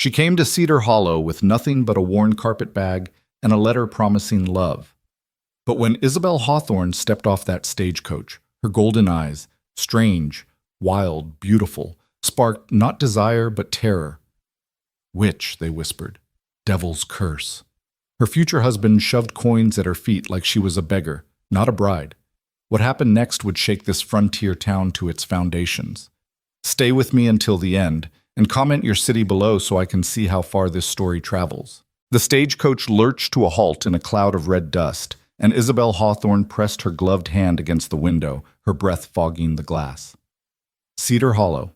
She came to Cedar Hollow with nothing but a worn carpet bag and a letter promising love. But when Isabel Hawthorne stepped off that stagecoach, her golden eyes, strange, wild, beautiful, sparked not desire but terror. Witch, they whispered. Devil's curse. Her future husband shoved coins at her feet like she was a beggar, not a bride. What happened next would shake this frontier town to its foundations. Stay with me until the end, and comment your city below so I can see how far this story travels. The stagecoach lurched to a halt in a cloud of red dust, and Isabel Hawthorne pressed her gloved hand against the window, her breath fogging the glass. Cedar Hollow.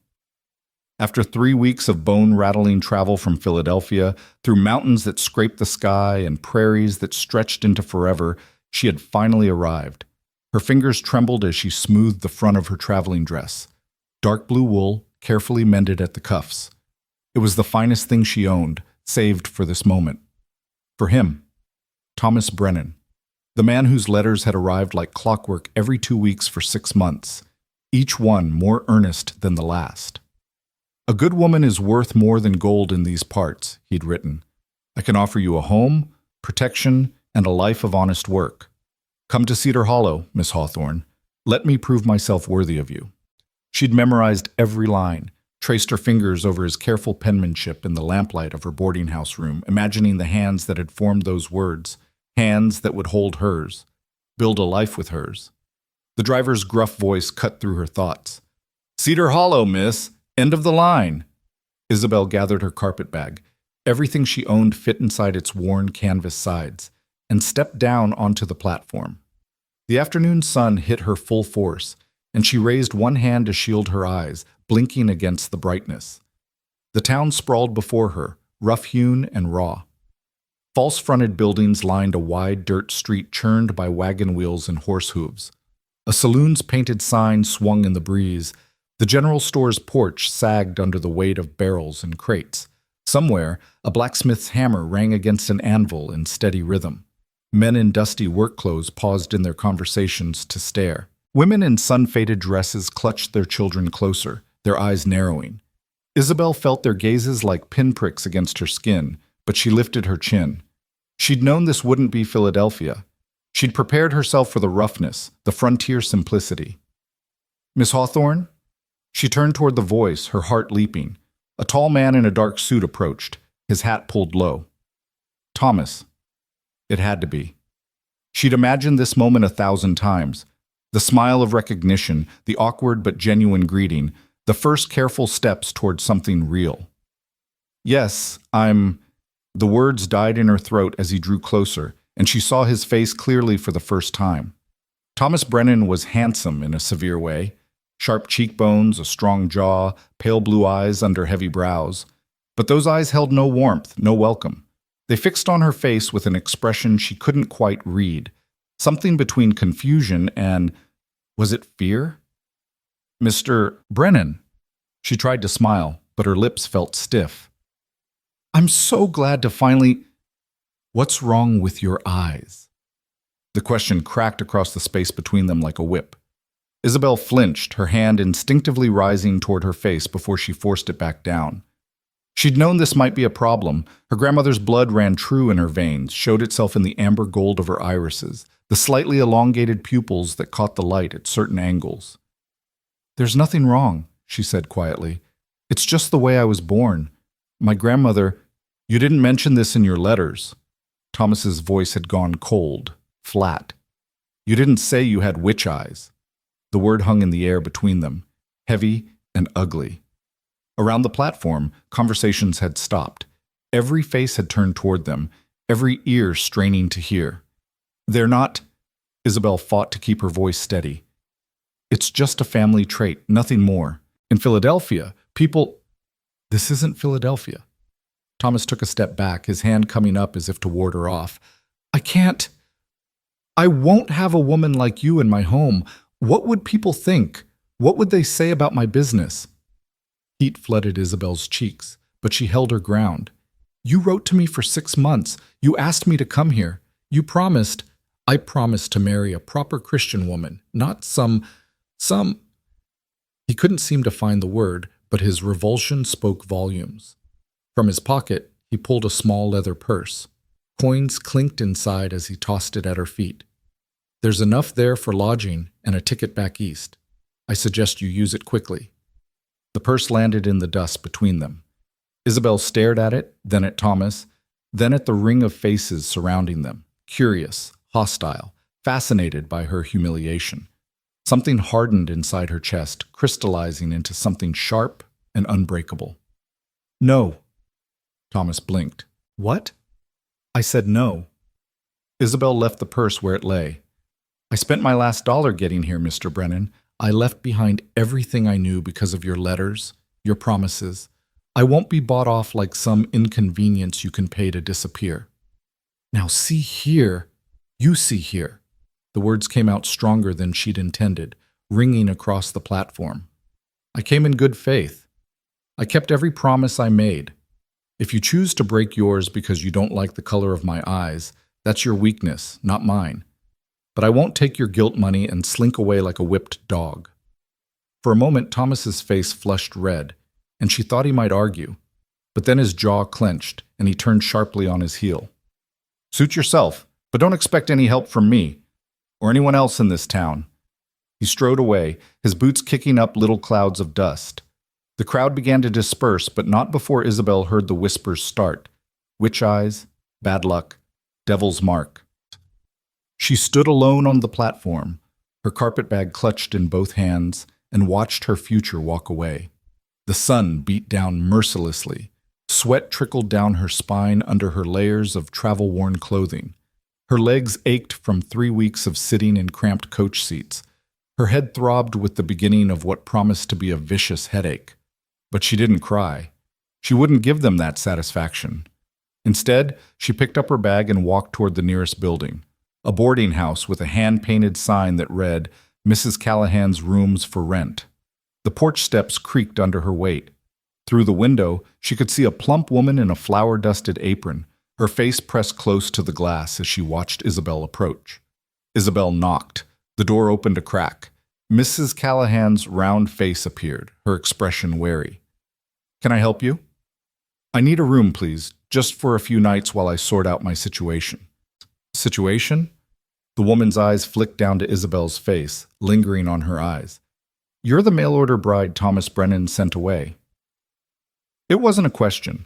After 3 weeks of bone-rattling travel from Philadelphia, through mountains that scraped the sky and prairies that stretched into forever, she had finally arrived. Her fingers trembled as she smoothed the front of her traveling dress. Dark blue wool, carefully mended at the cuffs. It was the finest thing she owned, saved for this moment. For him, Thomas Brennan, the man whose letters had arrived like clockwork every 2 weeks for 6 months, each one more earnest than the last. A good woman is worth more than gold in these parts, he'd written. I can offer you a home, protection, and a life of honest work. Come to Cedar Hollow, Miss Hawthorne. Let me prove myself worthy of you. She'd memorized every line, traced her fingers over his careful penmanship in the lamplight of her boarding house room, imagining the hands that had formed those words, hands that would hold hers, build a life with hers. The driver's gruff voice cut through her thoughts. Cedar Hollow, miss. End of the line. Isabel gathered her carpet bag. Everything she owned fit inside its worn canvas sides, and stepped down onto the platform. The afternoon sun hit her full force, and she raised one hand to shield her eyes, blinking against the brightness. The town sprawled before her, rough-hewn and raw. False-fronted buildings lined a wide dirt street churned by wagon wheels and horse hooves. A saloon's painted sign swung in the breeze. The general store's porch sagged under the weight of barrels and crates. Somewhere, a blacksmith's hammer rang against an anvil in steady rhythm. Men in dusty work clothes paused in their conversations to stare. Women in sun-faded dresses clutched their children closer, their eyes narrowing. Isabel felt their gazes like pinpricks against her skin, but she lifted her chin. She'd known this wouldn't be Philadelphia. She'd prepared herself for the roughness, the frontier simplicity. Miss Hawthorne? She turned toward the voice, her heart leaping. A tall man in a dark suit approached, his hat pulled low. Thomas. It had to be. She'd imagined this moment 1,000 times. The smile of recognition, the awkward but genuine greeting, the first careful steps toward something real. Yes, I'm... The words died in her throat as he drew closer, and she saw his face clearly for the first time. Thomas Brennan was handsome in a severe way. Sharp cheekbones, a strong jaw, pale blue eyes under heavy brows. But those eyes held no warmth, no welcome. They fixed on her face with an expression she couldn't quite read. Something between confusion and... was it fear? Mr. Brennan. She tried to smile, but her lips felt stiff. I'm so glad to finally... What's wrong with your eyes? The question cracked across the space between them like a whip. Isabel flinched, her hand instinctively rising toward her face before she forced it back down. She'd known this might be a problem. Her grandmother's blood ran true in her veins, showed itself in the amber gold of her irises, the slightly elongated pupils that caught the light at certain angles. There's nothing wrong, she said quietly. It's just the way I was born. My grandmother... You didn't mention this in your letters. Thomas's voice had gone cold, flat. You didn't say you had witch eyes. The word hung in the air between them, heavy and ugly. Around the platform, conversations had stopped. Every face had turned toward them, every ear straining to hear. They're not... Isabel fought to keep her voice steady. It's just a family trait, nothing more. In Philadelphia, people... This isn't Philadelphia. Thomas took a step back, his hand coming up as if to ward her off. I can't... I won't have a woman like you in my home. What would people think? What would they say about my business? Heat flooded Isabel's cheeks, but she held her ground. You wrote to me for 6 months. You asked me to come here. You promised... I promised to marry a proper Christian woman, not some... He couldn't seem to find the word, but his revulsion spoke volumes. From his pocket, he pulled a small leather purse. Coins clinked inside as he tossed it at her feet. "There's enough there for lodging and a ticket back east. I suggest you use it quickly." The purse landed in the dust between them. Isabel stared at it, then at Thomas, then at the ring of faces surrounding them, curious, hostile, fascinated by her humiliation. Something hardened inside her chest, crystallizing into something sharp and unbreakable. "No." Thomas blinked. "What?" "I said no." Isabel left the purse where it lay. "I spent my last dollar getting here, Mr. Brennan. I left behind everything I knew because of your letters, your promises. I won't be bought off like some inconvenience you can pay to disappear." "Now see here. You see here." The words came out stronger than she'd intended, ringing across the platform. "I came in good faith. I kept every promise I made. If you choose to break yours because you don't like the color of my eyes, that's your weakness, not mine. But I won't take your guilt money and slink away like a whipped dog." For a moment, Thomas's face flushed red, and she thought he might argue. But then his jaw clenched, and he turned sharply on his heel. "Suit yourself, but don't expect any help from me, or anyone else in this town." He strode away, his boots kicking up little clouds of dust. The crowd began to disperse, but not before Isabel heard the whispers start. Witch eyes, bad luck, devil's mark. She stood alone on the platform, her carpetbag clutched in both hands, and watched her future walk away. The sun beat down mercilessly. Sweat trickled down her spine under her layers of travel-worn clothing. Her legs ached from 3 weeks of sitting in cramped coach seats. Her head throbbed with the beginning of what promised to be a vicious headache. But she didn't cry. She wouldn't give them that satisfaction. Instead, she picked up her bag and walked toward the nearest building, a boarding house with a hand-painted sign that read, "Mrs. Callahan's Rooms for Rent." The porch steps creaked under her weight. Through the window, she could see a plump woman in a flour-dusted apron, her face pressed close to the glass as she watched Isabel approach. Isabel knocked. The door opened a crack. Mrs. Callahan's round face appeared, her expression wary. "Can I help you?" "I need a room, please, just for a few nights while I sort out my situation." "Situation?" The woman's eyes flicked down to Isabel's face, lingering on her eyes. "You're the mail-order bride Thomas Brennan sent away." It wasn't a question.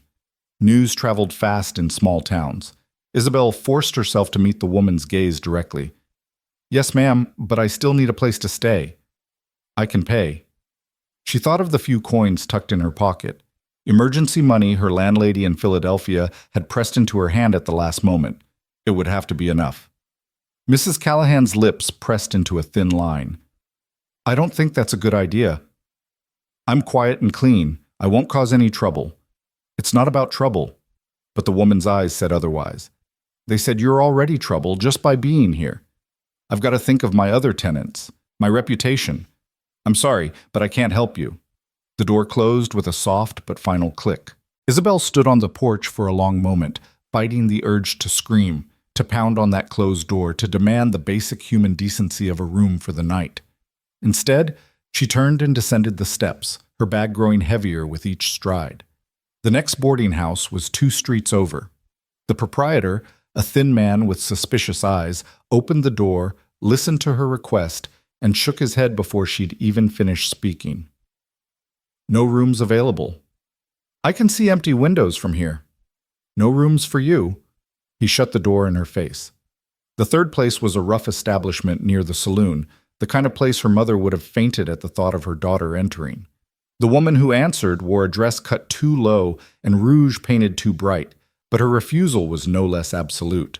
News traveled fast in small towns. Isabel forced herself to meet the woman's gaze directly. "Yes, ma'am, but I still need a place to stay." "I can pay." She thought of the few coins tucked in her pocket. Emergency money her landlady in Philadelphia had pressed into her hand at the last moment. It would have to be enough. Mrs. Callahan's lips pressed into a thin line. "I don't think that's a good idea. I'm quiet and clean. I won't cause any trouble." "It's not about trouble." But the woman's eyes said otherwise. "They said you're already trouble just by being here. I've got to think of my other tenants, my reputation. I'm sorry, but I can't help you." The door closed with a soft but final click. Isabel stood on the porch for a long moment, fighting the urge to scream, to pound on that closed door, to demand the basic human decency of a room for the night. Instead, she turned and descended the steps, her bag growing heavier with each stride. The next boarding house was 2 streets over. The proprietor, a thin man with suspicious eyes, opened the door, listened to her request, and shook his head before she'd even finished speaking. "No rooms available." "I can see empty windows from here." "No rooms for you." He shut the door in her face. The third place was a rough establishment near the saloon, the kind of place her mother would have fainted at the thought of her daughter entering. The woman who answered wore a dress cut too low and rouge painted too bright, but her refusal was no less absolute.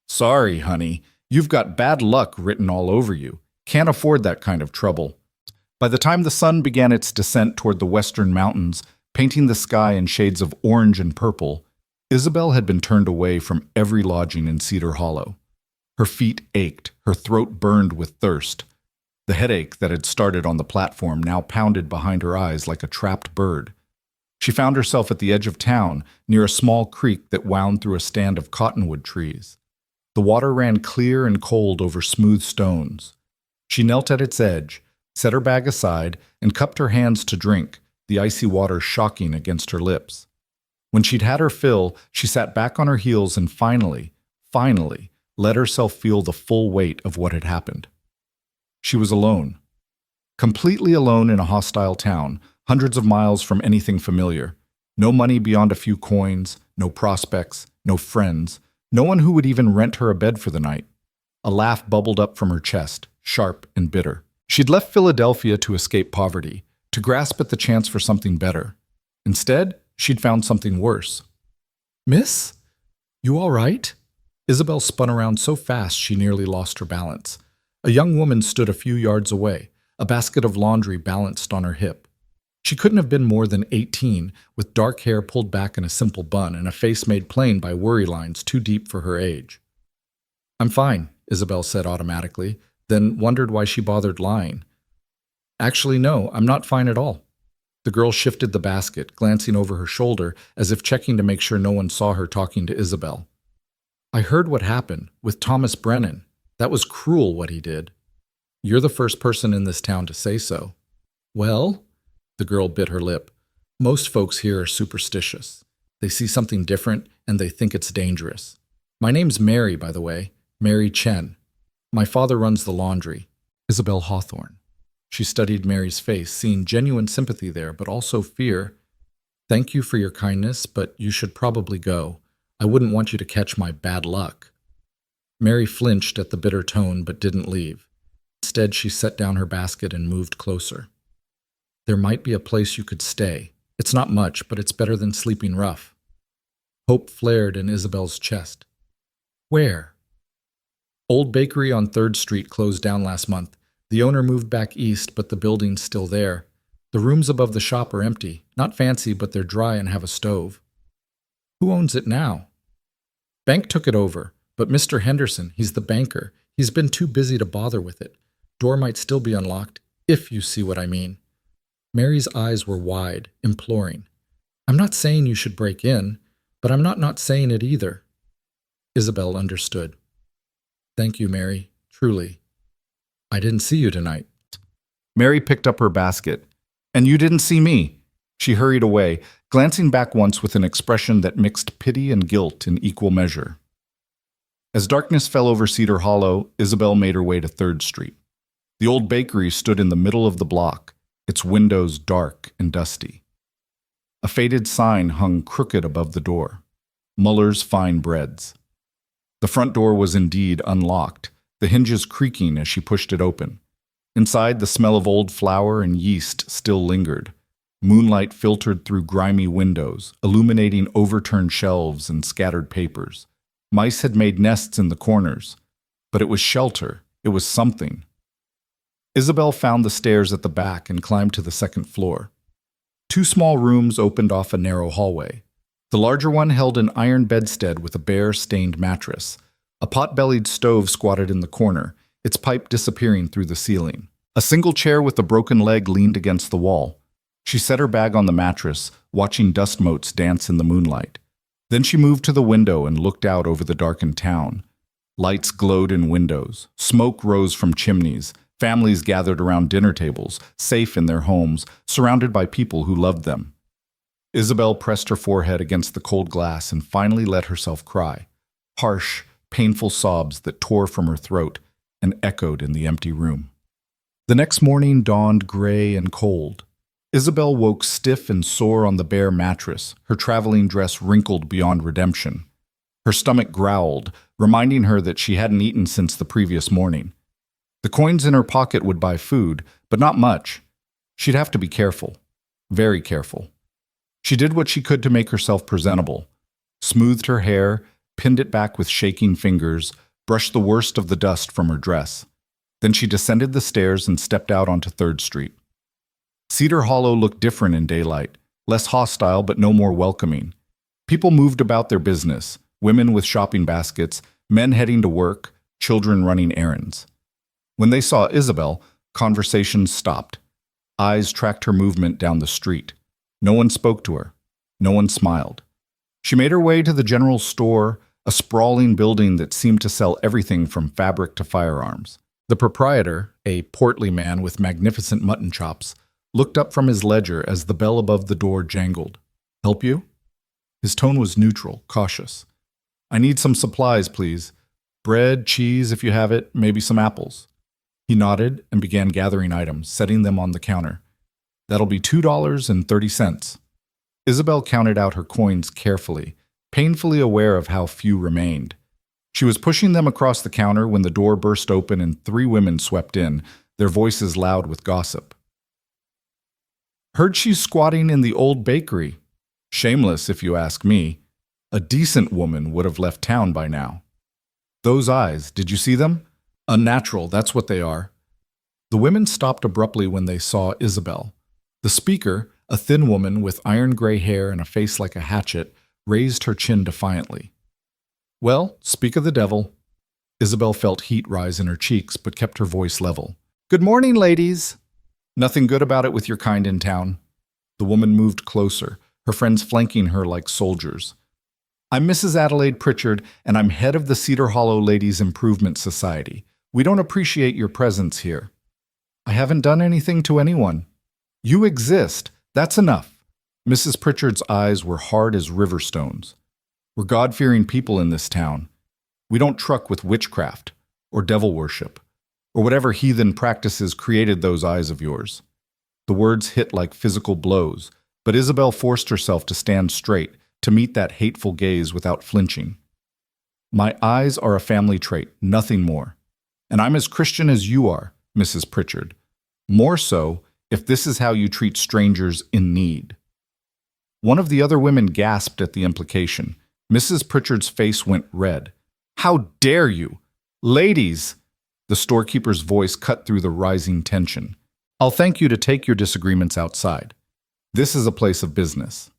"Sorry, honey, you've got bad luck written all over you. Can't afford that kind of trouble." By the time the sun began its descent toward the western mountains, painting the sky in shades of orange and purple, Isabel had been turned away from every lodging in Cedar Hollow. Her feet ached, her throat burned with thirst. The headache that had started on the platform now pounded behind her eyes like a trapped bird. She found herself at the edge of town, near a small creek that wound through a stand of cottonwood trees. The water ran clear and cold over smooth stones. She knelt at its edge, set her bag aside, and cupped her hands to drink, the icy water shocking against her lips. When she'd had her fill, she sat back on her heels and finally, let herself feel the full weight of what had happened. She was alone. Completely alone in a hostile town, hundreds of miles from anything familiar. No money beyond a few coins, no prospects, no friends, no one who would even rent her a bed for the night. A laugh bubbled up from her chest, sharp and bitter. She'd left Philadelphia to escape poverty, to grasp at the chance for something better. Instead, she'd found something worse. "Miss? You all right?" Isabel spun around so fast she nearly lost her balance. A young woman stood a few yards away, a basket of laundry balanced on her hip. She couldn't have been more than 18, with dark hair pulled back in a simple bun and a face made plain by worry lines too deep for her age. "I'm fine," Isabel said automatically, then wondered why she bothered lying. "Actually, no, I'm not fine at all." The girl shifted the basket, glancing over her shoulder as if checking to make sure no one saw her talking to Isabel. "I heard what happened with Thomas Brennan. That was cruel what he did. You're the first person in this town to say so." "Well," the girl bit her lip, "most folks here are superstitious. They see something different and they think it's dangerous. My name's Mary, by the way, Mary Chen. My father runs the laundry." Isabel Hawthorne. She studied Mary's face, seeing genuine sympathy there, but also fear. "Thank you for your kindness, but you should probably go. I wouldn't want you to catch my bad luck." Mary flinched at the bitter tone, but didn't leave. Instead, she set down her basket and moved closer. "There might be a place you could stay. It's not much, but it's better than sleeping rough." Hope flared in Isabel's chest. "Where?" "Old bakery on 3rd Street closed down last month. The owner moved back east, but the building's still there. The rooms above the shop are empty. Not fancy, but they're dry and have a stove." "Who owns it now?" "Bank took it over, but Mr. Henderson, he's the banker. He's been too busy to bother with it. Door might still be unlocked, if you see what I mean." Mary's eyes were wide, imploring. "I'm not saying you should break in, but I'm not saying it either." Isabel understood. "Thank you, Mary, truly. I didn't see you tonight." Mary picked up her basket. "And you didn't see me." She hurried away, glancing back once with an expression that mixed pity and guilt in equal measure. As darkness fell over Cedar Hollow, Isabel made her way to 3rd Street. The old bakery stood in the middle of the block, its windows dark and dusty. A faded sign hung crooked above the door. "Muller's Fine Breads." The front door was indeed unlocked, the hinges creaking as she pushed it open. Inside, the smell of old flour and yeast still lingered. Moonlight filtered through grimy windows, illuminating overturned shelves and scattered papers. Mice had made nests in the corners, but it was shelter, it was something. Isabel found the stairs at the back and climbed to the 2nd floor. 2 small rooms opened off a narrow hallway. The larger one held an iron bedstead with a bare, stained mattress. A pot-bellied stove squatted in the corner, its pipe disappearing through the ceiling. A single chair with a broken leg leaned against the wall. She set her bag on the mattress, watching dust motes dance in the moonlight. Then she moved to the window and looked out over the darkened town. Lights glowed in windows. Smoke rose from chimneys. Families gathered around dinner tables, safe in their homes, surrounded by people who loved them. Isabel pressed her forehead against the cold glass and finally let herself cry. Harsh, painful sobs that tore from her throat and echoed in the empty room. The next morning dawned gray and cold. Isabel woke stiff and sore on the bare mattress, her traveling dress wrinkled beyond redemption. Her stomach growled, reminding her that she hadn't eaten since the previous morning. The coins in her pocket would buy food, but not much. She'd have to be careful, very careful. She did what she could to make herself presentable, smoothed her hair, pinned it back with shaking fingers, brushed the worst of the dust from her dress. Then she descended the stairs and stepped out onto 3rd Street. Cedar Hollow looked different in daylight, less hostile but no more welcoming. People moved about their business, women with shopping baskets, men heading to work, children running errands. When they saw Isabel, conversations stopped. Eyes tracked her movement down the street. No one spoke to her. No one smiled. She made her way to the general store, a sprawling building that seemed to sell everything from fabric to firearms. The proprietor, a portly man with magnificent mutton chops, looked up from his ledger as the bell above the door jangled. "Help you?" His tone was neutral, cautious. "I need some supplies, please. Bread, cheese, if you have it, maybe some apples." He nodded and began gathering items, setting them on the counter. "That'll be $2.30. Isabel counted out her coins carefully, painfully aware of how few remained. She was pushing them across the counter when the door burst open and 3 women swept in, their voices loud with gossip. "Heard she's squatting in the old bakery. Shameless, if you ask me. A decent woman would have left town by now. Those eyes, did you see them? Unnatural, that's what they are." The women stopped abruptly when they saw Isabel. The speaker, a thin woman with iron-gray hair and a face like a hatchet, raised her chin defiantly. "Well, speak of the devil." Isabel felt heat rise in her cheeks, but kept her voice level. "Good morning, ladies." "Nothing good about it with your kind in town." The woman moved closer, her friends flanking her like soldiers. "I'm Mrs. Adelaide Pritchard, and I'm head of the Cedar Hollow Ladies Improvement Society. We don't appreciate your presence here." "I haven't done anything to anyone." "You exist. That's enough." Mrs. Pritchard's eyes were hard as river stones. "We're God-fearing people in this town. We don't truck with witchcraft, or devil worship, or whatever heathen practices created those eyes of yours." The words hit like physical blows, but Isabel forced herself to stand straight, to meet that hateful gaze without flinching. "My eyes are a family trait, nothing more. And I'm as Christian as you are, Mrs. Pritchard. More so, if this is how you treat strangers in need." One of the other women gasped at the implication. Mrs. Pritchard's face went red. "How dare you! Ladies!" The storekeeper's voice cut through the rising tension. "I'll thank you to take your disagreements outside. This is a place of business."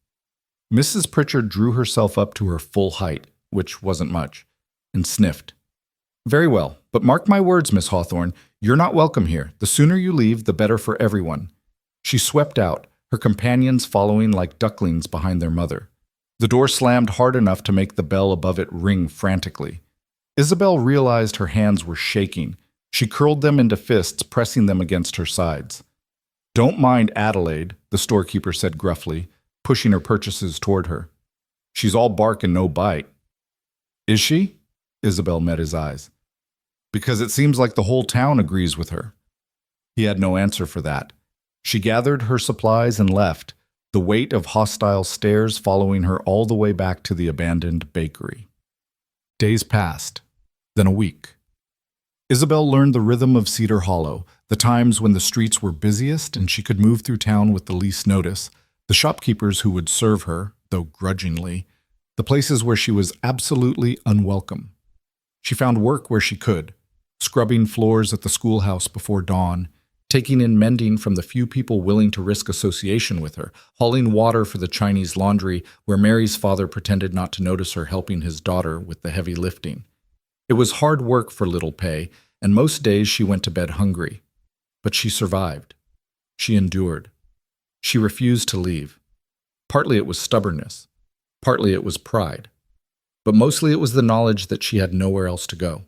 Mrs. Pritchard drew herself up to her full height, which wasn't much, and sniffed. "Very well, but mark my words, Miss Hawthorne, you're not welcome here. The sooner you leave, the better for everyone." She swept out, her companions following like ducklings behind their mother. The door slammed hard enough to make the bell above it ring frantically. Isabel realized her hands were shaking. She curled them into fists, pressing them against her sides. "Don't mind Adelaide," the storekeeper said gruffly, pushing her purchases toward her. "She's all bark and no bite." "Is she?" Isabel met his eyes. "Because it seems like the whole town agrees with her." He had no answer for that. She gathered her supplies and left, the weight of hostile stares following her all the way back to the abandoned bakery. Days passed, then a week. Isabel learned the rhythm of Cedar Hollow, the times when the streets were busiest and she could move through town with the least notice, the shopkeepers who would serve her, though grudgingly, the places where she was absolutely unwelcome. She found work where she could, scrubbing floors at the schoolhouse before dawn, taking in mending from the few people willing to risk association with her, hauling water for the Chinese laundry where Mary's father pretended not to notice her helping his daughter with the heavy lifting. It was hard work for little pay, and most days she went to bed hungry. But she survived. She endured. She refused to leave. Partly it was stubbornness. Partly it was pride. But mostly it was the knowledge that she had nowhere else to go.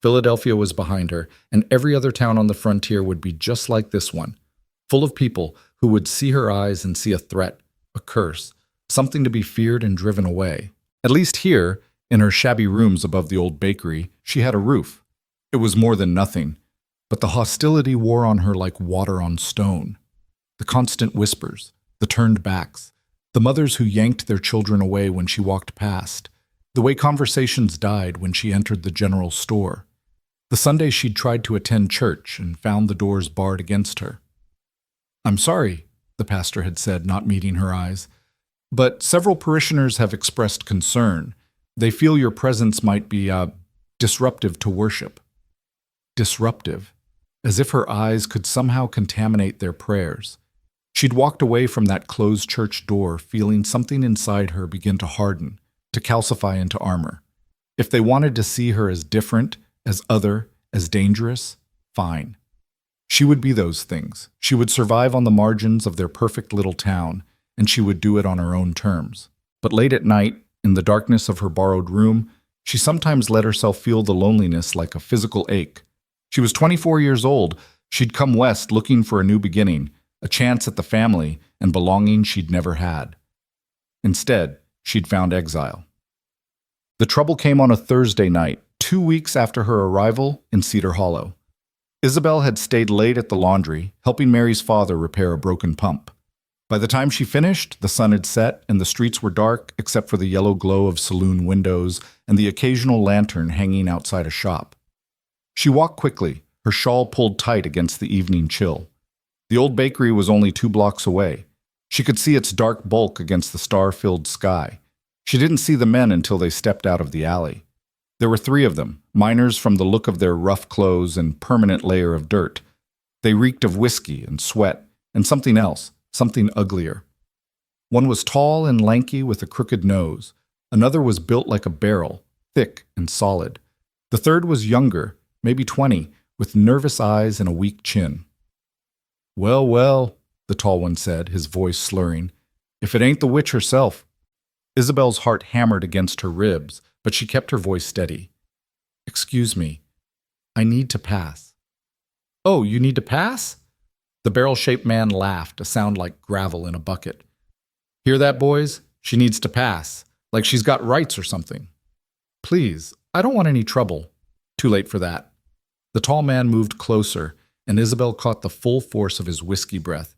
Philadelphia was behind her, and every other town on the frontier would be just like this one, full of people who would see her eyes and see a threat, a curse, something to be feared and driven away. At least here, in her shabby rooms above the old bakery, she had a roof. It was more than nothing, but the hostility wore on her like water on stone. The constant whispers, the turned backs, the mothers who yanked their children away when she walked past, the way conversations died when she entered the general store. The Sunday she'd tried to attend church and found the doors barred against her. "I'm sorry," the pastor had said, not meeting her eyes, "but several parishioners have expressed concern. They feel your presence might be, disruptive to worship." Disruptive, as if her eyes could somehow contaminate their prayers. She'd walked away from that closed church door feeling something inside her begin to harden, to calcify into armor. If they wanted to see her as different, as other, as dangerous, fine. She would be those things. She would survive on the margins of their perfect little town, and she would do it on her own terms. But late at night, in the darkness of her borrowed room, she sometimes let herself feel the loneliness like a physical ache. She was 24 years old. She'd come west looking for a new beginning, a chance at the family and belonging she'd never had. Instead, she'd found exile. The trouble came on a Thursday night, 2 weeks after her arrival in Cedar Hollow. Isabel had stayed late at the laundry, helping Mary's father repair a broken pump. By the time she finished, the sun had set and the streets were dark except for the yellow glow of saloon windows and the occasional lantern hanging outside a shop. She walked quickly, her shawl pulled tight against the evening chill. The old bakery was only 2 blocks away. She could see its dark bulk against the star-filled sky. She didn't see the men until they stepped out of the alley. There were 3 of them, miners from the look of their rough clothes and permanent layer of dirt. They reeked of whiskey and sweat and something else, something uglier. One was tall and lanky with a crooked nose. Another was built like a barrel, thick and solid. The third was younger, maybe 20, with nervous eyes and a weak chin. "Well, well," the tall one said, his voice slurring. "If it ain't the witch herself." Isabel's heart hammered against her ribs, but she kept her voice steady. "Excuse me. I need to pass." "Oh, you need to pass?" The barrel-shaped man laughed, a sound like gravel in a bucket. "Hear that, boys? She needs to pass, like she's got rights or something." "Please, I don't want any trouble." Too late for that. The tall man moved closer, and Isabel caught the full force of his whiskey breath.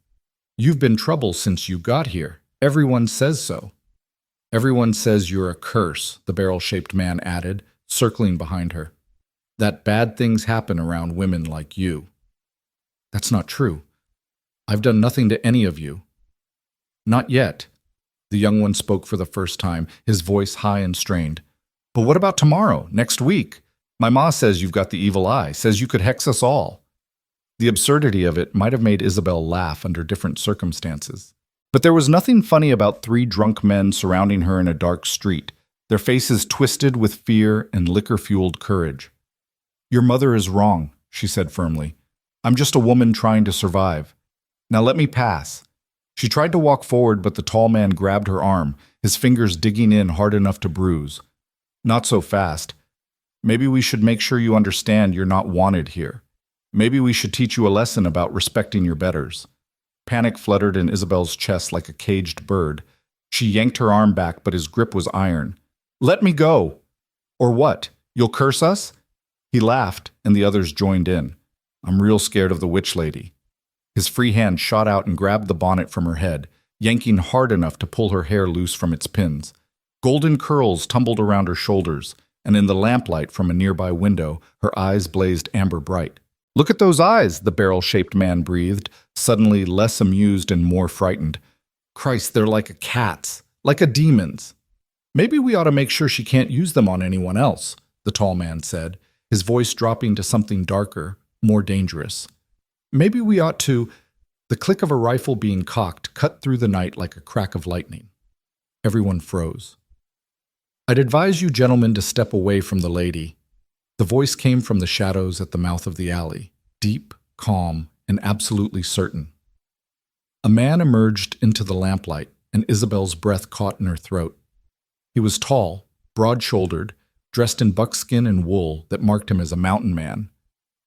"You've been trouble since you got here. Everyone says so." "Everyone says you're a curse," the barrel-shaped man added, circling behind her. "That bad things happen around women like you." "That's not true. I've done nothing to any of you." "Not yet." The young one spoke for the first time, his voice high and strained. "But what about tomorrow, next week? My ma says you've got the evil eye, says you could hex us all." The absurdity of it might have made Isabel laugh under different circumstances. But there was nothing funny about 3 drunk men surrounding her in a dark street, their faces twisted with fear and liquor-fueled courage. "Your mother is wrong," she said firmly. "I'm just a woman trying to survive. Now let me pass." She tried to walk forward, but the tall man grabbed her arm, his fingers digging in hard enough to bruise. "Not so fast. Maybe we should make sure you understand you're not wanted here. Maybe we should teach you a lesson about respecting your betters." Panic fluttered in Isabel's chest like a caged bird. She yanked her arm back, but his grip was iron. "Let me go!" "Or what? You'll curse us?" He laughed, and the others joined in. "I'm real scared of the witch lady." His free hand shot out and grabbed the bonnet from her head, yanking hard enough to pull her hair loose from its pins. Golden curls tumbled around her shoulders, and in the lamplight from a nearby window, her eyes blazed amber bright. "Look at those eyes," the barrel-shaped man breathed, suddenly less amused and more frightened. "Christ, they're like a cat's, like a demon's." "Maybe we ought to make sure she can't use them on anyone else," the tall man said, his voice dropping to something darker, more dangerous. "Maybe we ought to—" The click of a rifle being cocked cut through the night like a crack of lightning. Everyone froze. "I'd advise you gentlemen to step away from the lady." The voice came from the shadows at the mouth of the alley, deep, calm, and absolutely certain. A man emerged into the lamplight, and Isabel's breath caught in her throat. He was tall, broad-shouldered, dressed in buckskin and wool that marked him as a mountain man.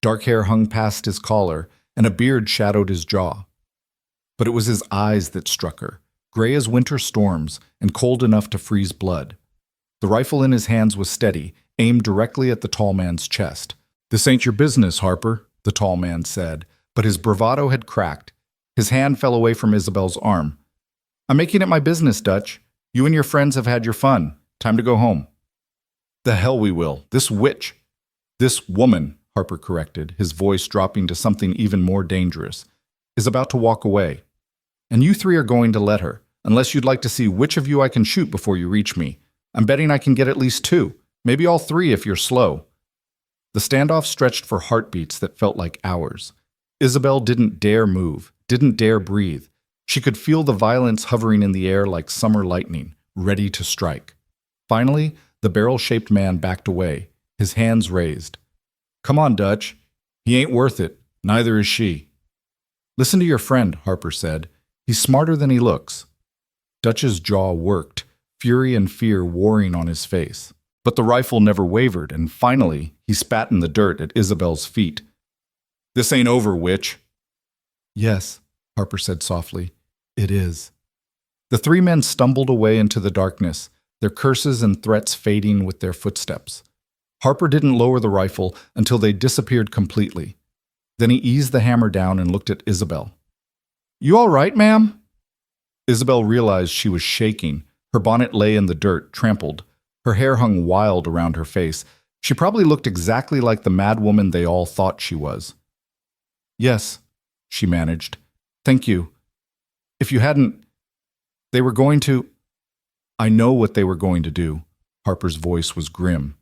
Dark hair hung past his collar, and a beard shadowed his jaw. But it was his eyes that struck her, gray as winter storms and cold enough to freeze blood. The rifle in his hands was steady, aimed directly at the tall man's chest. "This ain't your business, Harper," the tall man said, but his bravado had cracked. His hand fell away from Isabel's arm. "I'm making it my business, Dutch. You and your friends have had your fun. Time to go home." "The hell we will. This witch—" "This woman," Harper corrected, his voice dropping to something even more dangerous, "is about to walk away. And you 3 are going to let her, unless you'd like to see which of you I can shoot before you reach me. I'm betting I can get at least 2, maybe all 3 if you're slow." The standoff stretched for heartbeats that felt like hours. Isabel didn't dare move, didn't dare breathe. She could feel the violence hovering in the air like summer lightning, ready to strike. Finally, the barrel-shaped man backed away, his hands raised. "Come on, Dutch. He ain't worth it. Neither is she." "Listen to your friend," Harper said. "He's smarter than he looks." Dutch's jaw worked, fury and fear warring on his face. But the rifle never wavered, and finally, he spat in the dirt at Isabel's feet. "This ain't over, witch." "Yes," Harper said softly. "It is." The three men stumbled away into the darkness, their curses and threats fading with their footsteps. Harper didn't lower the rifle until they disappeared completely. Then he eased the hammer down and looked at Isabel. "You all right, ma'am?" Isabel realized she was shaking. Her bonnet lay in the dirt, trampled. Her hair hung wild around her face. She probably looked exactly like the mad woman they all thought she was. "Yes," she managed. "Thank you. If you hadn't... They were going to..." "I know what they were going to do." Harper's voice was grim.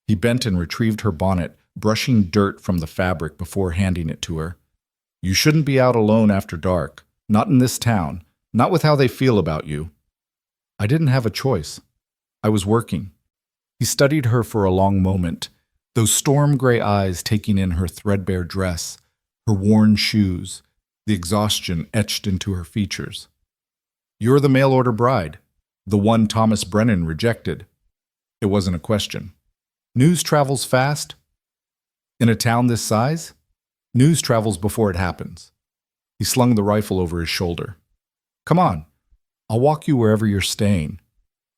He bent and retrieved her bonnet, brushing dirt from the fabric before handing it to her. "You shouldn't be out alone after dark. Not in this town. Not with how they feel about you." "I didn't have a choice. I was working." He studied her for a long moment, those storm-gray eyes taking in her threadbare dress, her worn shoes, the exhaustion etched into her features. "You're the mail-order bride, the one Thomas Brennan rejected." It wasn't a question. "News travels fast." "In a town this size? News travels before it happens." He slung the rifle over his shoulder. "Come on, I'll walk you wherever you're staying.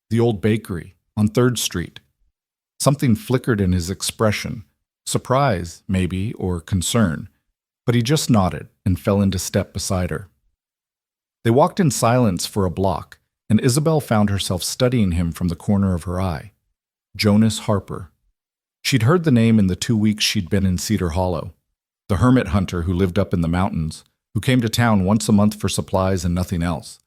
The old bakery, on 3rd Street. Something flickered in his expression, surprise, maybe, or concern, but he just nodded and fell into step beside her. They walked in silence for a block, and Isabel found herself studying him from the corner of her eye. Jonas Harper. She'd heard the name in the 2 weeks she'd been in Cedar Hollow. The hermit hunter who lived up in the mountains, who came to town once a month for supplies and nothing else,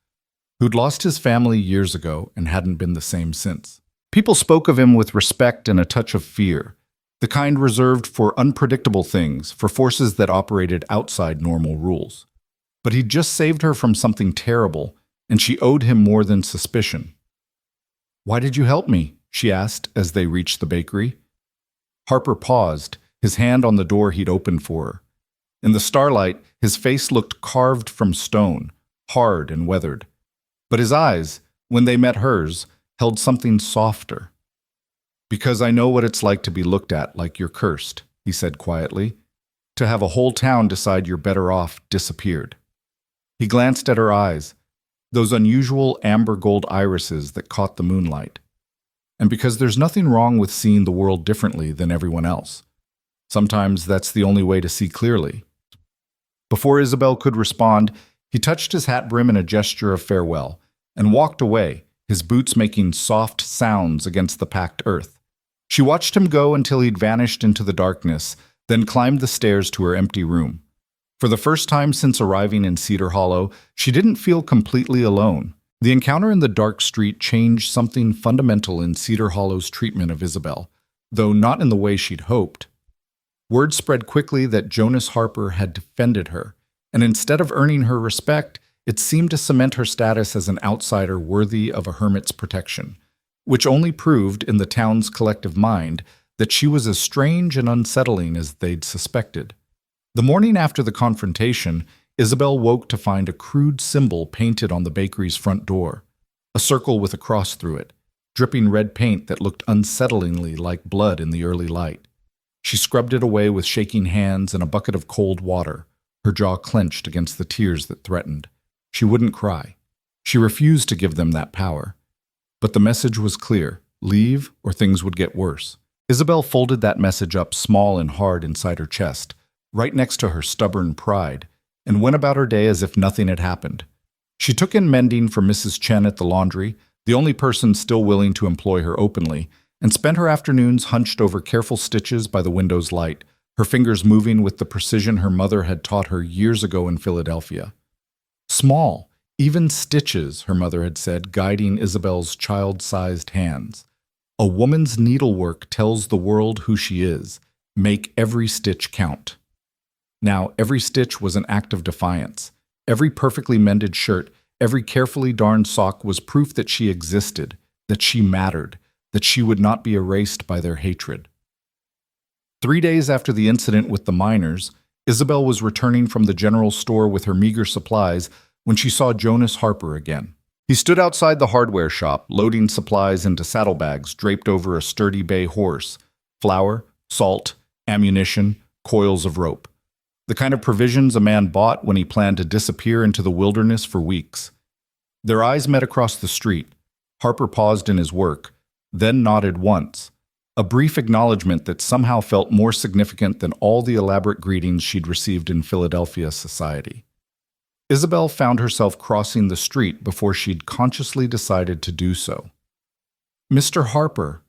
who'd lost his family years ago and hadn't been the same since. People spoke of him with respect and a touch of fear, the kind reserved for unpredictable things, for forces that operated outside normal rules. But he'd just saved her from something terrible, and she owed him more than suspicion. "Why did you help me?" she asked as they reached the bakery. Harper paused, his hand on the door he'd opened for her. In the starlight, his face looked carved from stone, hard and weathered. But his eyes, when they met hers, held something softer. "Because I know what it's like to be looked at like you're cursed," he said quietly. "To have a whole town decide you're better off disappeared." He glanced at her eyes, those unusual amber gold irises that caught the moonlight. "And because there's nothing wrong with seeing the world differently than everyone else. Sometimes that's the only way to see clearly." Before Isabel could respond, he touched his hat brim in a gesture of farewell and walked away, his boots making soft sounds against the packed earth. She watched him go until he'd vanished into the darkness, then climbed the stairs to her empty room. For the first time since arriving in Cedar Hollow, she didn't feel completely alone. The encounter in the dark street changed something fundamental in Cedar Hollow's treatment of Isabel, though not in the way she'd hoped. Word spread quickly that Jonas Harper had defended her, and instead of earning her respect, it seemed to cement her status as an outsider worthy of a hermit's protection, which only proved, in the town's collective mind, that she was as strange and unsettling as they'd suspected. The morning after the confrontation, Isabel woke to find a crude symbol painted on the bakery's front door, a circle with a cross through it, dripping red paint that looked unsettlingly like blood in the early light. She scrubbed it away with shaking hands and a bucket of cold water, her jaw clenched against the tears that threatened. She wouldn't cry. She refused to give them that power. But the message was clear: leave or things would get worse. Isabel folded that message up small and hard inside her chest, right next to her stubborn pride, and went about her day as if nothing had happened. She took in mending for Mrs. Chen at the laundry, the only person still willing to employ her openly, and spent her afternoons hunched over careful stitches by the window's light, her fingers moving with the precision her mother had taught her years ago in Philadelphia. Small, even stitches, her mother had said, guiding Isabel's child-sized hands. A woman's needlework tells the world who she is. Make every stitch count. Now, every stitch was an act of defiance. Every perfectly mended shirt, every carefully darned sock was proof that she existed, that she mattered, that she would not be erased by their hatred. 3 days after the incident with the miners, Isabel was returning from the general store with her meager supplies when she saw Jonas Harper again. He stood outside the hardware shop, loading supplies into saddlebags draped over a sturdy bay horse: flour, salt, ammunition, coils of rope. The kind of provisions a man bought when he planned to disappear into the wilderness for weeks. Their eyes met across the street. Harper paused in his work, then nodded once, a brief acknowledgement that somehow felt more significant than all the elaborate greetings she'd received in Philadelphia society. Isabel found herself crossing the street before she'd consciously decided to do so. "Mr. Harper."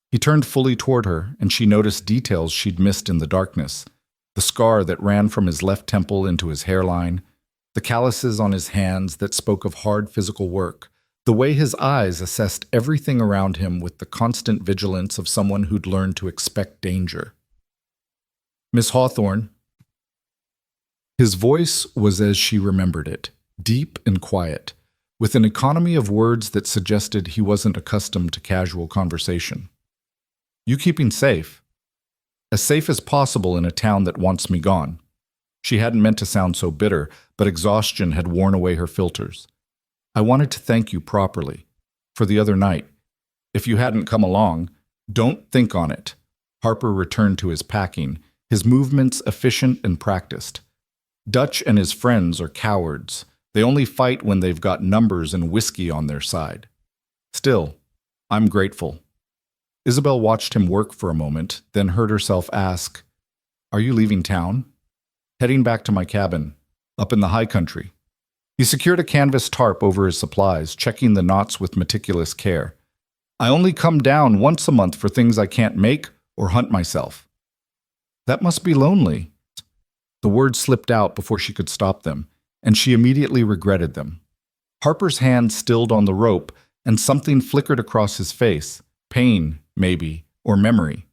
He turned fully toward her, and she noticed details she'd missed in the darkness: the scar that ran from his left temple into his hairline, the calluses on his hands that spoke of hard physical work, the way his eyes assessed everything around him with the constant vigilance of someone who'd learned to expect danger. "Miss Hawthorne." His voice was as she remembered it, deep and quiet, with an economy of words that suggested he wasn't accustomed to casual conversation. "You keeping safe?" "As safe as possible in a town that wants me gone." She hadn't meant to sound so bitter, but exhaustion had worn away her filters. "I wanted to thank you properly. For the other night. If you hadn't come along, don't think on it." Harper returned to his packing, his movements efficient and practiced. Dutch and his friends are cowards. They only fight when they've got numbers and whiskey on their side. "Still, I'm grateful." Isabel watched him work for a moment, then heard herself ask, "Are you leaving town?" "Heading back to my cabin, up in the high country." He secured a canvas tarp over his supplies, checking the knots with meticulous care. "I only come down once a month for things I can't make or hunt myself." "That must be lonely." The words slipped out before she could stop them, and she immediately regretted them. Harper's hand stilled on the rope, and something flickered across his face. Pain, maybe, or memory.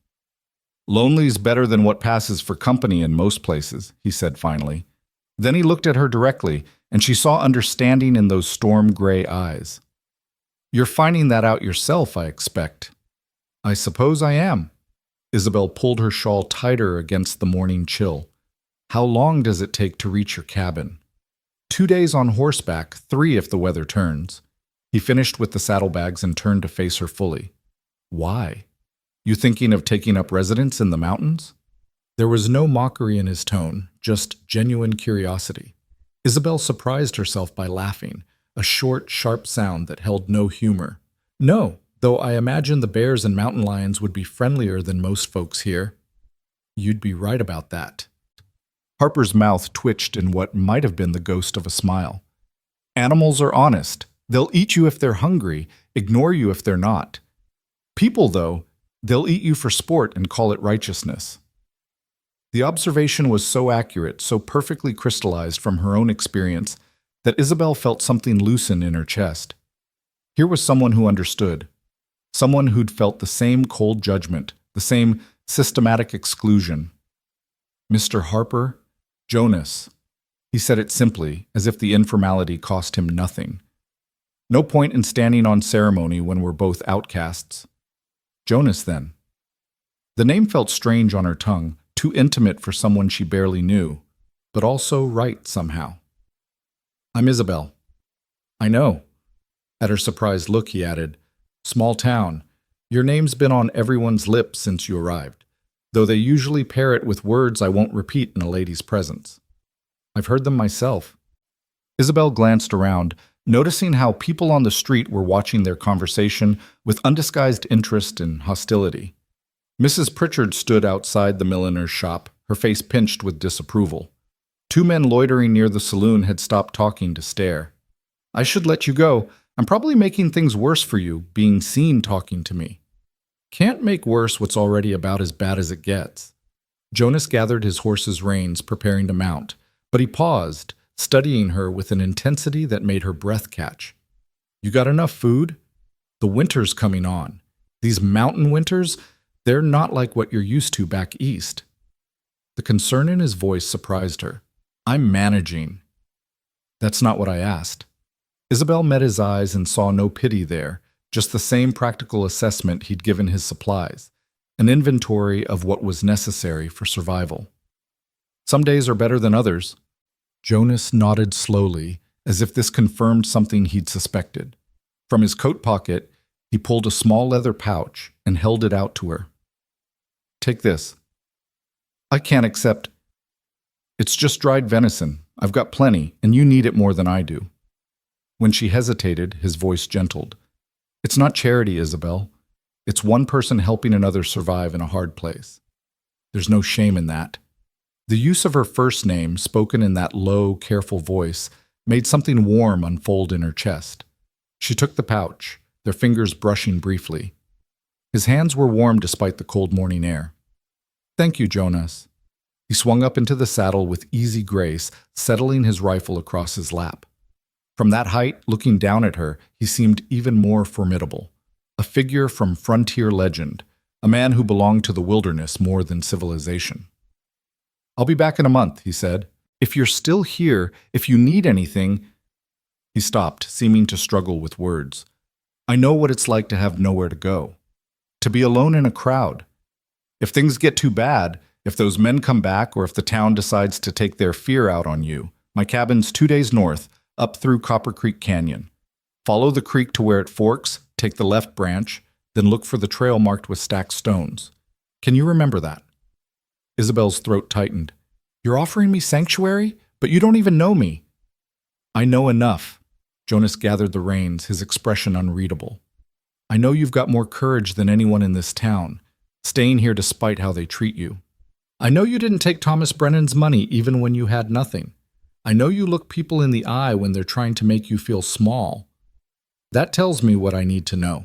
"Lonely's better than what passes for company in most places," he said finally. Then he looked at her directly, and she saw understanding in those storm-gray eyes. "You're finding that out yourself, I expect." "I suppose I am." Isabel pulled her shawl tighter against the morning chill. "How long does it take to reach your cabin?" 2 days on horseback, 3 if the weather turns." He finished with the saddlebags and turned to face her fully. "Why? You thinking of taking up residence in the mountains?" There was no mockery in his tone, just genuine curiosity. Isabel surprised herself by laughing, a short, sharp sound that held no humor. "No, though I imagine the bears and mountain lions would be friendlier than most folks here." "You'd be right about that." Harper's mouth twitched in what might have been the ghost of a smile. "Animals are honest. They'll eat you if they're hungry, ignore you if they're not. People, though, they'll eat you for sport and call it righteousness." The observation was so accurate, so perfectly crystallized from her own experience, that Isabel felt something loosen in her chest. Here was someone who understood, someone who'd felt the same cold judgment, the same systematic exclusion. "Mr. Harper, Jonas." He said it simply, as if the informality cost him nothing. No point in standing on ceremony when we're both outcasts. "Jonas, then." The name felt strange on her tongue, too intimate for someone she barely knew, but also right somehow. "I'm Isabel." "I know." At her surprised look, he added, "Small town. Your name's been on everyone's lips since you arrived, though they usually pair it with words I won't repeat in a lady's presence." "I've heard them myself." Isabel glanced around, noticing how people on the street were watching their conversation with undisguised interest and hostility. Mrs. Pritchard stood outside the milliner's shop, her face pinched with disapproval. 2 men loitering near the saloon had stopped talking to stare. "I should let you go. I'm probably making things worse for you, being seen talking to me." "Can't make worse what's already about as bad as it gets." Jonas gathered his horse's reins, preparing to mount, but he paused, studying her with an intensity that made her breath catch. "You got enough food? The winter's coming on. These mountain winters, they're not like what you're used to back east." The concern in his voice surprised her. "I'm managing." "That's not what I asked." Isabel met his eyes and saw no pity there, just the same practical assessment he'd given his supplies, an inventory of what was necessary for survival. "Some days are better than others." Jonas nodded slowly, as if this confirmed something he'd suspected. From his coat pocket, he pulled a small leather pouch and held it out to her. "Take this." "I can't accept." "It's just dried venison. I've got plenty, and you need it more than I do." When she hesitated, his voice gentled. It's not charity, Isabel. It's one person helping another survive in a hard place. There's no shame in that. The use of her first name, spoken in that low, careful voice, made something warm unfold in her chest. She took the pouch, their fingers brushing briefly. His hands were warm despite the cold morning air. Thank you, Jonas. He swung up into the saddle with easy grace, settling his rifle across his lap. From that height, looking down at her, he seemed even more formidable. A figure from frontier legend, a man who belonged to the wilderness more than civilization. I'll be back in a month, he said. If you're still here, if you need anything... He stopped, seeming to struggle with words. I know what it's like to have nowhere to go. To be alone in a crowd. If things get too bad, if those men come back, or if the town decides to take their fear out on you, my cabin's 2 days north, up through Copper Creek Canyon. Follow the creek to where it forks, take the left branch, then look for the trail marked with stacked stones. Can you remember that? Isabel's throat tightened. You're offering me sanctuary? But you don't even know me. I know enough. Jonas gathered the reins, his expression unreadable. I know you've got more courage than anyone in this town, staying here despite how they treat you. I know you didn't take Thomas Brennan's money even when you had nothing. I know you look people in the eye when they're trying to make you feel small. That tells me what I need to know.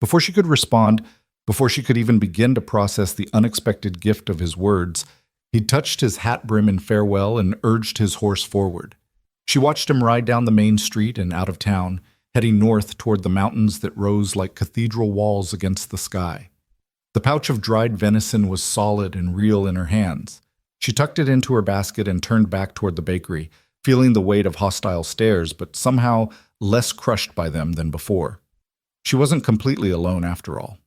Before she could respond, before she could even begin to process the unexpected gift of his words, he touched his hat brim in farewell and urged his horse forward. She watched him ride down the main street and out of town, heading north toward the mountains that rose like cathedral walls against the sky. The pouch of dried venison was solid and real in her hands. She tucked it into her basket and turned back toward the bakery, feeling the weight of hostile stares, but somehow less crushed by them than before. She wasn't completely alone after all.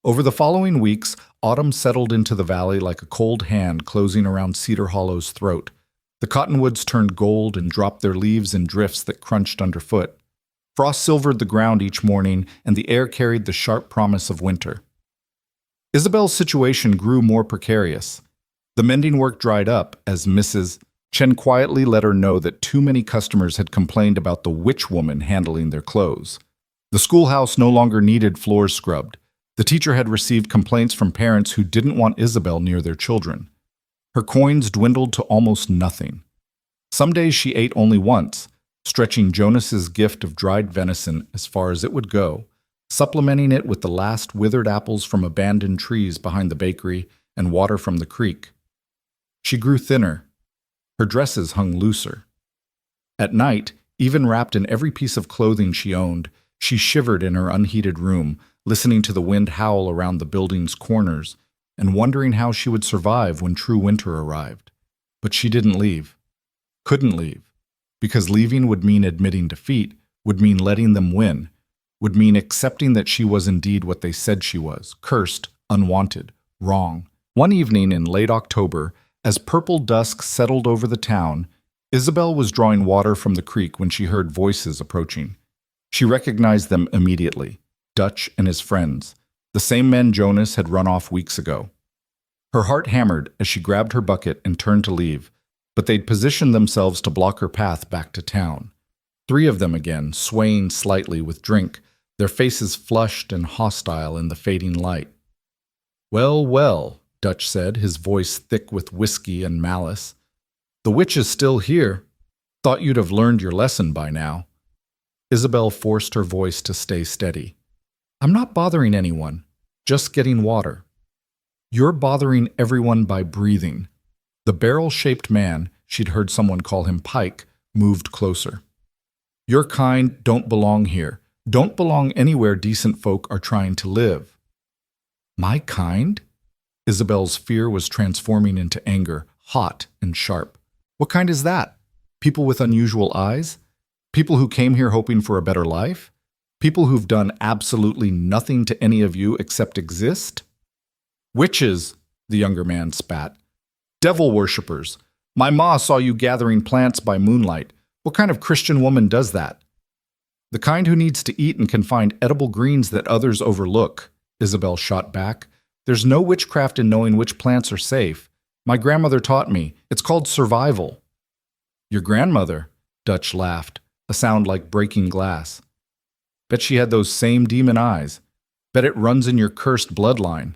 Over the following weeks, autumn settled into the valley like a cold hand closing around Cedar Hollow's throat. The cottonwoods turned gold and dropped their leaves in drifts that crunched underfoot. Frost silvered the ground each morning, and the air carried the sharp promise of winter. Isabel's situation grew more precarious. The mending work dried up as Mrs. Chen quietly let her know that too many customers had complained about the witch woman handling their clothes. The schoolhouse no longer needed floors scrubbed. The teacher had received complaints from parents who didn't want Isabel near their children. Her coins dwindled to almost nothing. Some days she ate only once, stretching Jonas's gift of dried venison as far as it would go, supplementing it with the last withered apples from abandoned trees behind the bakery and water from the creek. She grew thinner. Her dresses hung looser. At night, even wrapped in every piece of clothing she owned, she shivered in her unheated room, listening to the wind howl around the building's corners and wondering how she would survive when true winter arrived. But she didn't leave. Couldn't leave. Because leaving would mean admitting defeat, would mean letting them win, would mean accepting that she was indeed what they said she was, cursed, unwanted, wrong. One evening in late October, as purple dusk settled over the town, Isabel was drawing water from the creek when she heard voices approaching. She recognized them immediately, Dutch and his friends, the same men Jonas had run off weeks ago. Her heart hammered as she grabbed her bucket and turned to leave, but they'd positioned themselves to block her path back to town. 3 of them again, swaying slightly with drink, their faces flushed and hostile in the fading light. Well, well, Dutch said, his voice thick with whiskey and malice. The witch is still here. Thought you'd have learned your lesson by now. Isabel forced her voice to stay steady. I'm not bothering anyone, just getting water. You're bothering everyone by breathing. The barrel-shaped man, she'd heard someone call him Pike, moved closer. Your kind don't belong here, don't belong anywhere decent folk are trying to live. My kind? Isabel's fear was transforming into anger, hot and sharp. What kind is that? People with unusual eyes? People who came here hoping for a better life? People who've done absolutely nothing to any of you except exist? Witches, the younger man spat. Devil worshippers. My ma saw you gathering plants by moonlight. What kind of Christian woman does that? The kind who needs to eat and can find edible greens that others overlook, Isabel shot back. There's no witchcraft in knowing which plants are safe. My grandmother taught me. It's called survival. Your grandmother, Dutch laughed. a sound like breaking glass. Bet she had those same demon eyes. Bet it runs in your cursed bloodline.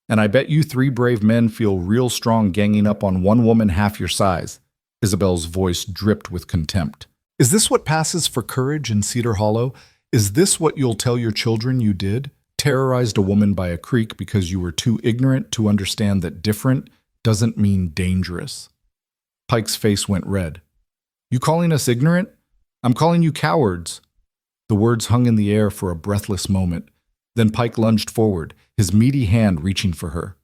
And I bet you 3 brave men feel real strong ganging up on one woman half your size. Isabel's voice dripped with contempt. Is this what passes for courage in Cedar Hollow? Is this what you'll tell your children you did? Terrorized a woman by a creek because you were too ignorant to understand that different doesn't mean dangerous. Pike's face went red. You calling us ignorant? I'm calling you cowards. The words hung in the air for a breathless moment. Then Pike lunged forward, his meaty hand reaching for her.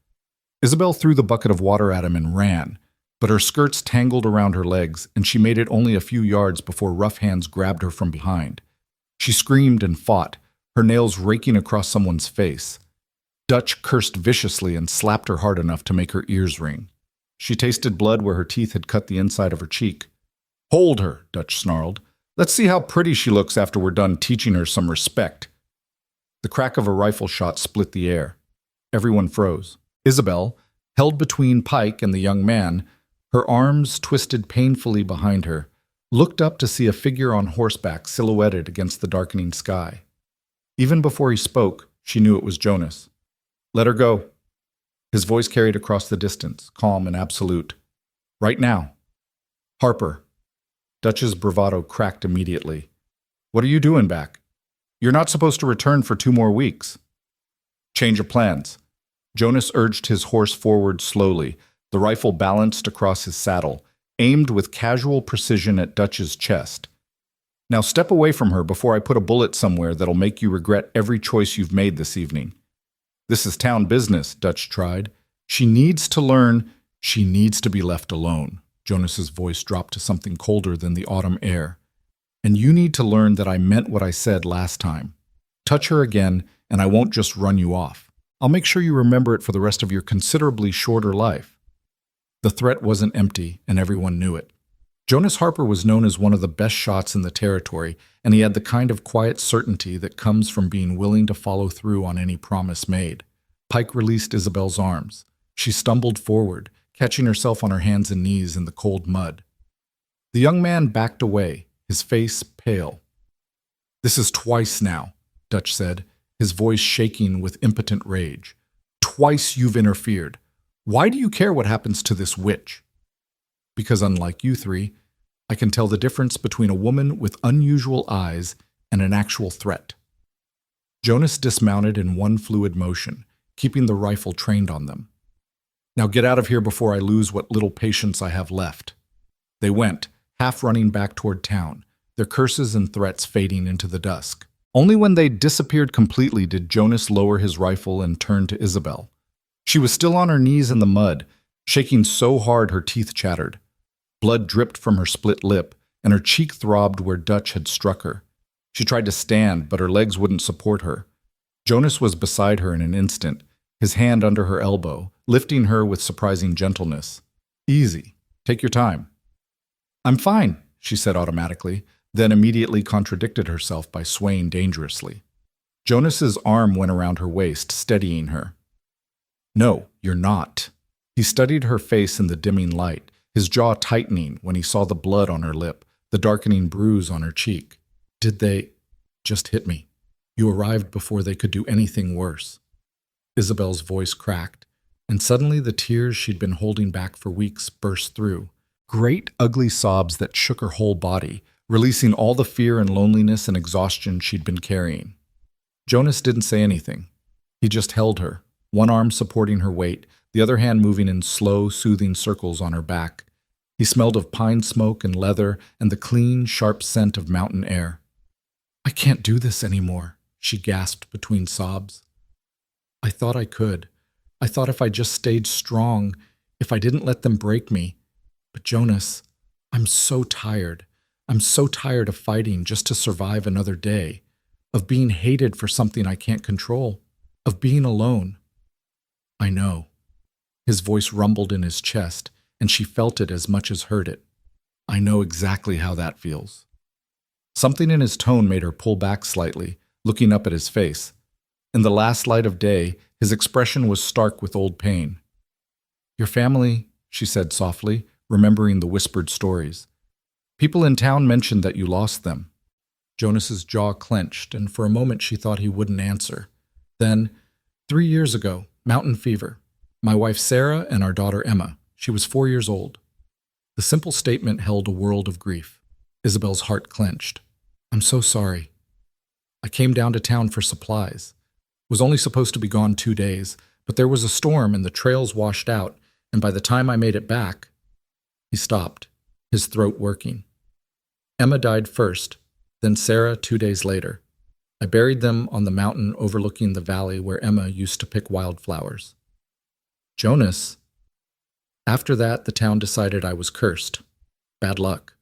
Isabel threw the bucket of water at him and ran, but her skirts tangled around her legs, and she made it only a few yards before rough hands grabbed her from behind. She screamed and fought, her nails raking across someone's face. Dutch cursed viciously and slapped her hard enough to make her ears ring. She tasted blood where her teeth had cut the inside of her cheek. Hold her, Dutch snarled. Let's see how pretty she looks after we're done teaching her some respect. The crack of a rifle shot split the air. Everyone froze. Isabel, held between Pike and the young man, her arms twisted painfully behind her, looked up to see a figure on horseback silhouetted against the darkening sky. Even before he spoke, she knew it was Jonas. Let her go. His voice carried across the distance, calm and absolute. Right now. Harper. Dutch's bravado cracked immediately. What are you doing back? You're not supposed to return for 2 more weeks. Change of plans. Jonas urged his horse forward slowly, the rifle balanced across his saddle, aimed with casual precision at Dutch's chest. Now step away from her before I put a bullet somewhere that'll make you regret every choice you've made this evening. This is town business, Dutch tried. She needs to learn. She needs to be left alone. Jonas's voice dropped to something colder than the autumn air. And you need to learn that I meant what I said last time. Touch her again, and I won't just run you off. I'll make sure you remember it for the rest of your considerably shorter life. The threat wasn't empty, and everyone knew it. Jonas Harper was known as one of the best shots in the territory, and he had the kind of quiet certainty that comes from being willing to follow through on any promise made. Pike released Isabel's arms. She stumbled forward, catching herself on her hands and knees in the cold mud. The young man backed away, his face pale. This is twice now, Dutch said, his voice shaking with impotent rage. Twice you've interfered. Why do you care what happens to this witch? Because unlike you 3, I can tell the difference between a woman with unusual eyes and an actual threat. Jonas dismounted in one fluid motion, keeping the rifle trained on them. Now get out of here before I lose what little patience I have left. They went, half running back toward town, their curses and threats fading into the dusk. Only when they disappeared completely did Jonas lower his rifle and turn to Isabel. She was still on her knees in the mud, shaking so hard her teeth chattered. Blood dripped from her split lip, and her cheek throbbed where Dutch had struck her. She tried to stand, but her legs wouldn't support her. Jonas was beside her in an instant, his hand under her elbow, lifting her with surprising gentleness. Easy. Take your time. I'm fine, she said automatically, then immediately contradicted herself by swaying dangerously. Jonas's arm went around her waist, steadying her. No, you're not. He studied her face in the dimming light, his jaw tightening when he saw the blood on her lip, the darkening bruise on her cheek. Did they just hit me? You arrived before they could do anything worse. Isabel's voice cracked, and suddenly the tears she'd been holding back for weeks burst through. Great, ugly sobs that shook her whole body, releasing all the fear and loneliness and exhaustion she'd been carrying. Jonas didn't say anything. He just held her, one arm supporting her weight, the other hand moving in slow, soothing circles on her back. He smelled of pine smoke and leather and the clean, sharp scent of mountain air. I can't do this anymore, she gasped between sobs. I thought I could. I thought if I just stayed strong, if I didn't let them break me. But Jonas, I'm so tired. I'm so tired of fighting just to survive another day, of being hated for something I can't control, of being alone. I know. His voice rumbled in his chest, and she felt it as much as heard it. I know exactly how that feels. Something in his tone made her pull back slightly, looking up at his face. In the last light of day, his expression was stark with old pain. Your family, she said softly, remembering the whispered stories. People in town mentioned that you lost them. Jonas's jaw clenched, and for a moment she thought he wouldn't answer. Then, 3 years ago, mountain fever. My wife Sarah and our daughter Emma. She was 4 years old. The simple statement held a world of grief. Isabel's heart clenched. I'm so sorry. I came down to town for supplies. Was only supposed to be gone 2 days, but there was a storm and the trails washed out, and by the time I made it back... He stopped, his throat working. Emma died first, then Sarah 2 days later. I buried them on the mountain overlooking the valley where Emma used to pick wildflowers. Jonas. After that, the town decided I was cursed. Bad luck.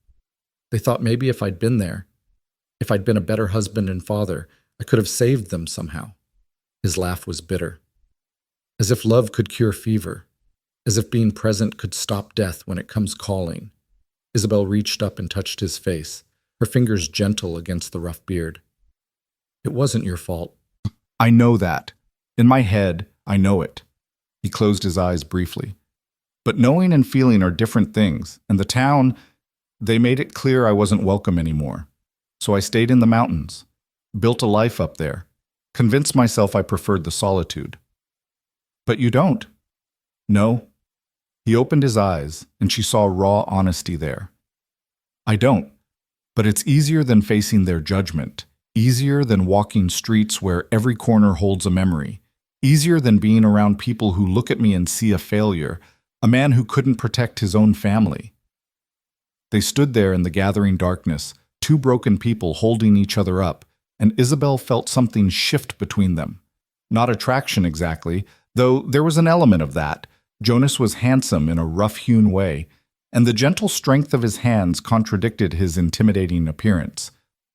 They thought maybe if I'd been there, if I'd been a better husband and father, I could have saved them somehow. His laugh was bitter. As if love could cure fever. As if being present could stop death when it comes calling. Isabel reached up and touched his face, her fingers gentle against the rough beard. It wasn't your fault. I know that. In my head, I know it. He closed his eyes briefly. But knowing and feeling are different things, and the town, they made it clear I wasn't welcome anymore. So I stayed in the mountains, built a life up there, convinced myself I preferred the solitude. But you don't. No. He opened his eyes, and she saw raw honesty there. I don't. But it's easier than facing their judgment, easier than walking streets where every corner holds a memory, easier than being around people who look at me and see a failure, a man who couldn't protect his own family. They stood there in the gathering darkness, two broken people holding each other up, and Isabel felt something shift between them. Not attraction exactly, though there was an element of that. Jonas was handsome in a rough-hewn way, and the gentle strength of his hands contradicted his intimidating appearance.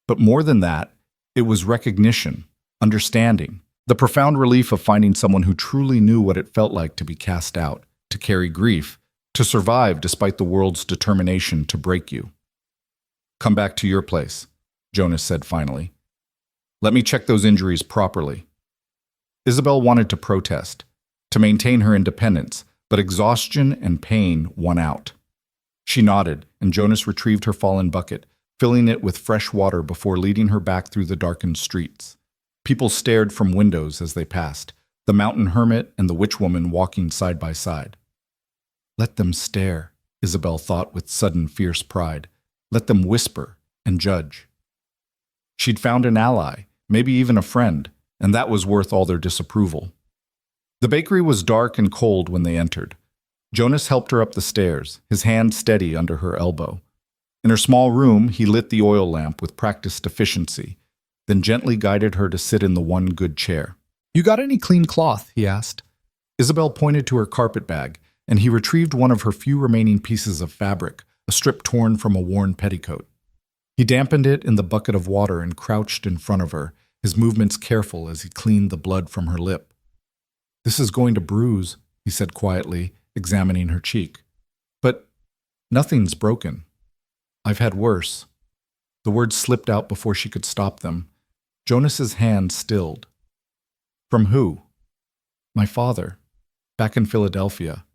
But more than that, it was recognition, understanding, the profound relief of finding someone who truly knew what it felt like to be cast out, to carry grief, to survive despite the world's determination to break you. Come back to your place, Jonas said finally. Let me check those injuries properly. Isabel wanted to protest, to maintain her independence, but exhaustion and pain won out. She nodded, and Jonas retrieved her fallen bucket, filling it with fresh water before leading her back through the darkened streets. People stared from windows as they passed, the mountain hermit and the witch woman walking side by side. Let them stare, Isabel thought with sudden fierce pride. Let them whisper and judge. She'd found an ally, maybe even a friend, and that was worth all their disapproval. The bakery was dark and cold when they entered. Jonas helped her up the stairs, his hand steady under her elbow. In her small room, he lit the oil lamp with practiced efficiency, then gently guided her to sit in the one good chair. You got any clean cloth? He asked. Isabel pointed to her carpet bag, and he retrieved one of her few remaining pieces of fabric, a strip torn from a worn petticoat. He dampened it in the bucket of water and crouched in front of her, his movements careful as he cleaned the blood from her lip. This is going to bruise, he said quietly, examining her cheek. But nothing's broken. I've had worse. The words slipped out before she could stop them. Jonas's hand stilled. From who? My father, back in Philadelphia.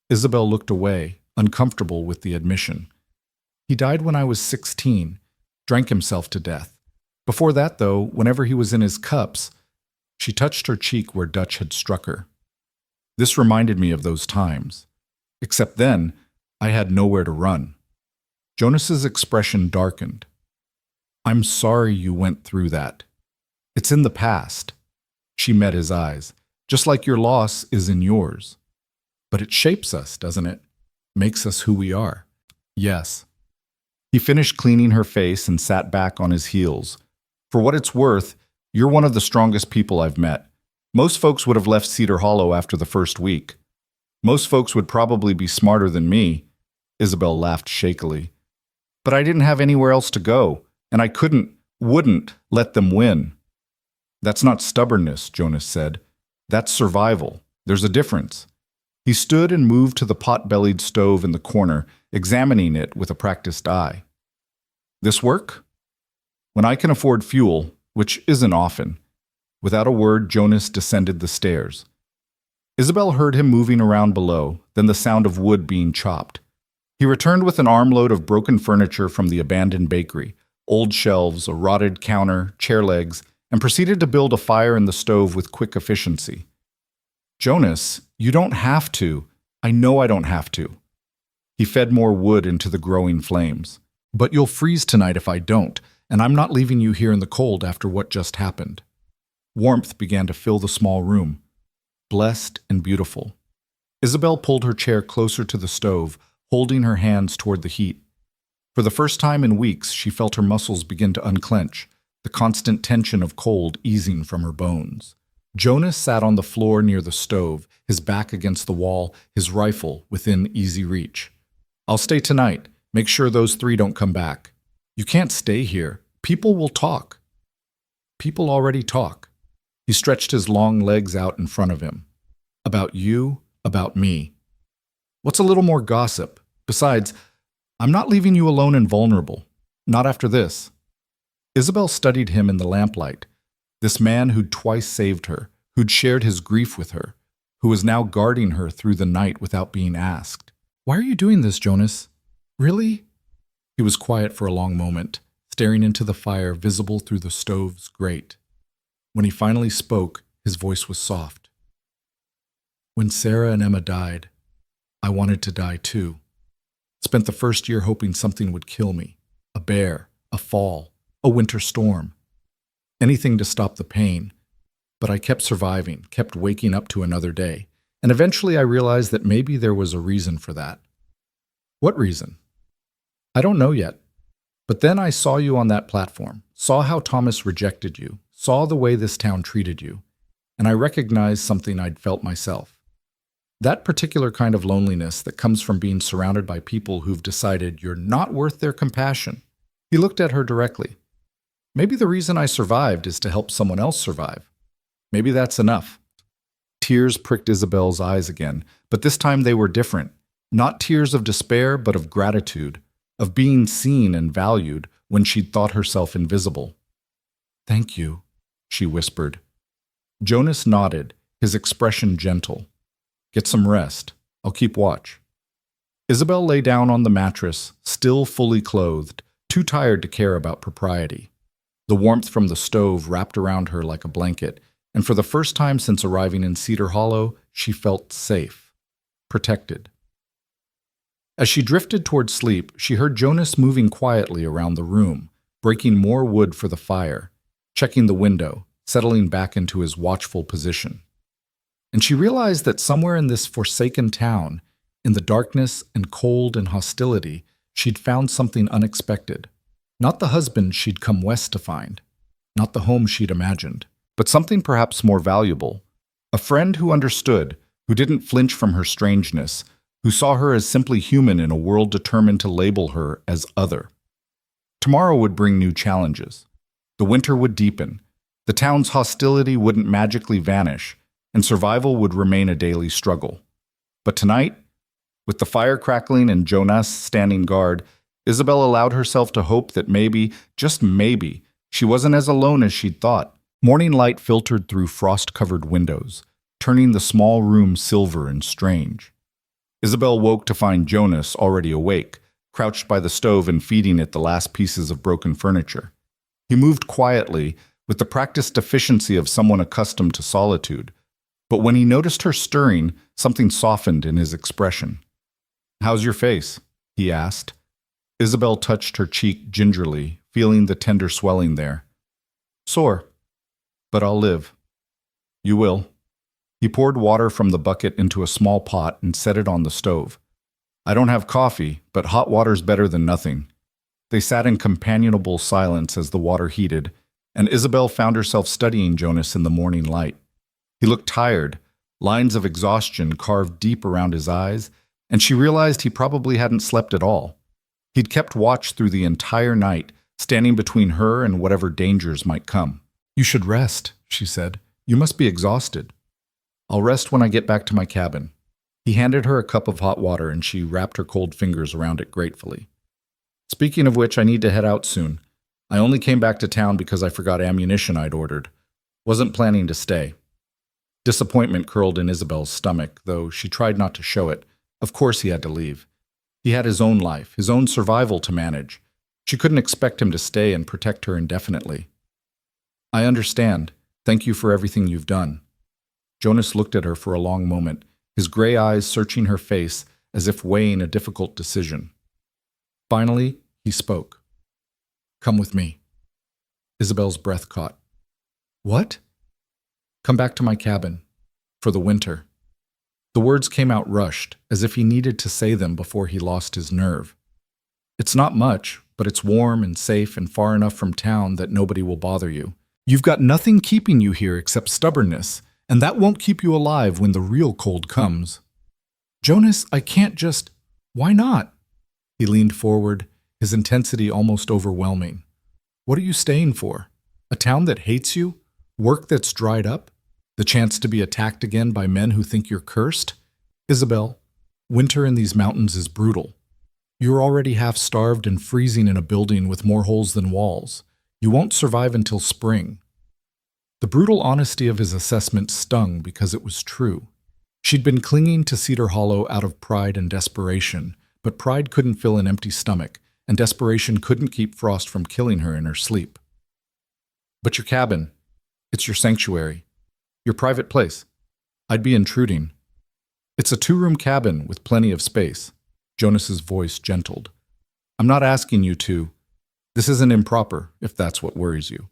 Isabel looked away, uncomfortable with the admission. He died when I was 16, drank himself to death. Before that, though, whenever he was in his cups, she touched her cheek where Dutch had struck her. This reminded me of those times. Except then, I had nowhere to run. Jonas's expression darkened. I'm sorry you went through that. It's in the past. She met his eyes, just like your loss is in yours. But it shapes us, doesn't it? Makes us who we are. Yes. He finished cleaning her face and sat back on his heels. For what it's worth, you're one of the strongest people I've met. Most folks would have left Cedar Hollow after the first week. Most folks would probably be smarter than me. Isabel laughed shakily. But I didn't have anywhere else to go, and I wouldn't let them win. That's not stubbornness, Jonas said. That's survival. There's a difference. He stood and moved to the pot-bellied stove in the corner, examining it with a practiced eye. This work? When I can afford fuel, which isn't often. Without a word, Jonas descended the stairs. Isabel heard him moving around below, then the sound of wood being chopped. He returned with an armload of broken furniture from the abandoned bakery, old shelves, a rotted counter, chair legs, and proceeded to build a fire in the stove with quick efficiency. "Jonas, you don't have to. I know I don't have to." He fed more wood into the growing flames. "But you'll freeze tonight if I don't, and I'm not leaving you here in the cold after what just happened." Warmth began to fill the small room, blessed and beautiful. Isabel pulled her chair closer to the stove, holding her hands toward the heat. For the first time in weeks, she felt her muscles begin to unclench, the constant tension of cold easing from her bones. Jonas sat on the floor near the stove, his back against the wall, his rifle within easy reach. "I'll stay tonight. Make sure those three don't come back." "You can't stay here. People will talk." "People already talk." He stretched his long legs out in front of him. "About you, about me. What's a little more gossip? Besides, I'm not leaving you alone and vulnerable. Not after this." Isabel studied him in the lamplight. This man who'd twice saved her, who'd shared his grief with her, who was now guarding her through the night without being asked. "Why are you doing this, Jonas? Really?" He was quiet for a long moment, staring into the fire visible through the stove's grate. When he finally spoke, his voice was soft. "When Sarah and Emma died, I wanted to die too. Spent the first year hoping something would kill me. A bear, a fall, a winter storm. Anything to stop the pain. But I kept surviving, kept waking up to another day. And eventually I realized that maybe there was a reason for that." "What reason?" "I don't know yet. But then I saw you on that platform, saw how Thomas rejected you, saw the way this town treated you, and I recognized something I'd felt myself. That particular kind of loneliness that comes from being surrounded by people who've decided you're not worth their compassion." He looked at her directly. "Maybe the reason I survived is to help someone else survive. Maybe that's enough." Tears pricked Isabel's eyes again, but this time they were different. Not tears of despair, but of gratitude, of being seen and valued when she'd thought herself invisible. "Thank you," she whispered. Jonas nodded, his expression gentle. "Get some rest. I'll keep watch." Isabel lay down on the mattress, still fully clothed, too tired to care about propriety. The warmth from the stove wrapped around her like a blanket, and for the first time since arriving in Cedar Hollow, she felt safe, protected. As she drifted toward sleep, she heard Jonas moving quietly around the room, breaking more wood for the fire, checking the window, settling back into his watchful position. And she realized that somewhere in this forsaken town, in the darkness and cold and hostility, she'd found something unexpected. Not the husband she'd come west to find, not the home she'd imagined, but something perhaps more valuable. A friend who understood, who didn't flinch from her strangeness, who saw her as simply human in a world determined to label her as other. Tomorrow would bring new challenges. The winter would deepen. The town's hostility wouldn't magically vanish, and survival would remain a daily struggle. But tonight, with the fire crackling and Jonas standing guard, Isabel allowed herself to hope that maybe, just maybe, she wasn't as alone as she'd thought. Morning light filtered through frost-covered windows, turning the small room silver and strange. Isabel woke to find Jonas already awake, crouched by the stove and feeding it the last pieces of broken furniture. He moved quietly, with the practiced efficiency of someone accustomed to solitude. But when he noticed her stirring, something softened in his expression. "How's your face?" he asked. Isabel touched her cheek gingerly, feeling the tender swelling there. "Sore, but I'll live." "You will." He poured water from the bucket into a small pot and set it on the stove. "I don't have coffee, but hot water's better than nothing." They sat in companionable silence as the water heated, and Isabel found herself studying Jonas in the morning light. He looked tired, lines of exhaustion carved deep around his eyes, and she realized he probably hadn't slept at all. He'd kept watch through the entire night, standing between her and whatever dangers might come. "You should rest," she said. "You must be exhausted." "I'll rest when I get back to my cabin." He handed her a cup of hot water and she wrapped her cold fingers around it gratefully. "Speaking of which, I need to head out soon. I only came back to town because I forgot ammunition I'd ordered. Wasn't planning to stay." Disappointment curled in Isabel's stomach, though she tried not to show it. Of course he had to leave. He had his own life, his own survival to manage. She couldn't expect him to stay and protect her indefinitely. I understand. Thank you for everything you've done. Jonas looked at her for a long moment, his gray eyes searching her face as if weighing a difficult decision. Finally, he spoke. Come with me. Isabel's breath caught. What? Come back to my cabin. For the winter. The words came out rushed, as if he needed to say them before he lost his nerve. It's not much, but it's warm and safe and far enough from town that nobody will bother you. You've got nothing keeping you here except stubbornness, and that won't keep you alive when the real cold comes. Jonas, I can't just... Why not? He leaned forward, his intensity almost overwhelming. What are you staying for? A town that hates you? Work that's dried up? The chance to be attacked again by men who think you're cursed? Isabel, winter in these mountains is brutal. You're already half-starved and freezing in a building with more holes than walls. You won't survive until spring. The brutal honesty of his assessment stung because it was true. She'd been clinging to Cedar Hollow out of pride and desperation, but pride couldn't fill an empty stomach, and desperation couldn't keep Frost from killing her in her sleep. But your cabin, it's your sanctuary, your private place. I'd be intruding. It's a 2-room cabin with plenty of space. Jonas's voice gentled. I'm not asking you to. This isn't improper, if that's what worries you.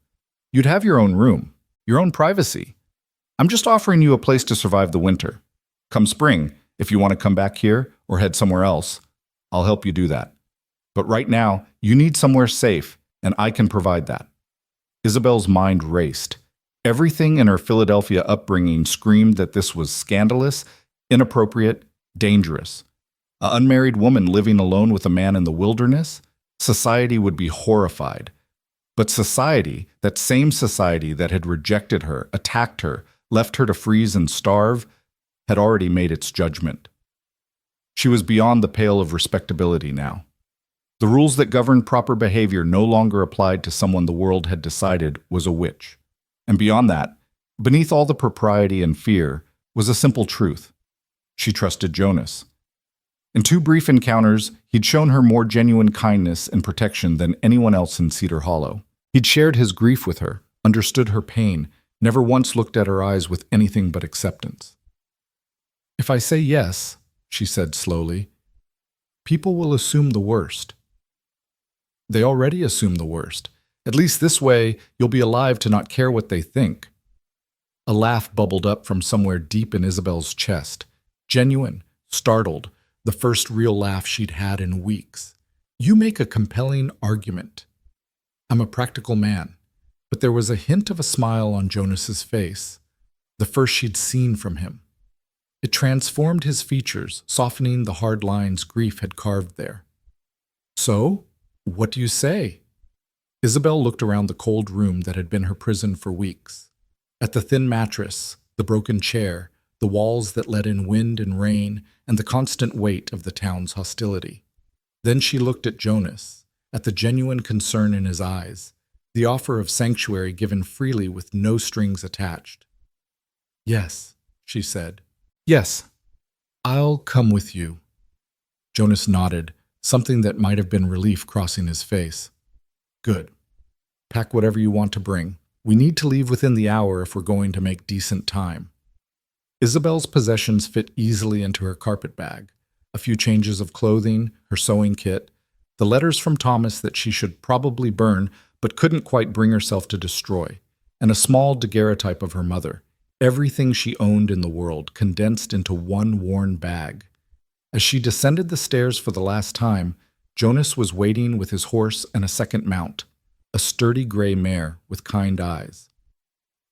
You'd have your own room, your own privacy. I'm just offering you a place to survive the winter. Come spring, if you want to come back here or head somewhere else, I'll help you do that. But right now, you need somewhere safe, and I can provide that. Isabel's mind raced. Everything in her Philadelphia upbringing screamed that this was scandalous, inappropriate, dangerous. An unmarried woman living alone with a man in the wilderness? Society would be horrified. But society, that same society that had rejected her, attacked her, left her to freeze and starve, had already made its judgment. She was beyond the pale of respectability now. The rules that governed proper behavior no longer applied to someone the world had decided was a witch. And beyond that, beneath all the propriety and fear, was a simple truth. She trusted Jonas. In 2 brief encounters, he'd shown her more genuine kindness and protection than anyone else in Cedar Hollow. He'd shared his grief with her, understood her pain, never once looked at her eyes with anything but acceptance. If I say yes, she said slowly, people will assume the worst. They already assume the worst. At least this way, you'll be alive to not care what they think. A laugh bubbled up from somewhere deep in Isabel's chest. Genuine, startled, the first real laugh she'd had in weeks. You make a compelling argument. I'm a practical man, but there was a hint of a smile on Jonas's face, the first she'd seen from him. It transformed his features, softening the hard lines grief had carved there. So, what do you say? Isabel looked around the cold room that had been her prison for weeks. At the thin mattress, the broken chair, the walls that let in wind and rain, and the constant weight of the town's hostility. Then she looked at Jonas, at the genuine concern in his eyes, the offer of sanctuary given freely with no strings attached. Yes, she said. Yes, I'll come with you. Jonas nodded, something that might have been relief crossing his face. Good. Pack whatever you want to bring. We need to leave within the hour if we're going to make decent time. Isabel's possessions fit easily into her carpet bag. A few changes of clothing, her sewing kit, the letters from Thomas that she should probably burn but couldn't quite bring herself to destroy, and a small daguerreotype of her mother. Everything she owned in the world condensed into one worn bag. As she descended the stairs for the last time, Jonas was waiting with his horse and a second mount, a sturdy gray mare with kind eyes.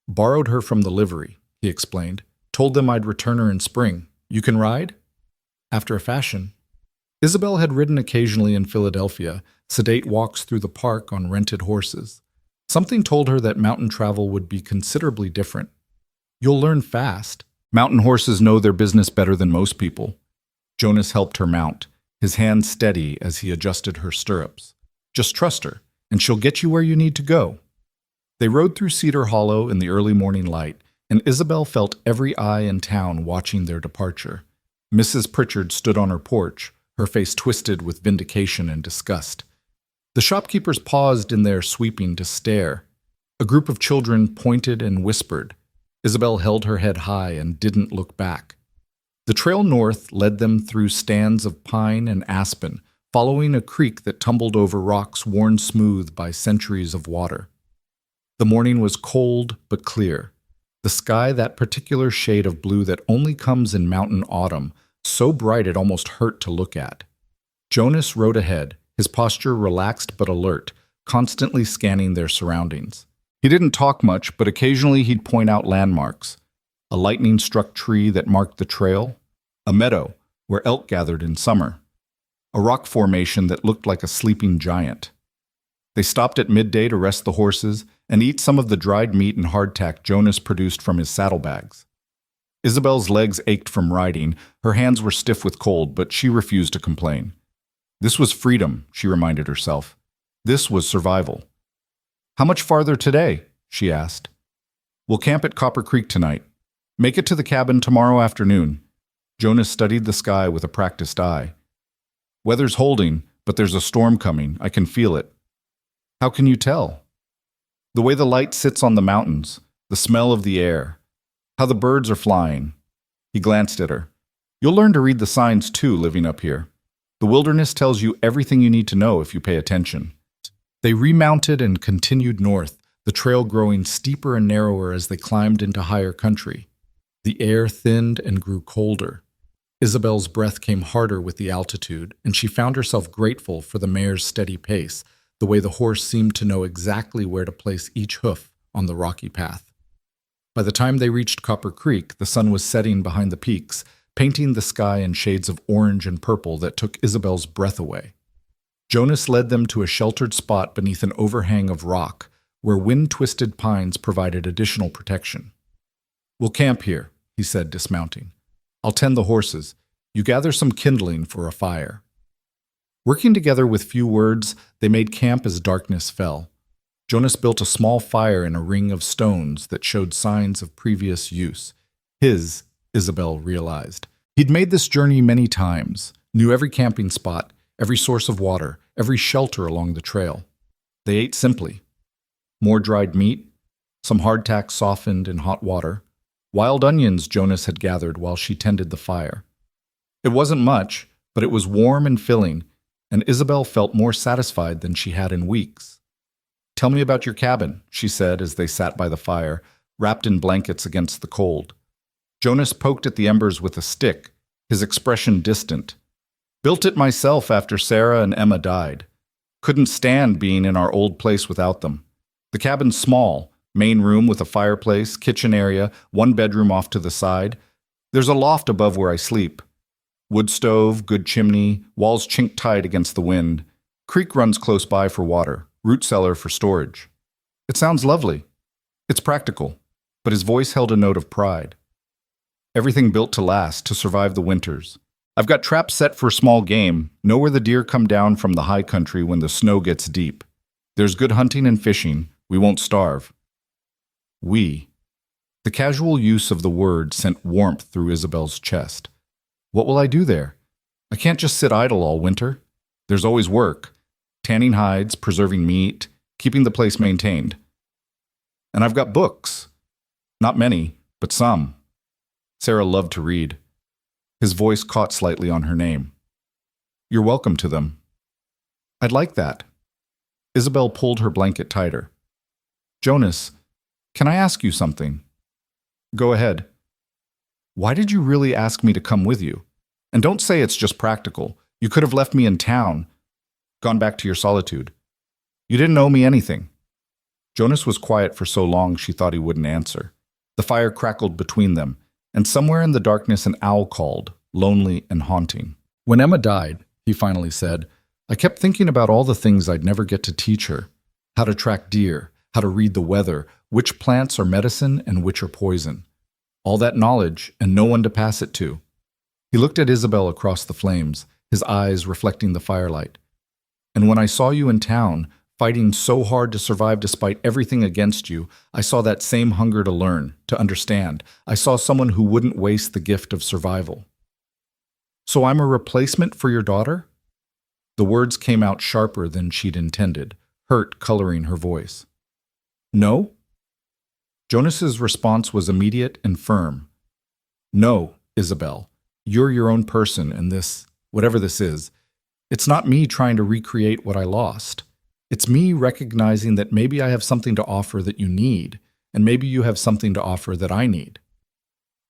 Borrowed her from the livery, he explained. Told them I'd return her in spring. You can ride? After a fashion. Isabel had ridden occasionally in Philadelphia, sedate walks through the park on rented horses. Something told her that mountain travel would be considerably different. You'll learn fast. Mountain horses know their business better than most people. Jonas helped her mount, his hand steady as he adjusted her stirrups. Just trust her, and she'll get you where you need to go. They rode through Cedar Hollow in the early morning light, and Isabel felt every eye in town watching their departure. Mrs. Pritchard stood on her porch, her face twisted with vindication and disgust. The shopkeepers paused in their sweeping to stare. A group of children pointed and whispered. Isabel held her head high and didn't look back. The trail north led them through stands of pine and aspen, following a creek that tumbled over rocks worn smooth by centuries of water. The morning was cold but clear. The sky that particular shade of blue that only comes in mountain autumn, so bright it almost hurt to look at. Jonas rode ahead, his posture relaxed but alert, constantly scanning their surroundings. He didn't talk much, but occasionally he'd point out landmarks. A lightning-struck tree that marked the trail, a meadow where elk gathered in summer, a rock formation that looked like a sleeping giant. They stopped at midday to rest the horses and eat some of the dried meat and hardtack Jonas produced from his saddlebags. Isabel's legs ached from riding, her hands were stiff with cold, but she refused to complain. This was freedom, she reminded herself. This was survival. "How much farther today?" she asked. "We'll camp at Copper Creek tonight. Make it to the cabin tomorrow afternoon." Jonas studied the sky with a practiced eye. "Weather's holding, but there's a storm coming. I can feel it." "How can you tell?" "The way the light sits on the mountains, the smell of the air, how the birds are flying." He glanced at her. "You'll learn to read the signs too, living up here. The wilderness tells you everything you need to know if you pay attention." They remounted and continued north, the trail growing steeper and narrower as they climbed into higher country. The air thinned and grew colder. Isabel's breath came harder with the altitude, and she found herself grateful for the mare's steady pace, the way the horse seemed to know exactly where to place each hoof on the rocky path. By the time they reached Copper Creek, the sun was setting behind the peaks, painting the sky in shades of orange and purple that took Isabel's breath away. Jonas led them to a sheltered spot beneath an overhang of rock, where wind-twisted pines provided additional protection. "We'll camp here," he said, dismounting. "I'll tend the horses. You gather some kindling for a fire." Working together with few words, they made camp as darkness fell. Jonas built a small fire in a ring of stones that showed signs of previous use. His, Isabel realized. He'd made this journey many times, knew every camping spot, every source of water, every shelter along the trail. They ate simply. More dried meat, some hardtack softened in hot water, wild onions Jonas had gathered while she tended the fire. It wasn't much, but it was warm and filling, and Isabel felt more satisfied than she had in weeks. "Tell me about your cabin," she said as they sat by the fire, wrapped in blankets against the cold. Jonas poked at the embers with a stick, his expression distant. "Built it myself after Sarah and Emma died. Couldn't stand being in our old place without them. The cabin's small, main room with a fireplace, kitchen area, one bedroom off to the side. There's a loft above where I sleep. Wood stove, good chimney, walls chink tight against the wind. Creek runs close by for water, root cellar for storage. It sounds lovely. It's practical." But his voice held a note of pride. "Everything built to last, to survive the winters. I've got traps set for small game, know where the deer come down from the high country when the snow gets deep. There's good hunting and fishing. We won't starve." "We." The casual use of the word sent warmth through Isabel's chest. "What will I do there? I can't just sit idle all winter. There's always work. Tanning hides, preserving meat, keeping the place maintained. And I've got books. Not many, but some." Sarah loved to read. His voice caught slightly on her name. "You're welcome to them." "I'd like that." Isabel pulled her blanket tighter. "Jonas, can I ask you something?" "Go ahead." "Why did you really ask me to come with you? And don't say it's just practical. You could have left me in town, gone back to your solitude. You didn't owe me anything." Jonas was quiet for so long she thought he wouldn't answer. The fire crackled between them, and somewhere in the darkness an owl called, lonely and haunting. "When Emma died," he finally said, "I kept thinking about all the things I'd never get to teach her. How to track deer, how to read the weather, which plants are medicine and which are poison. All that knowledge, and no one to pass it to." He looked at Isabel across the flames, his eyes reflecting the firelight. "And when I saw you in town, fighting so hard to survive despite everything against you, I saw that same hunger to learn, to understand. I saw someone who wouldn't waste the gift of survival." So I'm a replacement for your daughter? The words came out sharper than she'd intended, hurt coloring her voice. No? Jonas's response was immediate and firm. No, Isabel. You're your own person, and this, whatever this is, it's not me trying to recreate what I lost. It's me recognizing that maybe I have something to offer that you need, and maybe you have something to offer that I need.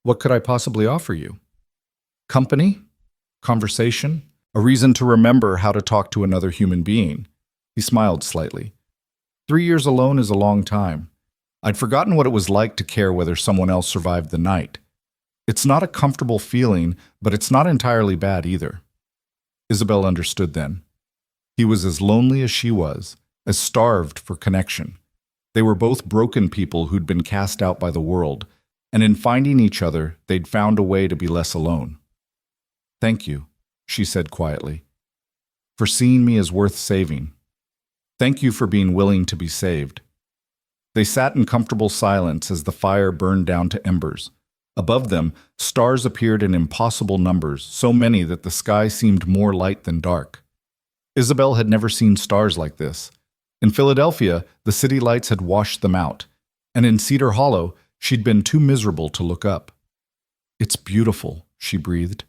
What could I possibly offer you? Company? Conversation? A reason to remember how to talk to another human being. He smiled slightly. 3 years alone is a long time. I'd forgotten what it was like to care whether someone else survived the night. It's not a comfortable feeling, but it's not entirely bad either. Isabel understood then. He was as lonely as she was, as starved for connection. They were both broken people who'd been cast out by the world, and in finding each other, they'd found a way to be less alone. Thank you, she said quietly, for seeing me as worth saving. Thank you for being willing to be saved. They sat in comfortable silence as the fire burned down to embers. Above them, stars appeared in impossible numbers, so many that the sky seemed more light than dark. Isabel had never seen stars like this. In Philadelphia, the city lights had washed them out, and in Cedar Hollow, she'd been too miserable to look up. It's beautiful, she breathed.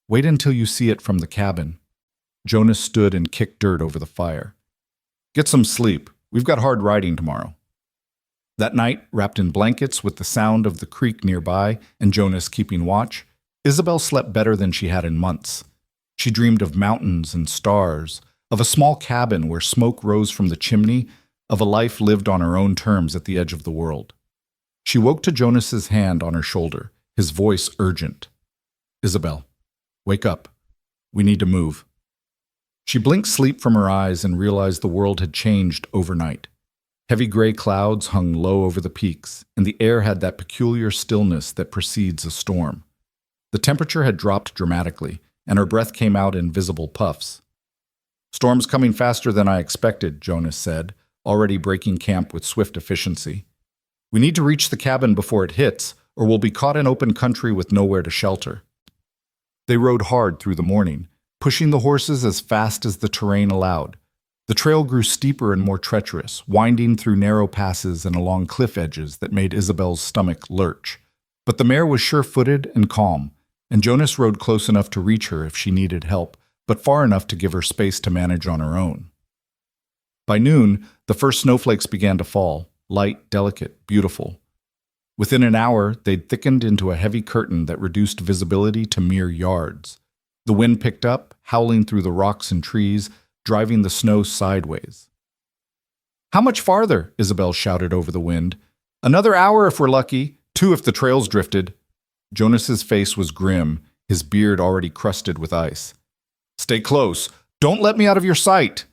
Wait until you see it from the cabin. Jonas stood and kicked dirt over the fire. Get some sleep. We've got hard riding tomorrow. That night, wrapped in blankets with the sound of the creek nearby and Jonas keeping watch, Isabel slept better than she had in months. She dreamed of mountains and stars, of a small cabin where smoke rose from the chimney, of a life lived on her own terms at the edge of the world. She woke to Jonas's hand on her shoulder, his voice urgent. Isabel, wake up. We need to move. She blinked sleep from her eyes and realized the world had changed overnight. Heavy gray clouds hung low over the peaks, and the air had that peculiar stillness that precedes a storm. The temperature had dropped dramatically, and her breath came out in visible puffs. Storm's coming faster than I expected, Jonas said, already breaking camp with swift efficiency. We need to reach the cabin before it hits, or we'll be caught in open country with nowhere to shelter. They rode hard through the morning, pushing the horses as fast as the terrain allowed. The trail grew steeper and more treacherous, winding through narrow passes and along cliff edges that made Isabel's stomach lurch. But the mare was sure-footed and calm, and Jonas rode close enough to reach her if she needed help, but far enough to give her space to manage on her own. By noon, the first snowflakes began to fall, light, delicate, beautiful. Within an hour, they'd thickened into a heavy curtain that reduced visibility to mere yards. The wind picked up, howling through the rocks and trees, driving the snow sideways. How much farther? Isabel shouted over the wind. Another hour if we're lucky, 2 if the trail's drifted. Jonas's face was grim, his beard already crusted with ice. Stay close. Don't let me out of your sight.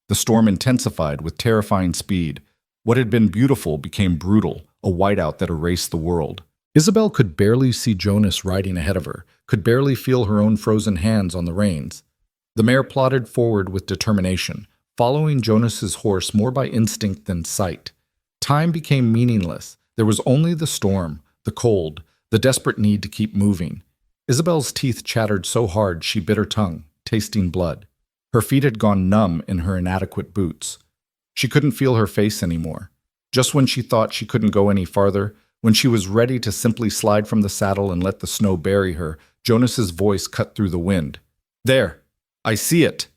The storm intensified with terrifying speed. What had been beautiful became brutal, a whiteout that erased the world. Isabel could barely see Jonas riding ahead of her, could barely feel her own frozen hands on the reins. The mare plodded forward with determination, following Jonas's horse more by instinct than sight. Time became meaningless. There was only the storm, the cold, the desperate need to keep moving. Isabel's teeth chattered so hard she bit her tongue, tasting blood. Her feet had gone numb in her inadequate boots. She couldn't feel her face anymore. Just when she thought she couldn't go any farther, when she was ready to simply slide from the saddle and let the snow bury her, Jonas's voice cut through the wind. There! I see it!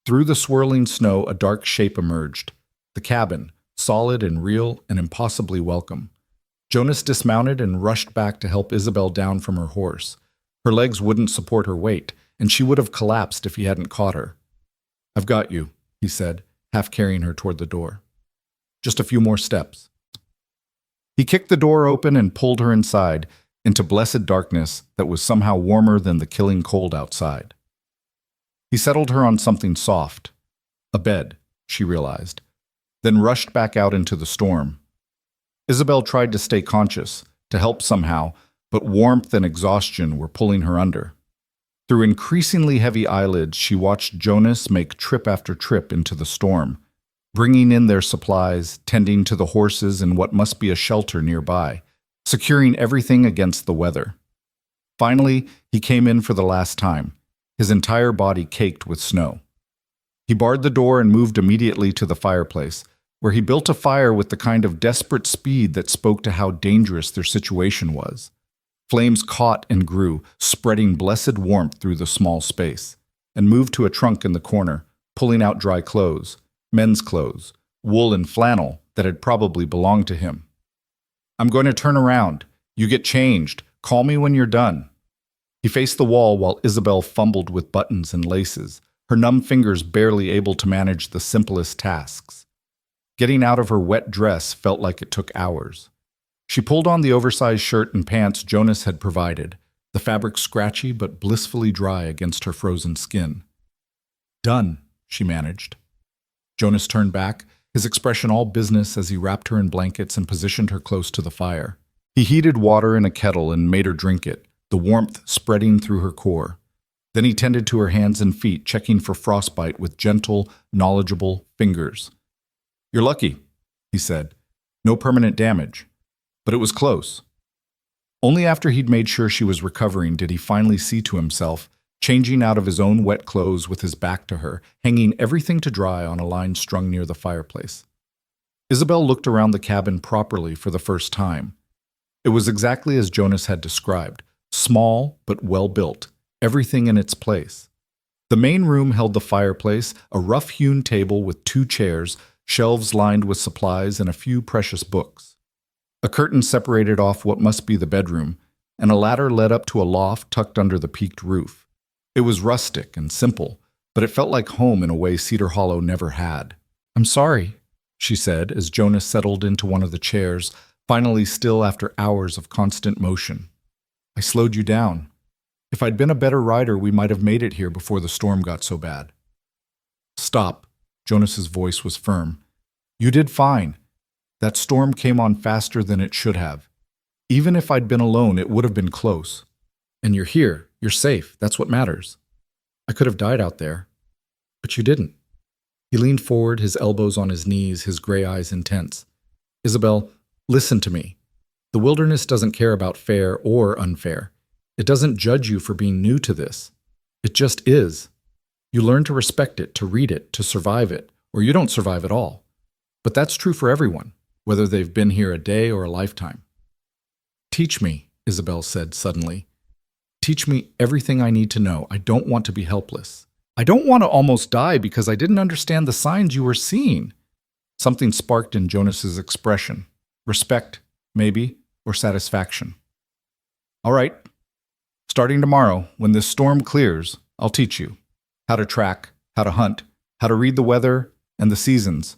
Through the swirling snow, a dark shape emerged. The cabin, solid and real and impossibly welcome. Jonas dismounted and rushed back to help Isabel down from her horse. Her legs wouldn't support her weight, and she would have collapsed if he hadn't caught her. I've got you, he said, half carrying her toward the door. Just a few more steps. He kicked the door open and pulled her inside, into blessed darkness that was somehow warmer than the killing cold outside. He settled her on something soft. A bed, she realized, then rushed back out into the storm. Isabel tried to stay conscious, to help somehow, but warmth and exhaustion were pulling her under. Through increasingly heavy eyelids, she watched Jonas make trip after trip into the storm, bringing in their supplies, tending to the horses in what must be a shelter nearby, securing everything against the weather. Finally, he came in for the last time, his entire body caked with snow. He barred the door and moved immediately to the fireplace, where he built a fire with the kind of desperate speed that spoke to how dangerous their situation was. Flames caught and grew, spreading blessed warmth through the small space, and moved to a trunk in the corner, pulling out dry clothes, men's clothes, wool and flannel that had probably belonged to him. "I'm going to turn around. You get changed. Call me when you're done." He faced the wall while Isabel fumbled with buttons and laces, her numb fingers barely able to manage the simplest tasks. Getting out of her wet dress felt like it took hours. She pulled on the oversized shirt and pants Jonas had provided, the fabric scratchy but blissfully dry against her frozen skin. "Done," she managed. Jonas turned back, his expression all business as he wrapped her in blankets and positioned her close to the fire. He heated water in a kettle and made her drink it, the warmth spreading through her core. Then he tended to her hands and feet, checking for frostbite with gentle, knowledgeable fingers. "You're lucky," he said. "No permanent damage." But it was close. Only after he'd made sure she was recovering did he finally see to himself, changing out of his own wet clothes with his back to her, hanging everything to dry on a line strung near the fireplace. Isabel looked around the cabin properly for the first time. It was exactly as Jonas had described, small but well-built, everything in its place. The main room held the fireplace, a rough-hewn table with 2 chairs, shelves lined with supplies, and a few precious books. A curtain separated off what must be the bedroom, and a ladder led up to a loft tucked under the peaked roof. It was rustic and simple, but it felt like home in a way Cedar Hollow never had. "I'm sorry," she said as Jonas settled into one of the chairs, finally still after hours of constant motion. "I slowed you down. If I'd been a better rider, we might have made it here before the storm got so bad." "Stop." Jonas's voice was firm. "You did fine. That storm came on faster than it should have. Even if I'd been alone, it would have been close. And you're here. You're safe. That's what matters. I could have died out there, but you didn't." He leaned forward, his elbows on his knees, his gray eyes intense. "Isabel, listen to me. The wilderness doesn't care about fair or unfair. It doesn't judge you for being new to this. It just is. You learn to respect it, to read it, to survive it, or you don't survive at all. But that's true for everyone, whether they've been here a day or a lifetime." "Teach me," Isabel said suddenly. "Teach me everything I need to know. I don't want to be helpless. I don't want to almost die because I didn't understand the signs you were seeing." Something sparked in Jonas's expression. Respect, maybe, or satisfaction. "All right. Starting tomorrow, when this storm clears, I'll teach you how to track, how to hunt, how to read the weather and the seasons,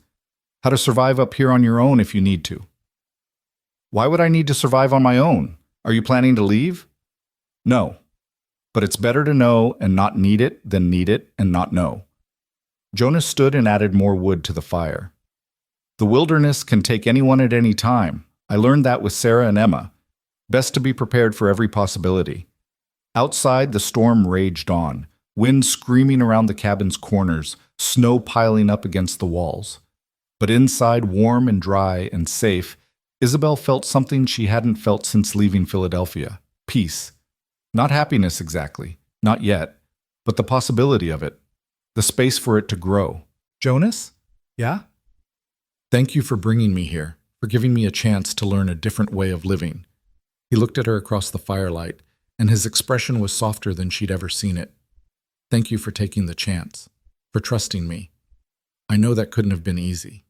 how to survive up here on your own if you need to." "Why would I need to survive on my own? Are you planning to leave?" "No. But it's better to know and not need it than need it and not know." Jonas stood and added more wood to the fire. "The wilderness can take anyone at any time. I learned that with Sarah and Emma. Best to be prepared for every possibility." Outside, the storm raged on, wind screaming around the cabin's corners, snow piling up against the walls. But inside, warm and dry and safe, Isabel felt something she hadn't felt since leaving Philadelphia. Peace. Not happiness exactly, not yet, but the possibility of it, the space for it to grow. "Jonas? Yeah?" "Thank you for bringing me here, for giving me a chance to learn a different way of living." He looked at her across the firelight, and his expression was softer than she'd ever seen it. "Thank you for taking the chance, for trusting me. I know that couldn't have been easy.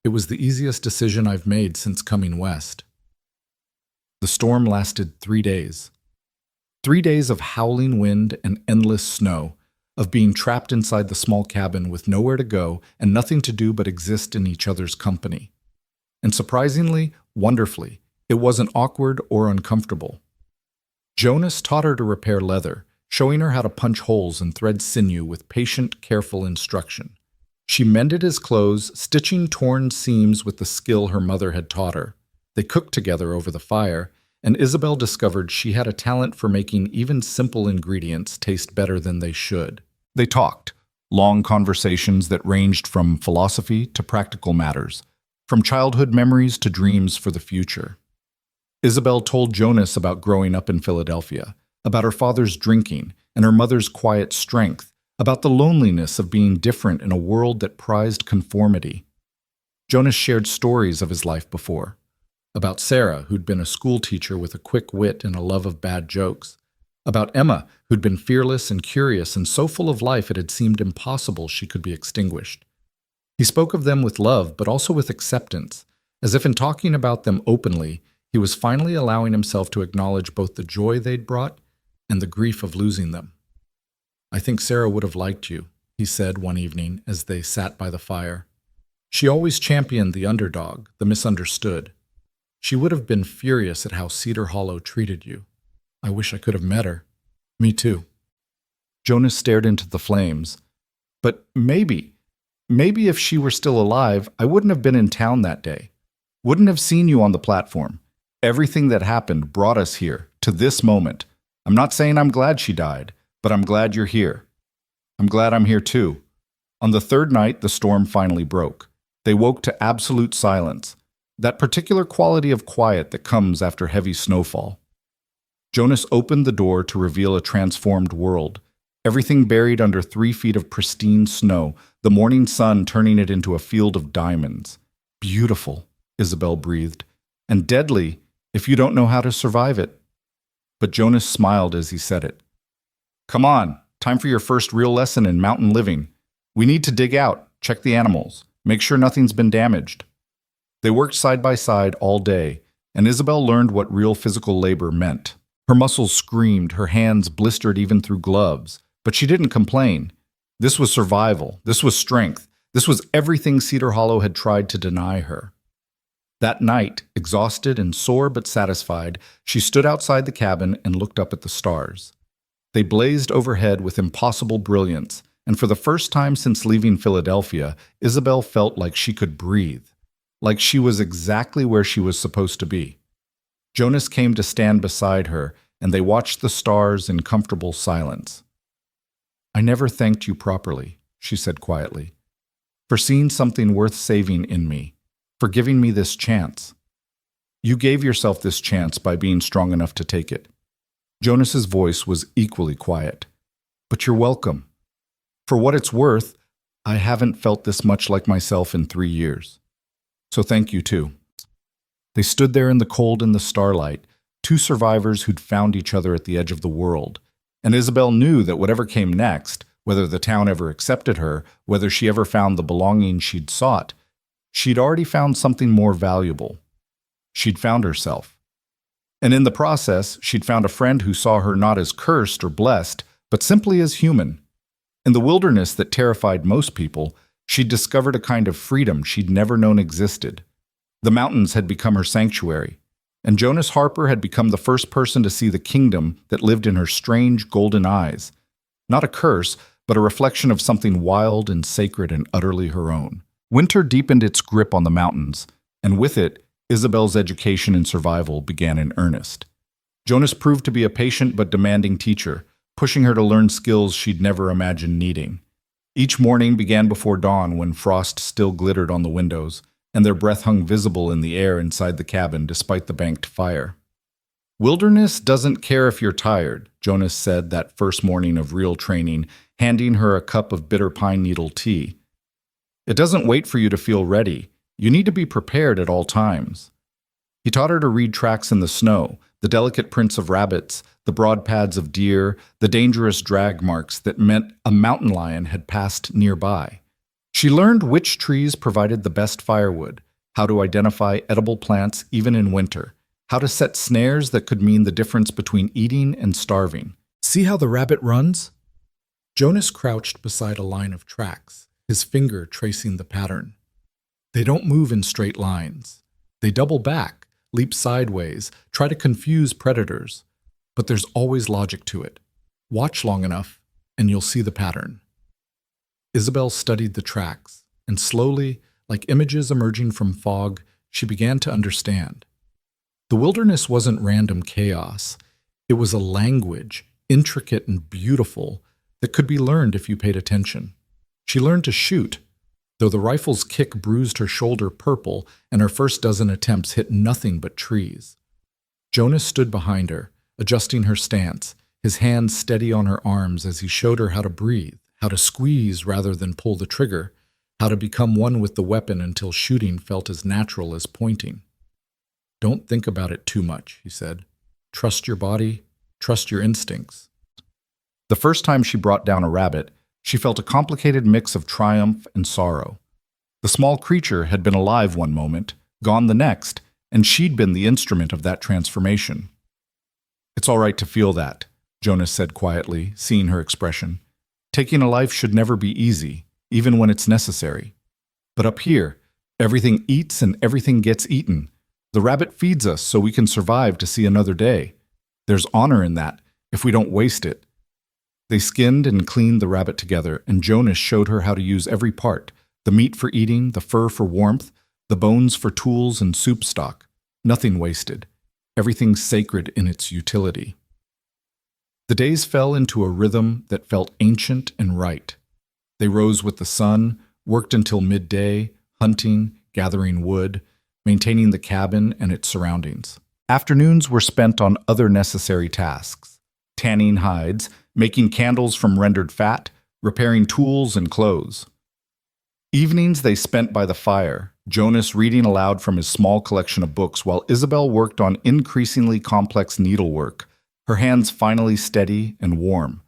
It was the easiest decision I've made since coming west." The storm lasted 3 days. 3 days of howling wind and endless snow, of being trapped inside the small cabin with nowhere to go and nothing to do but exist in each other's company. And surprisingly, wonderfully, it wasn't awkward or uncomfortable. Jonas taught her to repair leather, showing her how to punch holes and thread sinew with patient, careful instruction. She mended his clothes, stitching torn seams with the skill her mother had taught her. They cooked together over the fire, and Isabel discovered she had a talent for making even simple ingredients taste better than they should. They talked, long conversations that ranged from philosophy to practical matters, from childhood memories to dreams for the future. Isabel told Jonas about growing up in Philadelphia, about her father's drinking and her mother's quiet strength, about the loneliness of being different in a world that prized conformity. Jonas shared stories of his life before, about Sarah, who'd been a school teacher with a quick wit and a love of bad jokes, about Emma, who'd been fearless and curious and so full of life it had seemed impossible she could be extinguished. He spoke of them with love, but also with acceptance, as if in talking about them openly, he was finally allowing himself to acknowledge both the joy they'd brought and the grief of losing them. "I think Sarah would have liked you," he said one evening as they sat by the fire. "She always championed the underdog, the misunderstood. She would have been furious at how Cedar Hollow treated you. I wish I could have met her." "Me too." Jonas stared into the flames. "But maybe if she were still alive, I wouldn't have been in town that day. Wouldn't have seen you on the platform. Everything that happened brought us here, to this moment. I'm not saying I'm glad she died, but I'm glad you're here. I'm glad I'm here too." On the third night, the storm finally broke. They woke to absolute silence, that particular quality of quiet that comes after heavy snowfall. Jonas opened the door to reveal a transformed world, everything buried under 3 feet of pristine snow, the morning sun turning it into a field of diamonds. "Beautiful," Isabel breathed, "and deadly if you don't know how to survive it." But Jonas smiled as he said it. "Come on, time for your first real lesson in mountain living. We need to dig out, check the animals, make sure nothing's been damaged." They worked side by side all day, and Isabel learned what real physical labor meant. Her muscles screamed, her hands blistered even through gloves, but she didn't complain. This was survival, this was strength, this was everything Cedar Hollow had tried to deny her. That night, exhausted and sore but satisfied, she stood outside the cabin and looked up at the stars. They blazed overhead with impossible brilliance, and for the first time since leaving Philadelphia, Isabel felt like she could breathe, like she was exactly where she was supposed to be. Jonas came to stand beside her, and they watched the stars in comfortable silence. "I never thanked you properly," she said quietly, "for seeing something worth saving in me, for giving me this chance. You gave yourself this chance by being strong enough to take it." Jonas's voice was equally quiet. "But you're welcome. For what it's worth, I haven't felt this much like myself in 3 years. So thank you too." They stood there in the cold and the starlight, 2 survivors who'd found each other at the edge of the world. And Isabel knew that whatever came next, whether the town ever accepted her, whether she ever found the belonging she'd sought, she'd already found something more valuable. She'd found herself. And in the process, she'd found a friend who saw her not as cursed or blessed, but simply as human. In the wilderness that terrified most people, she'd discovered a kind of freedom she'd never known existed. The mountains had become her sanctuary, and Jonas Harper had become the first person to see the kingdom that lived in her strange golden eyes. Not a curse, but a reflection of something wild and sacred and utterly her own. Winter deepened its grip on the mountains, and with it, Isabel's education and survival began in earnest. Jonas proved to be a patient but demanding teacher, pushing her to learn skills she'd never imagined needing. Each morning began before dawn when frost still glittered on the windows, and their breath hung visible in the air inside the cabin despite the banked fire. "Wilderness doesn't care if you're tired," Jonas said that first morning of real training, handing her a cup of bitter pine needle tea. "It doesn't wait for you to feel ready. You need to be prepared at all times." He taught her to read tracks in the snow, the delicate prints of rabbits, the broad pads of deer, the dangerous drag marks that meant a mountain lion had passed nearby. She learned which trees provided the best firewood, how to identify edible plants even in winter, how to set snares that could mean the difference between eating and starving. "See how the rabbit runs?" Jonas crouched beside a line of tracks, his finger tracing the pattern. They don't move in straight lines. They double back, leap sideways, try to confuse predators. But there's always logic to it. Watch long enough, and you'll see the pattern. Isabel studied the tracks, and slowly, like images emerging from fog, she began to understand. The wilderness wasn't random chaos. It was a language, intricate and beautiful, that could be learned if you paid attention. She learned to shoot, though the rifle's kick bruised her shoulder purple and her first dozen attempts hit nothing but trees. Jonas stood behind her, adjusting her stance, his hands steady on her arms as he showed her how to breathe, how to squeeze rather than pull the trigger, how to become one with the weapon until shooting felt as natural as pointing. "Don't think about it too much," he said. "Trust your body, trust your instincts." The first time she brought down a rabbit, she felt a complicated mix of triumph and sorrow. The small creature had been alive one moment, gone the next, and she'd been the instrument of that transformation. "It's all right to feel that," Jonas said quietly, seeing her expression. "Taking a life should never be easy, even when it's necessary. But up here, everything eats and everything gets eaten. The rabbit feeds us so we can survive to see another day. There's honor in that, if we don't waste it." They skinned and cleaned the rabbit together, and Jonas showed her how to use every part, the meat for eating, the fur for warmth, the bones for tools and soup stock. Nothing wasted. Everything sacred in its utility. The days fell into a rhythm that felt ancient and right. They rose with the sun, worked until midday, hunting, gathering wood, maintaining the cabin and its surroundings. Afternoons were spent on other necessary tasks: tanning hides, making candles from rendered fat, repairing tools and clothes. Evenings they spent by the fire, Jonas reading aloud from his small collection of books while Isabel worked on increasingly complex needlework, her hands finally steady and warm.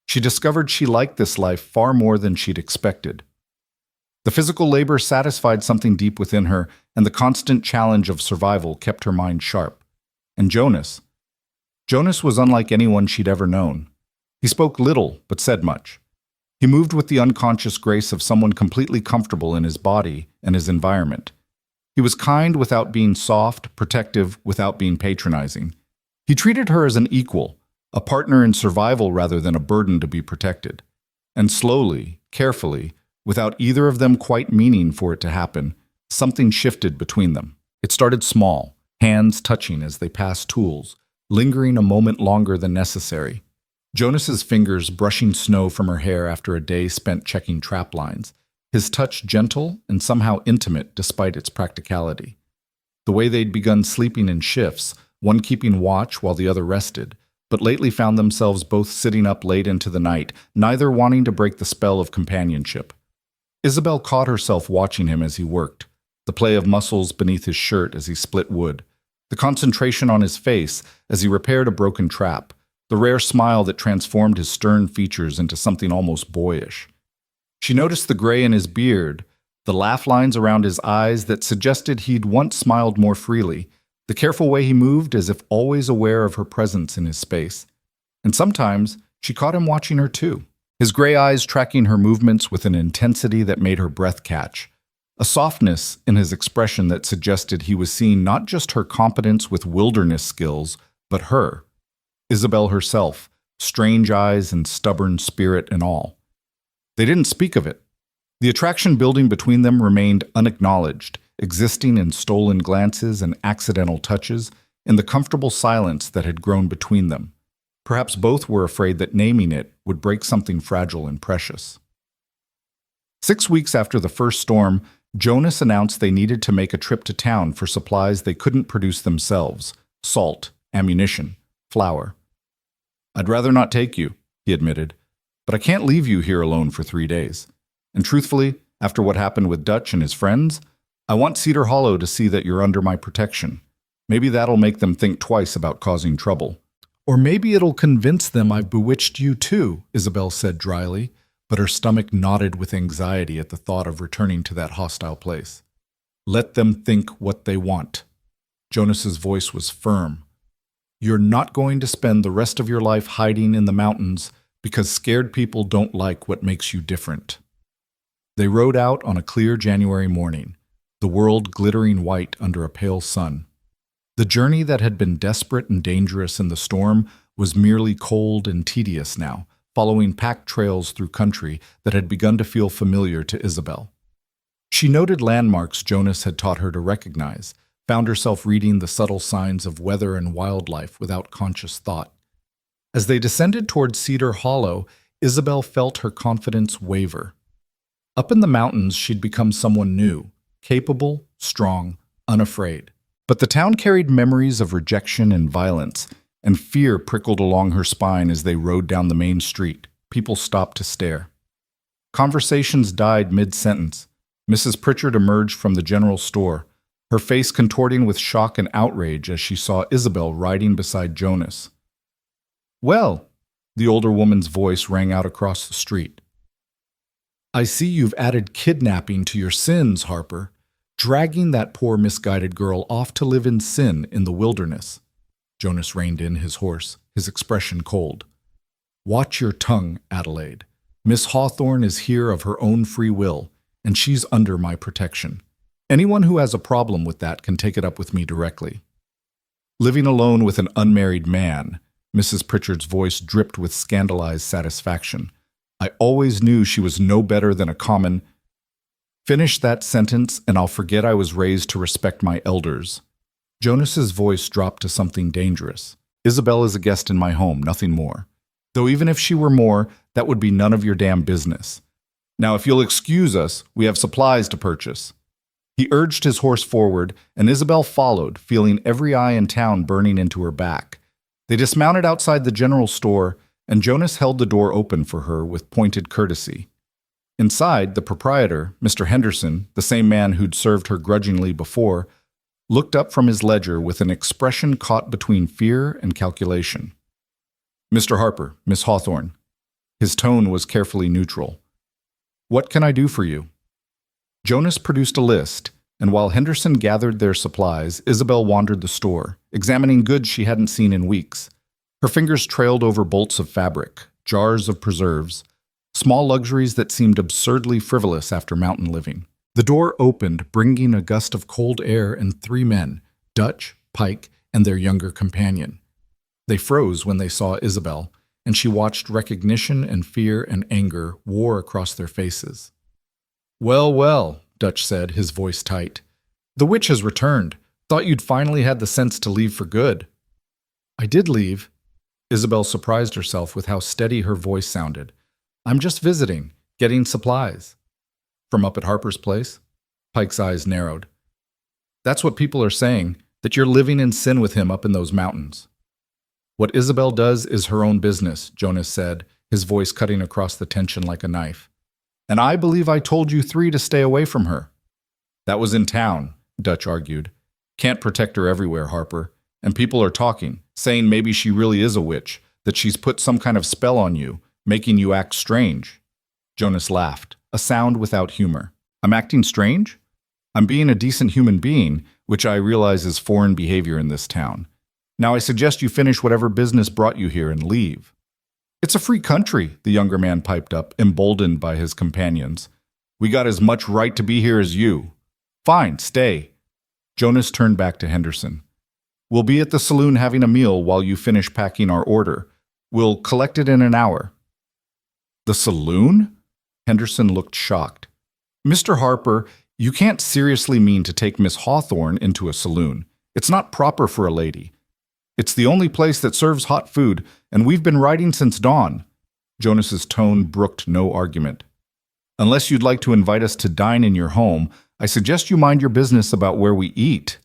She discovered she liked this life far more than she'd expected. The physical labor satisfied something deep within her, and the constant challenge of survival kept her mind sharp. And Jonas was unlike anyone she'd ever known. He spoke little, but said much. He moved with the unconscious grace of someone completely comfortable in his body and his environment. He was kind without being soft, protective without being patronizing. He treated her as an equal, a partner in survival rather than a burden to be protected. And slowly, carefully, without either of them quite meaning for it to happen, something shifted between them. It started small, hands touching as they passed tools, lingering a moment longer than necessary. Jonas's fingers brushing snow from her hair after a day spent checking trap lines, his touch gentle and somehow intimate despite its practicality. The way they'd begun sleeping in shifts, one keeping watch while the other rested, but lately found themselves both sitting up late into the night, neither wanting to break the spell of companionship. Isabel caught herself watching him as he worked, the play of muscles beneath his shirt as he split wood, the concentration on his face as he repaired a broken trap, the rare smile that transformed his stern features into something almost boyish. She noticed the gray in his beard, the laugh lines around his eyes that suggested he'd once smiled more freely, the careful way he moved as if always aware of her presence in his space. And sometimes she caught him watching her too, his gray eyes tracking her movements with an intensity that made her breath catch, a softness in his expression that suggested he was seeing not just her competence with wilderness skills, but her, Isabel herself, strange eyes and stubborn spirit and all. They didn't speak of it. The attraction building between them remained unacknowledged, existing in stolen glances and accidental touches, in the comfortable silence that had grown between them. Perhaps both were afraid that naming it would break something fragile and precious. 6 weeks after the first storm, Jonas announced they needed to make a trip to town for supplies they couldn't produce themselves: salt, ammunition, flour. "I'd rather not take you," he admitted, "but I can't leave you here alone for 3 days. And truthfully, after what happened with Dutch and his friends, I want Cedar Hollow to see that you're under my protection. Maybe that'll make them think twice about causing trouble." "Or maybe it'll convince them I've bewitched you too," Isabel said dryly, but her stomach knotted with anxiety at the thought of returning to that hostile place. "Let them think what they want." Jonas's voice was firm. "You're not going to spend the rest of your life hiding in the mountains because scared people don't like what makes you different." They rode out on a clear January morning, the world glittering white under a pale sun. The journey that had been desperate and dangerous in the storm was merely cold and tedious now, following packed trails through country that had begun to feel familiar to Isabel. She noted landmarks Jonas had taught her to recognize, found herself reading the subtle signs of weather and wildlife without conscious thought. As they descended toward Cedar Hollow, Isabel felt her confidence waver. Up in the mountains, she'd become someone new, capable, strong, unafraid. But the town carried memories of rejection and violence, and fear prickled along her spine as they rode down the main street. People stopped to stare. Conversations died mid-sentence. Mrs. Pritchard emerged from the general store, her face contorting with shock and outrage as she saw Isabel riding beside Jonas. "Well," the older woman's voice rang out across the street. "I see you've added kidnapping to your sins, Harper, dragging that poor misguided girl off to live in sin in the wilderness." Jonas reined in his horse, his expression cold. "Watch your tongue, Adelaide. Miss Hawthorne is here of her own free will, and she's under my protection. Anyone who has a problem with that can take it up with me directly." Living alone with an unmarried man, Mrs. Pritchard's voice dripped with scandalized satisfaction. "I always knew she was no better than a common—" "Finish that sentence, and I'll forget I was raised to respect my elders." Jonas's voice dropped to something dangerous. "Isabel is a guest in my home, nothing more. Though even if she were more, that would be none of your damn business. Now, if you'll excuse us, we have supplies to purchase." He urged his horse forward, and Isabel followed, feeling every eye in town burning into her back. They dismounted outside the general store, and Jonas held the door open for her with pointed courtesy. Inside, the proprietor, Mr. Henderson, the same man who'd served her grudgingly before, looked up from his ledger with an expression caught between fear and calculation. "Mr. Harper, Miss Hawthorne." His tone was carefully neutral. "What can I do for you?" Jonas produced a list, and while Henderson gathered their supplies, Isabel wandered the store, examining goods she hadn't seen in weeks. Her fingers trailed over bolts of fabric, jars of preserves, small luxuries that seemed absurdly frivolous after mountain living. The door opened, bringing a gust of cold air and 3 men, Dutch, Pike, and their younger companion. They froze when they saw Isabel, and she watched recognition and fear and anger war across their faces. "Well, well," Dutch said, his voice tight. "The witch has returned. Thought you'd finally had the sense to leave for good." "I did leave." Isabel surprised herself with how steady her voice sounded. "I'm just visiting, getting supplies." "From up at Harper's place?" Pike's eyes narrowed. "That's what people are saying, that you're living in sin with him up in those mountains." "What Isabel does is her own business," Jonas said, his voice cutting across the tension like a knife. "And I believe I told you 3 to stay away from her." "That was in town," Dutch argued. "Can't protect her everywhere, Harper. And people are talking, saying maybe she really is a witch, that she's put some kind of spell on you, making you act strange." Jonas laughed, a sound without humor. "I'm acting strange? I'm being a decent human being, which I realize is foreign behavior in this town. Now I suggest you finish whatever business brought you here and leave." "It's a free country," the younger man piped up, emboldened by his companions. "We got as much right to be here as you." "Fine, stay." Jonas turned back to Henderson. "We'll be at the saloon having a meal while you finish packing our order. We'll collect it in an hour." "The saloon?" Henderson looked shocked. "Mr. Harper, you can't seriously mean to take Miss Hawthorne into a saloon. It's not proper for a lady. It's the only place that serves hot food, and we've been riding since dawn." Jonas's tone brooked no argument. "Unless you'd like to invite us to dine in your home, I suggest you mind your business about where we eat."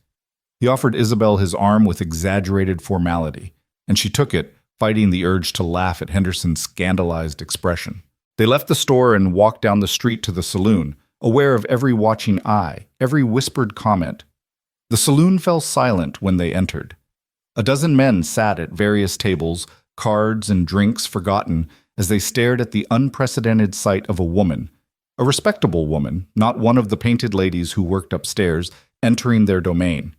He offered Isabel his arm with exaggerated formality, and she took it, fighting the urge to laugh at Henderson's scandalized expression. They left the store and walked down the street to the saloon, aware of every watching eye, every whispered comment. The saloon fell silent when they entered. A dozen men sat at various tables, cards and drinks forgotten, as they stared at the unprecedented sight of a woman, a respectable woman, not one of the painted ladies who worked upstairs, entering their domain.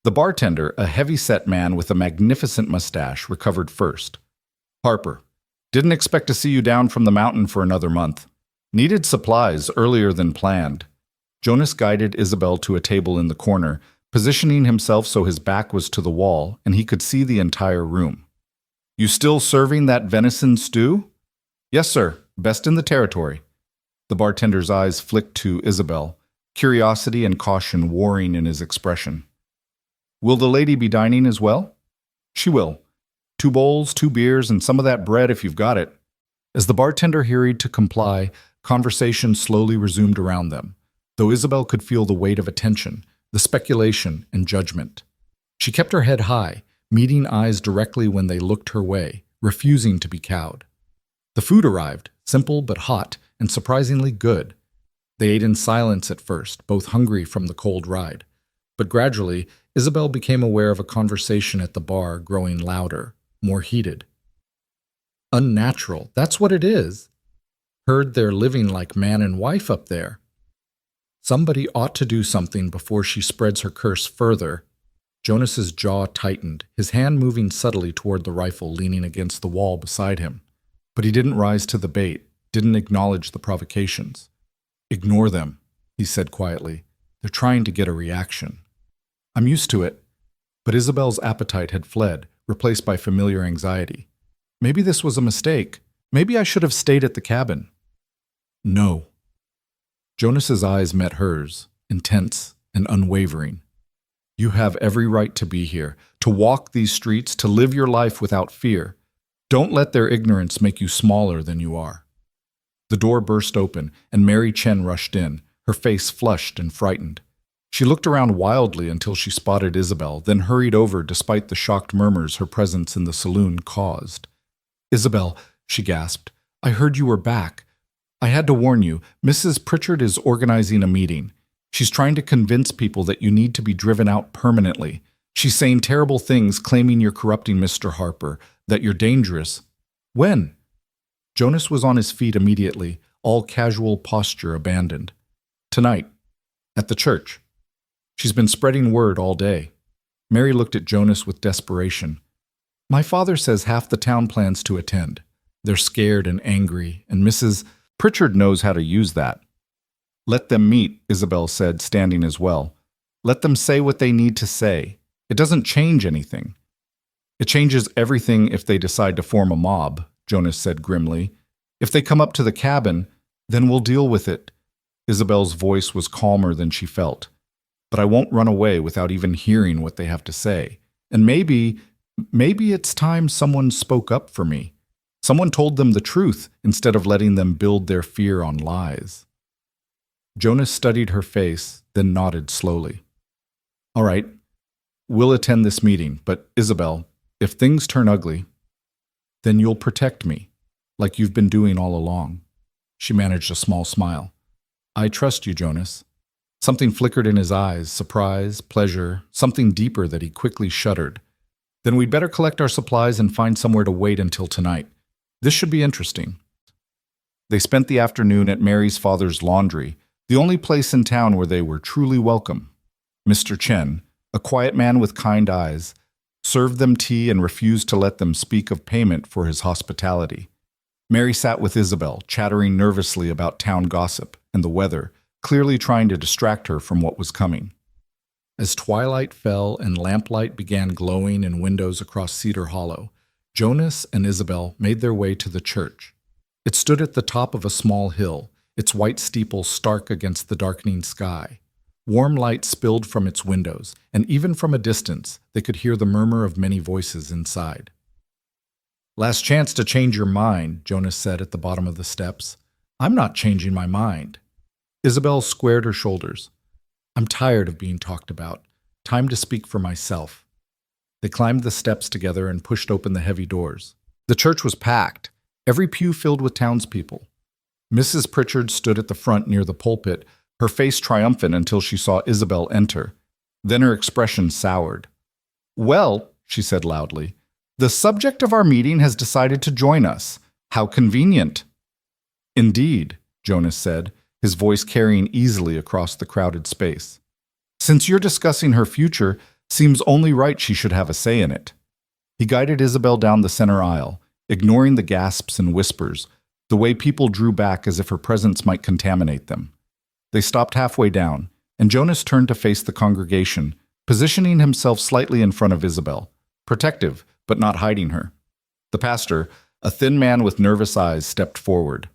The bartender, a heavy-set man with a magnificent mustache, recovered first. "Harper, didn't expect to see you down from the mountain for another month. Needed supplies earlier than planned." Jonas guided Isabel to a table in the corner, positioning himself so his back was to the wall and he could see the entire room. "You still serving that venison stew?" "Yes, sir. Best in the territory." The bartender's eyes flicked to Isabel, curiosity and caution warring in his expression. "Will the lady be dining as well?" "She will. 2 bowls, 2 beers, and some of that bread if you've got it." As the bartender hurried to comply, conversation slowly resumed around them, though Isabel could feel the weight of attention, the speculation and judgment. She kept her head high, meeting eyes directly when they looked her way, refusing to be cowed. The food arrived, simple but hot, and surprisingly good. They ate in silence at first, both hungry from the cold ride. But gradually, Isabel became aware of a conversation at the bar growing louder, more heated. Unnatural, that's what it is. Heard they're living like man and wife up there. Somebody ought to do something before she spreads her curse further. Jonas's jaw tightened, his hand moving subtly toward the rifle leaning against the wall beside him. But he didn't rise to the bait, didn't acknowledge the provocations. Ignore them, he said quietly. They're trying to get a reaction. I'm used to it. But Isabel's appetite had fled, replaced by familiar anxiety. Maybe this was a mistake. Maybe I should have stayed at the cabin. No. Jonas's eyes met hers, intense and unwavering. You have every right to be here, to walk these streets, to live your life without fear. Don't let their ignorance make you smaller than you are. The door burst open, and Mary Chen rushed in, her face flushed and frightened. She looked around wildly until she spotted Isabel, then hurried over despite the shocked murmurs her presence in the saloon caused. Isabel, she gasped, I heard you were back. I had to warn you, Mrs. Pritchard is organizing a meeting. She's trying to convince people that you need to be driven out permanently. She's saying terrible things, claiming you're corrupting Mr. Harper, that you're dangerous. When? Jonas was on his feet immediately, all casual posture abandoned. Tonight, at the church. She's been spreading word all day. Mary looked at Jonas with desperation. My father says half the town plans to attend. They're scared and angry, and Mrs. Pritchard knows how to use that. Let them meet, Isabel said, standing as well. Let them say what they need to say. It doesn't change anything. It changes everything if they decide to form a mob, Jonas said grimly. If they come up to the cabin, then we'll deal with it. Isabel's voice was calmer than she felt. But I won't run away without even hearing what they have to say. And maybe it's time someone spoke up for me. Someone told them the truth instead of letting them build their fear on lies. Jonas studied her face, then nodded slowly. All right, we'll attend this meeting, but Isabel, if things turn ugly, then you'll protect me, like you've been doing all along. She managed a small smile. I trust you, Jonas. Something flickered in his eyes, surprise, pleasure, something deeper that he quickly shuddered. Then we'd better collect our supplies and find somewhere to wait until tonight. This should be interesting. They spent the afternoon at Mary's father's laundry, the only place in town where they were truly welcome. Mr. Chen, a quiet man with kind eyes, served them tea and refused to let them speak of payment for his hospitality. Mary sat with Isabel, chattering nervously about town gossip and the weather, clearly trying to distract her from what was coming. As twilight fell and lamplight began glowing in windows across Cedar Hollow, Jonas and Isabel made their way to the church. It stood at the top of a small hill, its white steeple stark against the darkening sky. Warm light spilled from its windows, and even from a distance, they could hear the murmur of many voices inside. Last chance to change your mind, Jonas said at the bottom of the steps. I'm not changing my mind. Isabel squared her shoulders. I'm tired of being talked about. Time to speak for myself. They climbed the steps together and pushed open the heavy doors. The church was packed, every pew filled with townspeople. Mrs. Pritchard stood at the front near the pulpit, her face triumphant until she saw Isabel enter. Then her expression soured. Well, she said loudly, the subject of our meeting has decided to join us. How convenient. Indeed, Jonas said, his voice carrying easily across the crowded space. Since you're discussing her future, seems only right she should have a say in it. He guided Isabel down the center aisle, ignoring the gasps and whispers, the way people drew back as if her presence might contaminate them. They stopped halfway down, and Jonas turned to face the congregation, positioning himself slightly in front of Isabel, protective, but not hiding her. The pastor, a thin man with nervous eyes, stepped forward.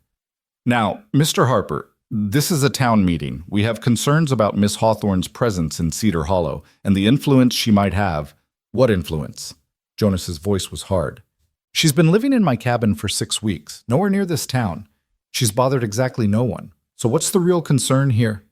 Now, Mr. Harper, this is a town meeting. We have concerns about Miss Hawthorne's presence in Cedar Hollow and the influence she might have. What influence? Jonas's voice was hard. She's been living in my cabin for 6 weeks, nowhere near this town. She's bothered exactly no one. So what's the real concern here?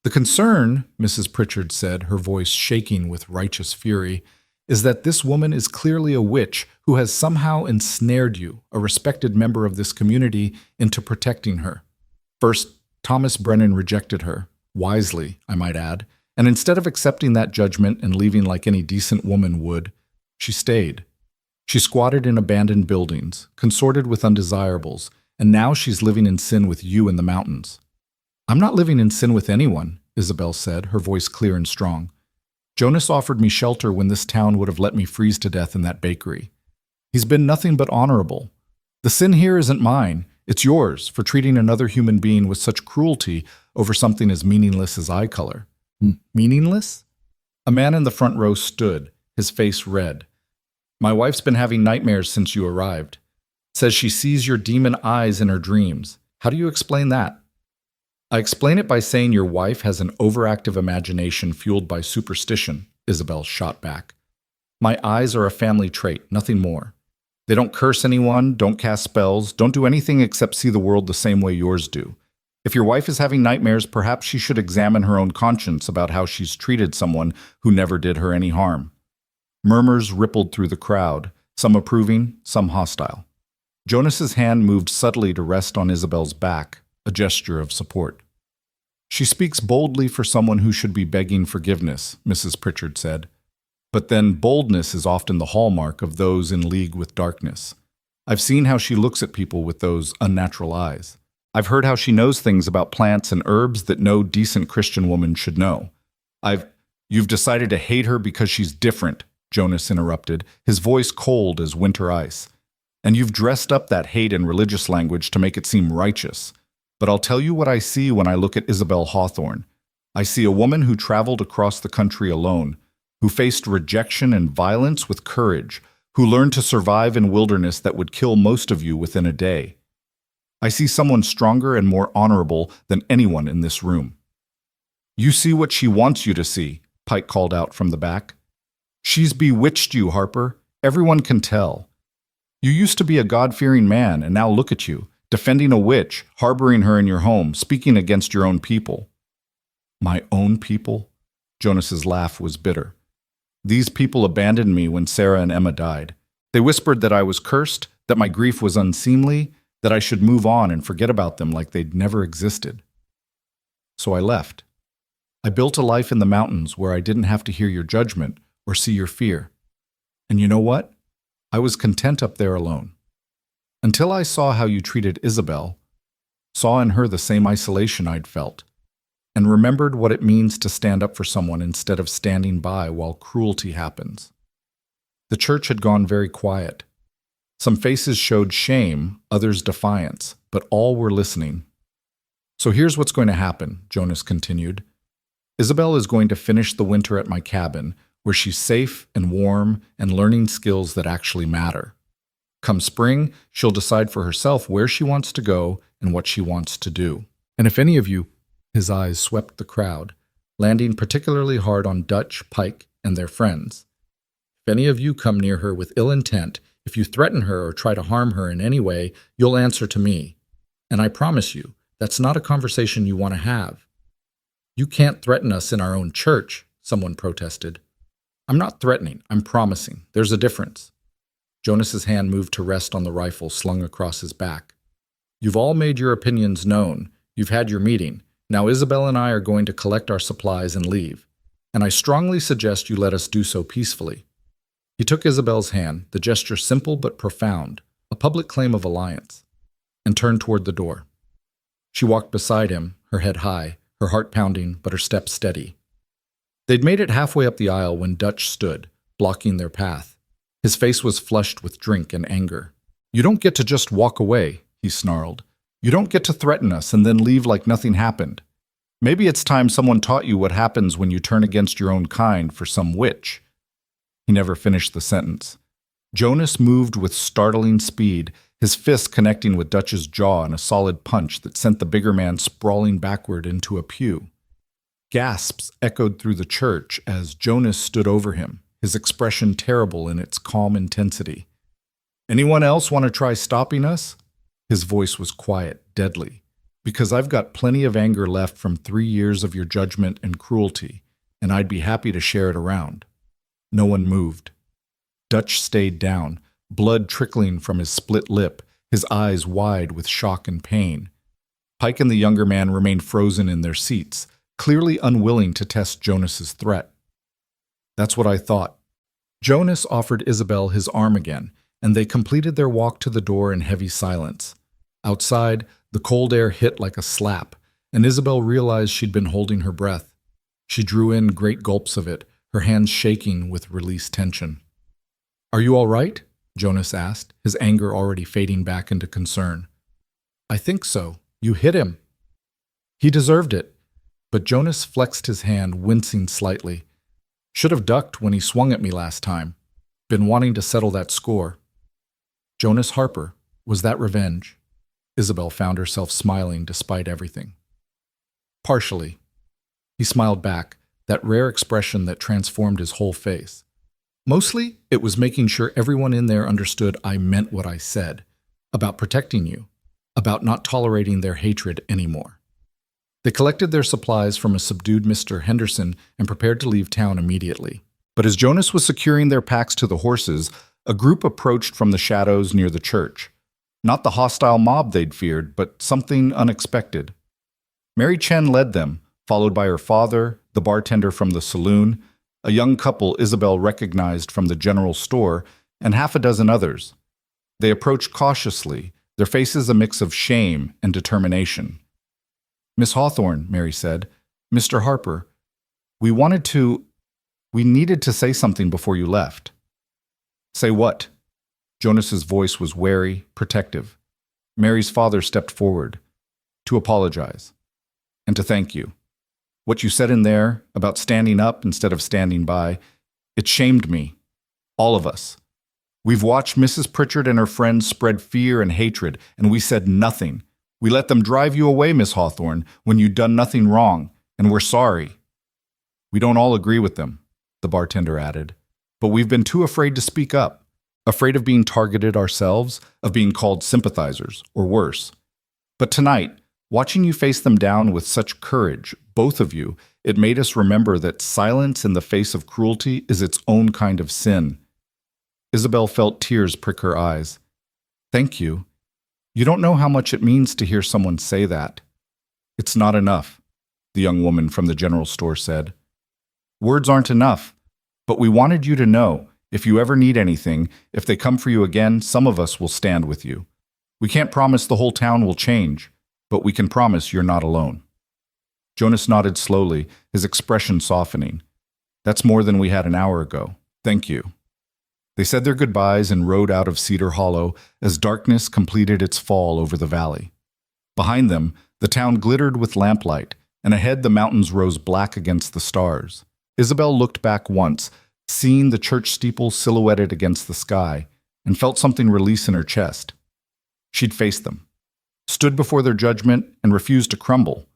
The concern, Mrs. Pritchard said, her voice shaking with righteous fury, is that this woman is clearly a witch who has somehow ensnared you, a respected member of this community, into protecting her. First, Thomas Brennan rejected her, wisely, I might add, and instead of accepting that judgment and leaving like any decent woman would, she stayed. She squatted in abandoned buildings, consorted with undesirables, and now she's living in sin with you in the mountains. I'm not living in sin with anyone, Isabel said, her voice clear and strong. Jonas offered me shelter when this town would have let me freeze to death in that bakery. He's been nothing but honorable. The sin here isn't mine, it's yours for treating another human being with such cruelty over something as meaningless as eye color. Meaningless? A man in the front row stood, his face red. My wife's been having nightmares since you arrived. Says she sees your demon eyes in her dreams. How do you explain that? I explain it by saying your wife has an overactive imagination fueled by superstition, Isabel shot back. My eyes are a family trait, nothing more. They don't curse anyone, don't cast spells, don't do anything except see the world the same way yours do. If your wife is having nightmares, perhaps she should examine her own conscience about how she's treated someone who never did her any harm. Murmurs rippled through the crowd, some approving, some hostile. Jonas's hand moved subtly to rest on Isabel's back, a gesture of support. She speaks boldly for someone who should be begging forgiveness, Mrs. Pritchard said. But then boldness is often the hallmark of those in league with darkness. I've seen how she looks at people with those unnatural eyes. I've heard how she knows things about plants and herbs that no decent Christian woman should know. You've decided to hate her because she's different, Jonas interrupted, his voice cold as winter ice. And you've dressed up that hate in religious language to make it seem righteous. But I'll tell you what I see when I look at Isabel Hawthorne. I see a woman who traveled across the country alone, who faced rejection and violence with courage, who learned to survive in wilderness that would kill most of you within a day. I see someone stronger and more honorable than anyone in this room. You see what she wants you to see, Pike called out from the back. She's bewitched you, Harper. Everyone can tell. You used to be a God-fearing man, and now look at you, defending a witch, harboring her in your home, speaking against your own people. My own people? Jonas's laugh was bitter. These people abandoned me when Sarah and Emma died. They whispered that I was cursed, that my grief was unseemly, that I should move on and forget about them like they'd never existed. So I left. I built a life in the mountains where I didn't have to hear your judgment or see your fear. And you know what? I was content up there alone. Until I saw how you treated Isabel, saw in her the same isolation I'd felt, and remembered what it means to stand up for someone instead of standing by while cruelty happens. The church had gone very quiet. Some faces showed shame, others defiance, but all were listening. So here's what's going to happen, Jonas continued. Isabel is going to finish the winter at my cabin, where she's safe and warm and learning skills that actually matter. Come spring, she'll decide for herself where she wants to go and what she wants to do. And if any of you, his eyes swept the crowd, landing particularly hard on Dutch, Pike, and their friends. If any of you come near her with ill intent, if you threaten her or try to harm her in any way, you'll answer to me. And I promise you, that's not a conversation you want to have. You can't threaten us in our own church, someone protested. I'm not threatening, I'm promising. There's a difference. Jonas's hand moved to rest on the rifle slung across his back. You've all made your opinions known. You've had your meeting. Now Isabel and I are going to collect our supplies and leave. And I strongly suggest you let us do so peacefully. He took Isabel's hand, the gesture simple but profound, a public claim of alliance, and turned toward the door. She walked beside him, her head high, her heart pounding, but her step steady. They'd made it halfway up the aisle when Dutch stood, blocking their path. His face was flushed with drink and anger. You don't get to just walk away, he snarled. You don't get to threaten us and then leave like nothing happened. Maybe it's time someone taught you what happens when you turn against your own kind for some witch. He never finished the sentence. Jonas moved with startling speed, his fist connecting with Dutch's jaw in a solid punch that sent the bigger man sprawling backward into a pew. Gasps echoed through the church as Jonas stood over him, his expression terrible in its calm intensity. Anyone else want to try stopping us? His voice was quiet, deadly. Because I've got plenty of anger left from 3 years of your judgment and cruelty, and I'd be happy to share it around. No one moved. Dutch stayed down, blood trickling from his split lip, his eyes wide with shock and pain. Pike and the younger man remained frozen in their seats, clearly unwilling to test Jonas's threat. That's what I thought. Jonas offered Isabel his arm again, and they completed their walk to the door in heavy silence. Outside, the cold air hit like a slap, and Isabel realized she'd been holding her breath. She drew in great gulps of it, her hands shaking with released tension. "Are you all right?" Jonas asked, his anger already fading back into concern. "I think so. You hit him." "He deserved it." But Jonas flexed his hand, wincing slightly. "Should have ducked when he swung at me last time. Been wanting to settle that score." Jonas Harper, was that revenge? Isabel found herself smiling despite everything. "Partially." He smiled back, that rare expression that transformed his whole face. "Mostly, it was making sure everyone in there understood I meant what I said, about protecting you, about not tolerating their hatred anymore." They collected their supplies from a subdued Mr. Henderson and prepared to leave town immediately. But as Jonas was securing their packs to the horses, a group approached from the shadows near the church. Not the hostile mob they'd feared, but something unexpected. Mary Chen led them, followed by her father, the bartender from the saloon, a young couple Isabel recognized from the general store, and half a dozen others. They approached cautiously, their faces a mix of shame and determination. "Miss Hawthorne," Mary said, "Mr. Harper, we needed to say something before you left." "Say what?" Jonas's voice was wary, protective. Mary's father stepped forward. "To apologize. And to thank you. What you said in there, about standing up instead of standing by, it shamed me. All of us. We've watched Mrs. Pritchard and her friends spread fear and hatred, and we said nothing. We let them drive you away, Miss Hawthorne, when you'd done nothing wrong, and we're sorry. We don't all agree with them," the bartender added, "but we've been too afraid to speak up, afraid of being targeted ourselves, of being called sympathizers, or worse. But tonight, watching you face them down with such courage, both of you, it made us remember that silence in the face of cruelty is its own kind of sin." Isabel felt tears prick her eyes. "Thank you. You don't know how much it means to hear someone say that." "It's not enough," the young woman from the general store said. "Words aren't enough, but we wanted you to know, if you ever need anything, if they come for you again, some of us will stand with you. We can't promise the whole town will change, but we can promise you're not alone." Jonas nodded slowly, his expression softening. "That's more than we had an hour ago. Thank you." They said their goodbyes and rode out of Cedar Hollow as darkness completed its fall over the valley. Behind them, the town glittered with lamplight, and ahead the mountains rose black against the stars. Isabel looked back once, seeing the church steeple silhouetted against the sky, and felt something release in her chest. She'd faced them, stood before their judgment, and refused to crumble.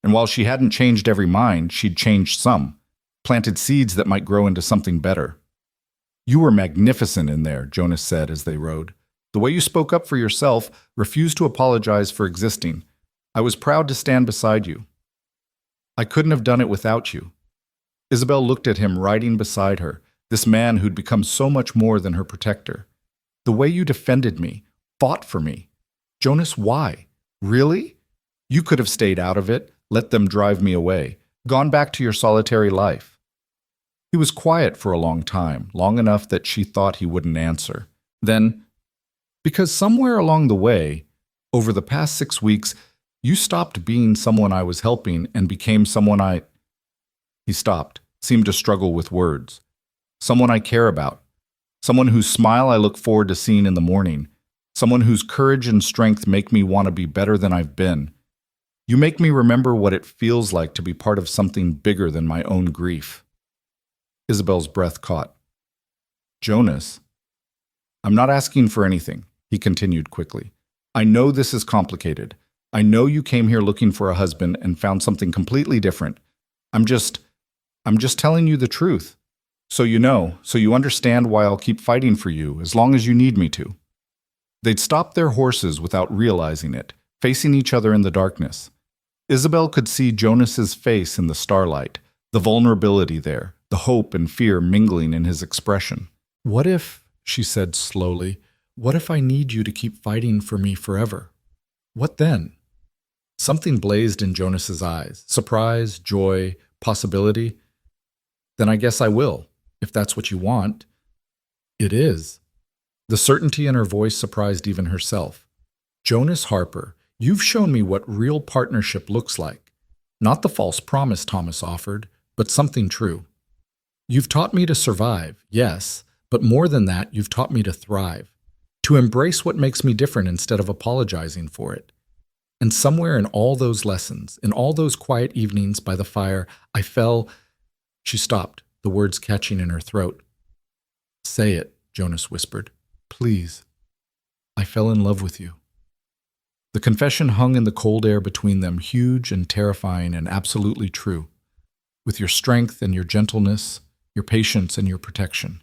And while she hadn't changed every mind, she'd changed some, planted seeds that might grow into something better. "You were magnificent in there," Jonas said as they rode. "The way you spoke up for yourself, refused to apologize for existing. I was proud to stand beside you. I couldn't have done it without you." Isabel looked at him riding beside her, this man who'd become so much more than her protector. "The way you defended me, fought for me. Jonas, why? Really? You could have stayed out of it, let them drive me away, gone back to your solitary life." He was quiet for a long time, long enough that she thought he wouldn't answer. Then, "Because somewhere along the way, over the past 6 weeks, you stopped being someone I was helping and became someone I—" He stopped, seemed to struggle with words. "Someone I care about. Someone whose smile I look forward to seeing in the morning. Someone whose courage and strength make me want to be better than I've been. You make me remember what it feels like to be part of something bigger than my own grief." Isabel's breath caught. "Jonas, I'm not asking for anything," he continued quickly. "I know this is complicated. I know you came here looking for a husband and found something completely different. I'm just telling you the truth. So you understand why I'll keep fighting for you as long as you need me to." They'd stopped their horses without realizing it, facing each other in the darkness. Isabel could see Jonas's face in the starlight, the vulnerability there, the hope and fear mingling in his expression. "What if," she said slowly, "what if I need you to keep fighting for me forever? What then?" Something blazed in Jonas's eyes. Surprise, joy, possibility. "Then I guess I will, if that's what you want." "It is." The certainty in her voice surprised even herself. "Jonas Harper, you've shown me what real partnership looks like. Not the false promise Thomas offered, but something true. You've taught me to survive, yes, but more than that, you've taught me to thrive, to embrace what makes me different instead of apologizing for it. And somewhere in all those lessons, in all those quiet evenings by the fire, I fell—" She stopped, the words catching in her throat. "Say it," Jonas whispered. "Please. I fell in love with you." The confession hung in the cold air between them, huge and terrifying and absolutely true. "With your strength and your gentleness, your patience and your protection.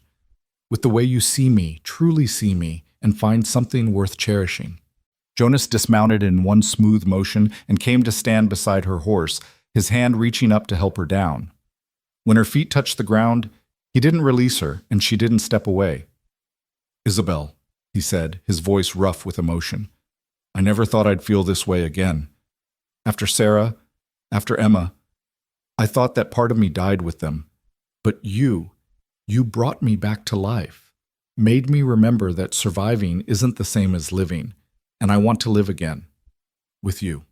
With the way you see me, truly see me, and find something worth cherishing." Jonas dismounted in one smooth motion and came to stand beside her horse, his hand reaching up to help her down. When her feet touched the ground, he didn't release her, and she didn't step away. "Isabel," he said, his voice rough with emotion, "I never thought I'd feel this way again. After Sarah, after Emma, I thought that part of me died with them. But you brought me back to life, made me remember that surviving isn't the same as living, and I want to live again. With you."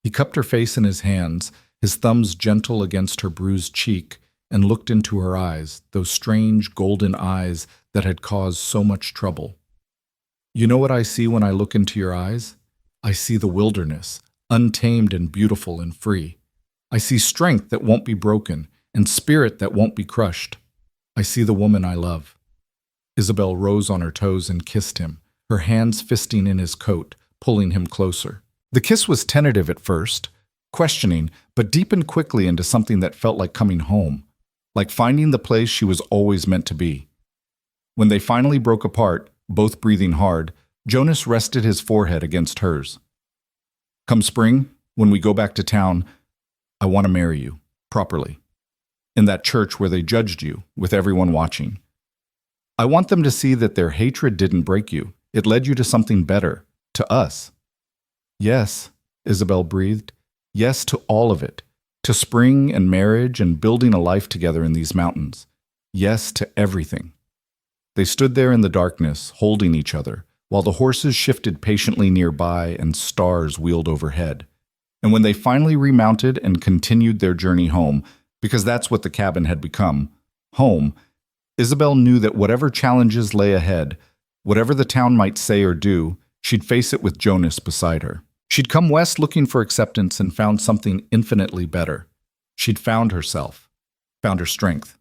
He cupped her face in his hands, his thumbs gentle against her bruised cheek, and looked into her eyes, those strange golden eyes that had caused so much trouble. "You know what I see when I look into your eyes? I see the wilderness, untamed and beautiful and free. I see strength that won't be broken, and spirit that won't be crushed. I see the woman I love." Isabel rose on her toes and kissed him, her hands fisting in his coat, pulling him closer. The kiss was tentative at first, questioning, but deepened quickly into something that felt like coming home, like finding the place she was always meant to be. When they finally broke apart, both breathing hard, Jonas rested his forehead against hers. "Come spring, when we go back to town, I want to marry you, properly. In that church where they judged you, with everyone watching. I want them to see that their hatred didn't break you. It led you to something better, to us." "Yes," Isabel breathed. "Yes to all of it. To spring and marriage and building a life together in these mountains. Yes to everything." They stood there in the darkness, holding each other, while the horses shifted patiently nearby and stars wheeled overhead. And when they finally remounted and continued their journey home, because that's what the cabin had become, home, Isabel knew that whatever challenges lay ahead, whatever the town might say or do, she'd face it with Jonas beside her. She'd come west looking for acceptance and found something infinitely better. She'd found herself, found her strength,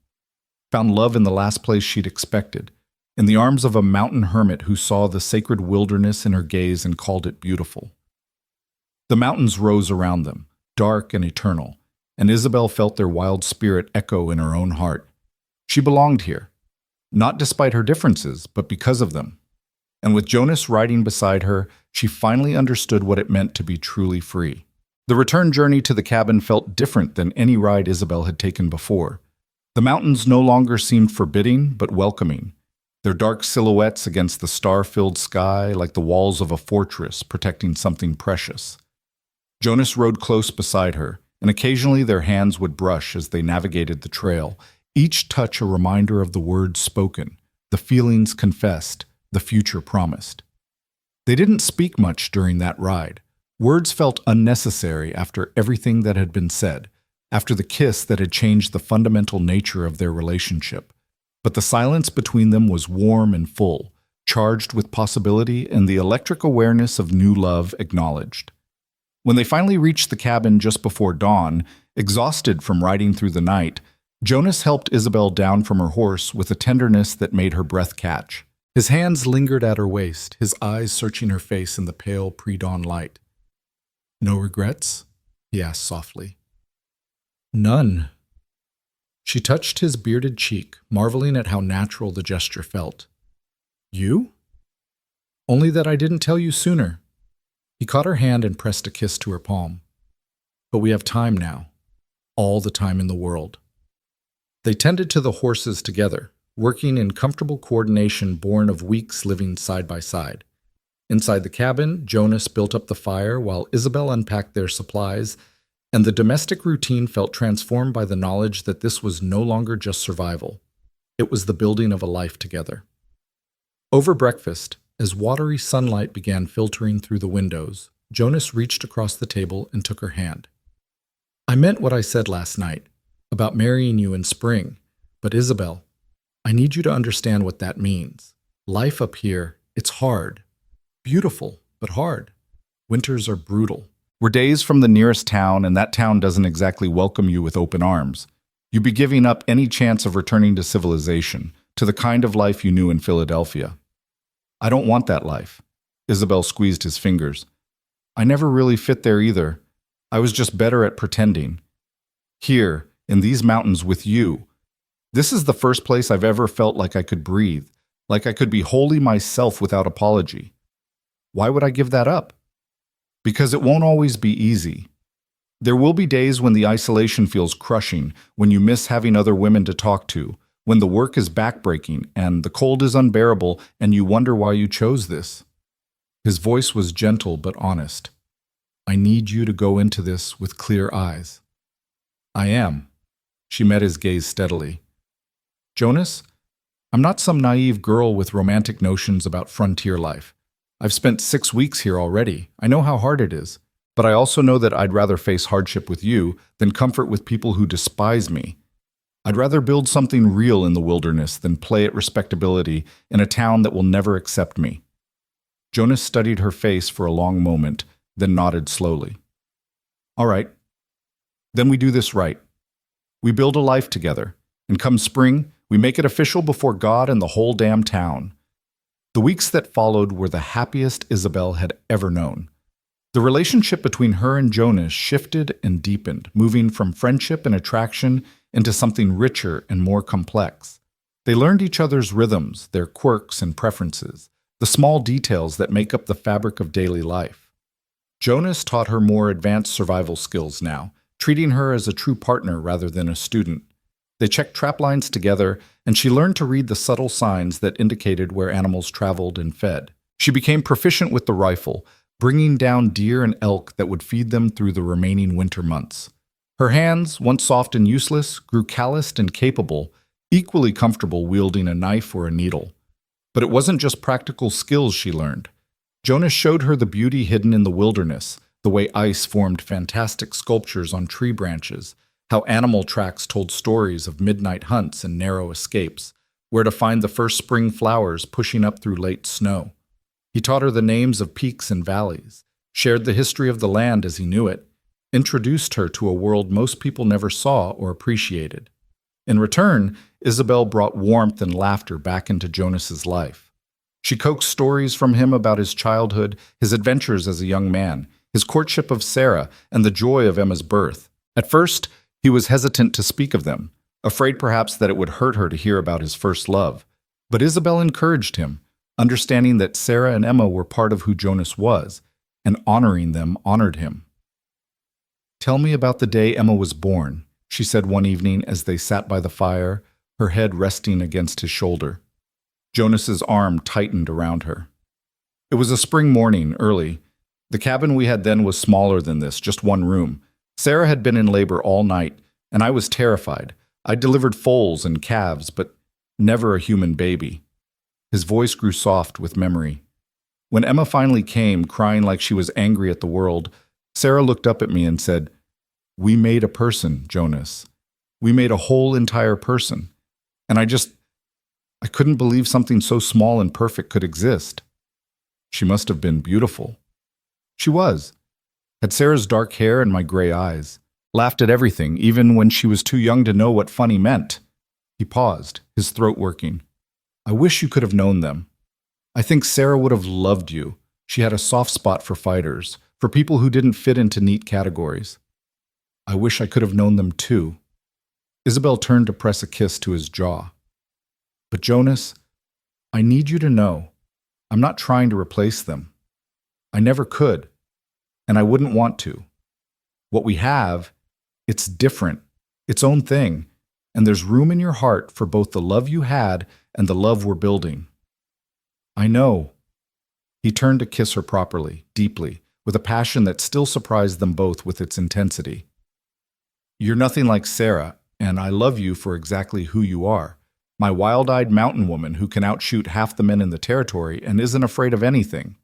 found love in the last place she'd expected, in the arms of a mountain hermit who saw the sacred wilderness in her gaze and called it beautiful. The mountains rose around them, dark and eternal, and Isabel felt their wild spirit echo in her own heart. She belonged here, not despite her differences, but because of them. And with Jonas riding beside her, she finally understood what it meant to be truly free. The return journey to the cabin felt different than any ride Isabel had taken before. The mountains no longer seemed forbidding, but welcoming, their dark silhouettes against the star-filled sky like the walls of a fortress protecting something precious. Jonas rode close beside her, and occasionally their hands would brush as they navigated the trail, each touch a reminder of the words spoken, the feelings confessed, the future promised. They didn't speak much during that ride. Words felt unnecessary after everything that had been said, after the kiss that had changed the fundamental nature of their relationship. But the silence between them was warm and full, charged with possibility and the electric awareness of new love acknowledged. When they finally reached the cabin just before dawn, exhausted from riding through the night, Jonas helped Isabel down from her horse with a tenderness that made her breath catch. His hands lingered at her waist, his eyes searching her face in the pale pre-dawn light. "No regrets?" he asked softly. "None." She touched his bearded cheek, marveling at how natural the gesture felt. "You?" "Only that I didn't tell you sooner." He caught her hand and pressed a kiss to her palm. But we have time now, all the time in the world. They tended to the horses together, working in comfortable coordination born of weeks living side by side. Inside the cabin, Jonas built up the fire while Isabel unpacked their supplies, and the domestic routine felt transformed by the knowledge that this was no longer just survival. It was the building of a life together. Over breakfast, as watery sunlight began filtering through the windows, Jonas reached across the table and took her hand. I meant what I said last night, about marrying you in spring, but Isabel, I need you to understand what that means. Life up here, it's hard. Beautiful, but hard. Winters are brutal. We're days from the nearest town, and that town doesn't exactly welcome you with open arms. You'd be giving up any chance of returning to civilization, to the kind of life you knew in Philadelphia. I don't want that life. Isabel squeezed his fingers. I never really fit there either. I was just better at pretending. Here, in these mountains with you, this is the first place I've ever felt like I could breathe, like I could be wholly myself without apology. Why would I give that up? Because it won't always be easy. There will be days when the isolation feels crushing, when you miss having other women to talk to, when the work is backbreaking and the cold is unbearable and you wonder why you chose this. His voice was gentle but honest. I need you to go into this with clear eyes. I am. She met his gaze steadily. Jonas, I'm not some naive girl with romantic notions about frontier life. I've spent 6 weeks here already. I know how hard it is. But I also know that I'd rather face hardship with you than comfort with people who despise me. I'd rather build something real in the wilderness than play at respectability in a town that will never accept me. Jonas studied her face for a long moment, then nodded slowly. All right. Then we do this right. We build a life together, and come spring, we make it official before God and the whole damn town. The weeks that followed were the happiest Isabel had ever known. The relationship between her and Jonas shifted and deepened, moving from friendship and attraction into something richer and more complex. They learned each other's rhythms, their quirks and preferences, the small details that make up the fabric of daily life. Jonas taught her more advanced survival skills now, treating her as a true partner rather than a student. They checked trap lines together, and she learned to read the subtle signs that indicated where animals traveled and fed. She became proficient with the rifle, bringing down deer and elk that would feed them through the remaining winter months. Her hands, once soft and useless, grew calloused and capable, equally comfortable wielding a knife or a needle. But it wasn't just practical skills she learned. Jonas showed her the beauty hidden in the wilderness, the way ice formed fantastic sculptures on tree branches, how animal tracks told stories of midnight hunts and narrow escapes, where to find the first spring flowers pushing up through late snow. He taught her the names of peaks and valleys, shared the history of the land as he knew it, introduced her to a world most people never saw or appreciated. In return, Isabel brought warmth and laughter back into Jonas's life. She coaxed stories from him about his childhood, his adventures as a young man, his courtship of Sarah, and the joy of Emma's birth. At first, he was hesitant to speak of them, afraid perhaps that it would hurt her to hear about his first love. But Isabel encouraged him, understanding that Sarah and Emma were part of who Jonas was, and honoring them honored him. Tell me about the day Emma was born, she said one evening as they sat by the fire, her head resting against his shoulder. Jonas's arm tightened around her. It was a spring morning, early. The cabin we had then was smaller than this, just one room. Sarah had been in labor all night, and I was terrified. I delivered foals and calves, but never a human baby. His voice grew soft with memory. When Emma finally came, crying like she was angry at the world, Sarah looked up at me and said, "We made a person, Jonas. We made a whole entire person. And I couldn't believe something so small and perfect could exist." She must have been beautiful. She was. Had Sarah's dark hair and my gray eyes. Laughed at everything, even when she was too young to know what funny meant. He paused, his throat working. I wish you could have known them. I think Sarah would have loved you. She had a soft spot for fighters, for people who didn't fit into neat categories. I wish I could have known them too. Isabel turned to press a kiss to his jaw. But Jonas, I need you to know, I'm not trying to replace them. I never could. and I wouldn't want to. What we have, it's different, its own thing, and there's room in your heart for both the love you had and the love we're building. I know. He turned to kiss her properly, deeply, with a passion that still surprised them both with its intensity. You're nothing like Sarah, and I love you for exactly who you are. My wild-eyed mountain woman who can outshoot half the men in the territory and isn't afraid of anything.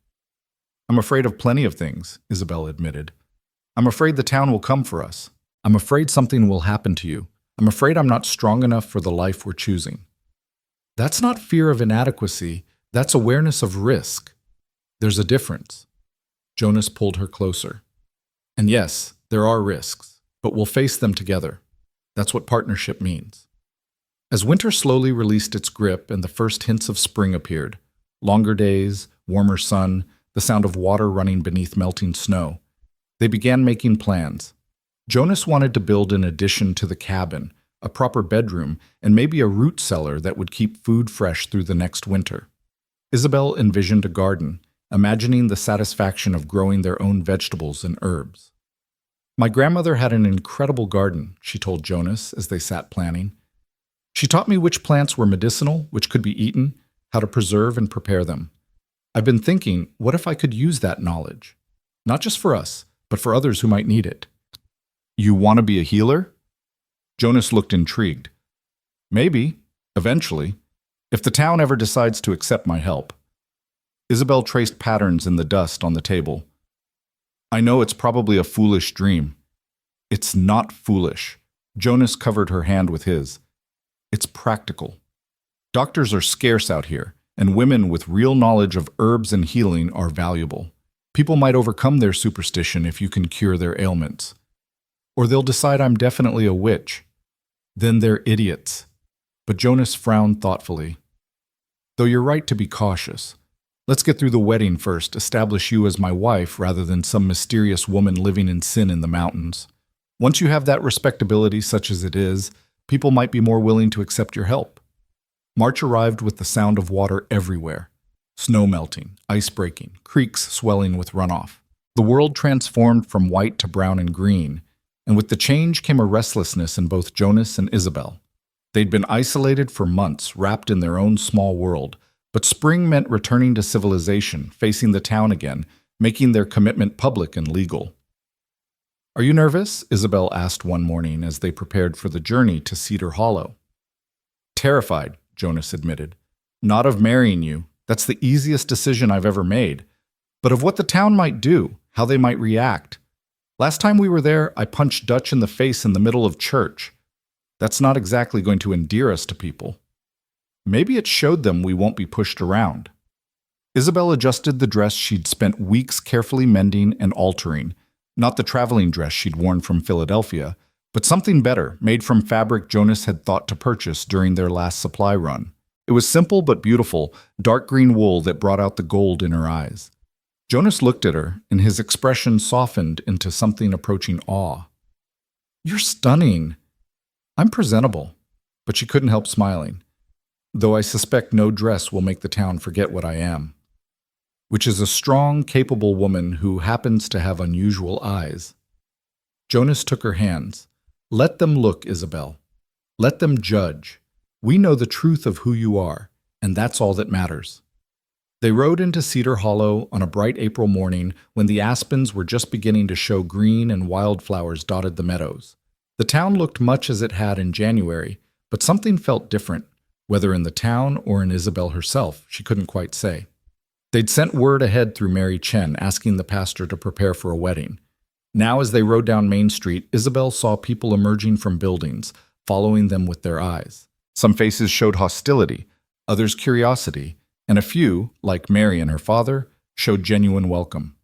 I'm afraid of plenty of things, Isabel admitted. I'm afraid the town will come for us. I'm afraid something will happen to you. I'm afraid I'm not strong enough for the life we're choosing. That's not fear of inadequacy, that's awareness of risk. There's a difference. Jonas pulled her closer. And yes, there are risks, but we'll face them together. That's what partnership means. As winter slowly released its grip and the first hints of spring appeared, longer days, warmer sun, the sound of water running beneath melting snow, they began making plans. Jonas wanted to build an addition to the cabin, a proper bedroom, and maybe a root cellar that would keep food fresh through the next winter. Isabel envisioned a garden, imagining the satisfaction of growing their own vegetables and herbs. My grandmother had an incredible garden, she told Jonas as they sat planning. She taught me which plants were medicinal, which could be eaten, how to preserve and prepare them. I've been thinking, what if I could use that knowledge? Not just for us, but for others who might need it. You want to be a healer? Jonas looked intrigued. Maybe, eventually, if the town ever decides to accept my help. Isabel traced patterns in the dust on the table. I know it's probably a foolish dream. It's not foolish. Jonas covered her hand with his. It's practical. Doctors are scarce out here, and women with real knowledge of herbs and healing are valuable. People might overcome their superstition if you can cure their ailments. Or they'll decide I'm definitely a witch. Then they're idiots. But Jonas frowned thoughtfully. Though you're right to be cautious. Let's get through the wedding first, establish you as my wife rather than some mysterious woman living in sin in the mountains. Once you have that respectability such as it is, people might be more willing to accept your help. March arrived with the sound of water everywhere. Snow melting, ice breaking, creeks swelling with runoff. The world transformed from white to brown and green, and with the change came a restlessness in both Jonas and Isabel. They'd been isolated for months, wrapped in their own small world, but spring meant returning to civilization, facing the town again, making their commitment public and legal. Are you nervous? Isabel asked one morning as they prepared for the journey to Cedar Hollow. Terrified, Jonas admitted. Not of marrying you. That's the easiest decision I've ever made. But of what the town might do, how they might react. Last time we were there, I punched Dutch in the face in the middle of church. That's not exactly going to endear us to people. Maybe it showed them we won't be pushed around. Isabel adjusted the dress she'd spent weeks carefully mending and altering, not the traveling dress she'd worn from Philadelphia, but something better, made from fabric Jonas had thought to purchase during their last supply run. It was simple but beautiful, dark green wool that brought out the gold in her eyes. Jonas looked at her, and his expression softened into something approaching awe. You're stunning. I'm presentable, but she couldn't help smiling. Though I suspect no dress will make the town forget what I am. Which is a strong, capable woman who happens to have unusual eyes. Jonas took her hands. Let them look, Isabel. Let them judge. We know the truth of who you are, and that's all that matters. They rode into Cedar Hollow on a bright April morning when the aspens were just beginning to show green and wildflowers dotted the meadows. The town looked much as it had in January, but something felt different. Whether in the town or in Isabel herself, she couldn't quite say. They'd sent word ahead through Mary Chen asking the pastor to prepare for a wedding. Now as they rode down Main Street, Isabel saw people emerging from buildings, following them with their eyes. Some faces showed hostility, others curiosity, and a few, like Mary and her father, showed genuine welcome.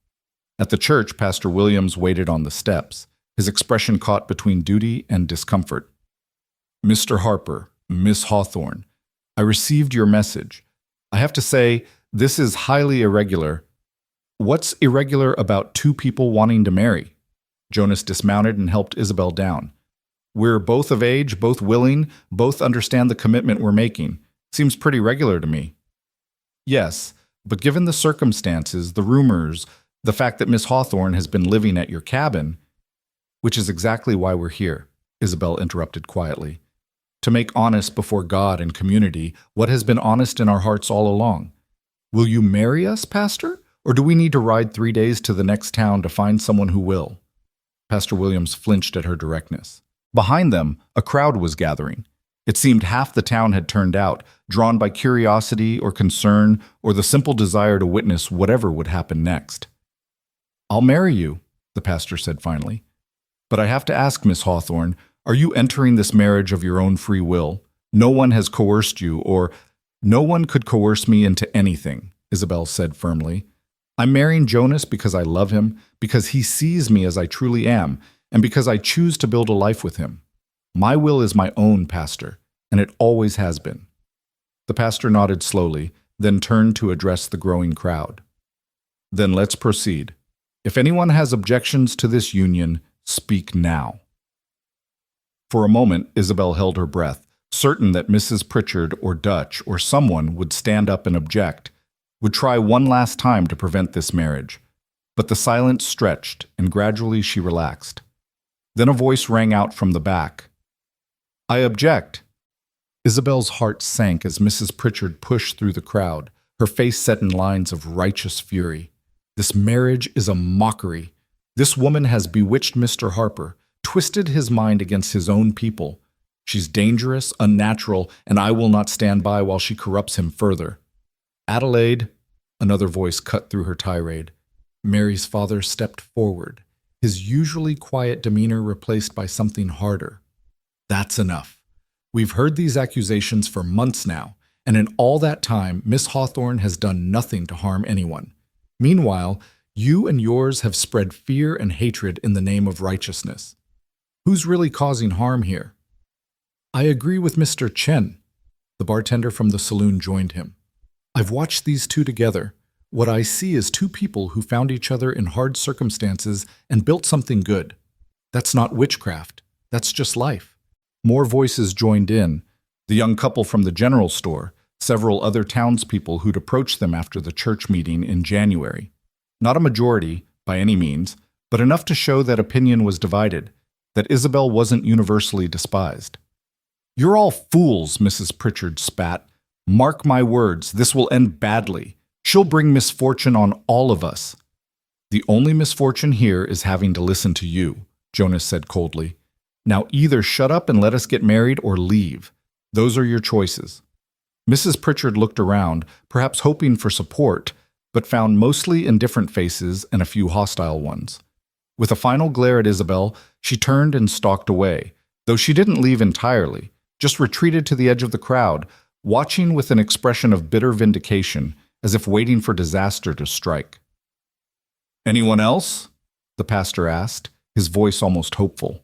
At the church, Pastor Williams waited on the steps, his expression caught between duty and discomfort. Mr. Harper, Miss Hawthorne, I received your message. I have to say, this is highly irregular. What's irregular about two people wanting to marry? Jonas dismounted and helped Isabel down. We're both of age, both willing, both understand the commitment we're making. Seems pretty regular to me. Yes, but given the circumstances, the rumors, The fact that Miss Hawthorne has been living at your cabin, which is exactly why we're here, Isabel interrupted quietly. To make honest before God and community what has been honest in our hearts all along. Will you marry us, Pastor? Or do we need to ride 3 days to the next town to find someone who will? Pastor Williams flinched at her directness. Behind them, a crowd was gathering. It seemed half the town had turned out, drawn by curiosity or concern or the simple desire to witness whatever would happen next. I'll marry you, the pastor said finally. But I have to ask, Miss Hawthorne, are you entering this marriage of your own free will? No one has coerced you, or no one could coerce me into anything, Isabel said firmly. I'm marrying Jonas because I love him, because he sees me as I truly am, and because I choose to build a life with him. My will is my own, Pastor, and it always has been. The pastor nodded slowly, then turned to address the growing crowd. Then let's proceed. If anyone has objections to this union, speak now. For a moment, Isabel held her breath, certain that Mrs. Pritchard or Dutch or someone would stand up and object, would try one last time to prevent this marriage. But the silence stretched, and gradually she relaxed. Then a voice rang out from the back. I object. Isabel's heart sank as Mrs. Pritchard pushed through the crowd, her face set in lines of righteous fury. This marriage is a mockery. This woman has bewitched Mr. Harper, twisted his mind against his own people. She's dangerous, unnatural, and I will not stand by while she corrupts him further. Adelaide, another voice cut through her tirade. Mary's father stepped forward, his usually quiet demeanor replaced by something harder. That's enough. We've heard these accusations for months now, and in all that time, Miss Hawthorne has done nothing to harm anyone. Meanwhile, you and yours have spread fear and hatred in the name of righteousness. Who's really causing harm here? I agree with Mr. Chen. The bartender from the saloon joined him. I've watched these two together. What I see is two people who found each other in hard circumstances and built something good. That's not witchcraft. That's just life. More voices joined in. The young couple from the general store, several other townspeople who'd approached them after the church meeting in January. Not a majority, by any means, but enough to show that opinion was divided, that Isabel wasn't universally despised. You're all fools, Mrs. Pritchard spat. Mark my words, this will end badly. She'll bring misfortune on all of us. The only misfortune here is having to listen to you, Jonas said coldly. Now either shut up and let us get married or leave. Those are your choices. Mrs. Pritchard looked around, perhaps hoping for support, but found mostly indifferent faces and a few hostile ones. With a final glare at Isabel, she turned and stalked away, though she didn't leave entirely, just retreated to the edge of the crowd, watching with an expression of bitter vindication, as if waiting for disaster to strike. Anyone else? The pastor asked, his voice almost hopeful.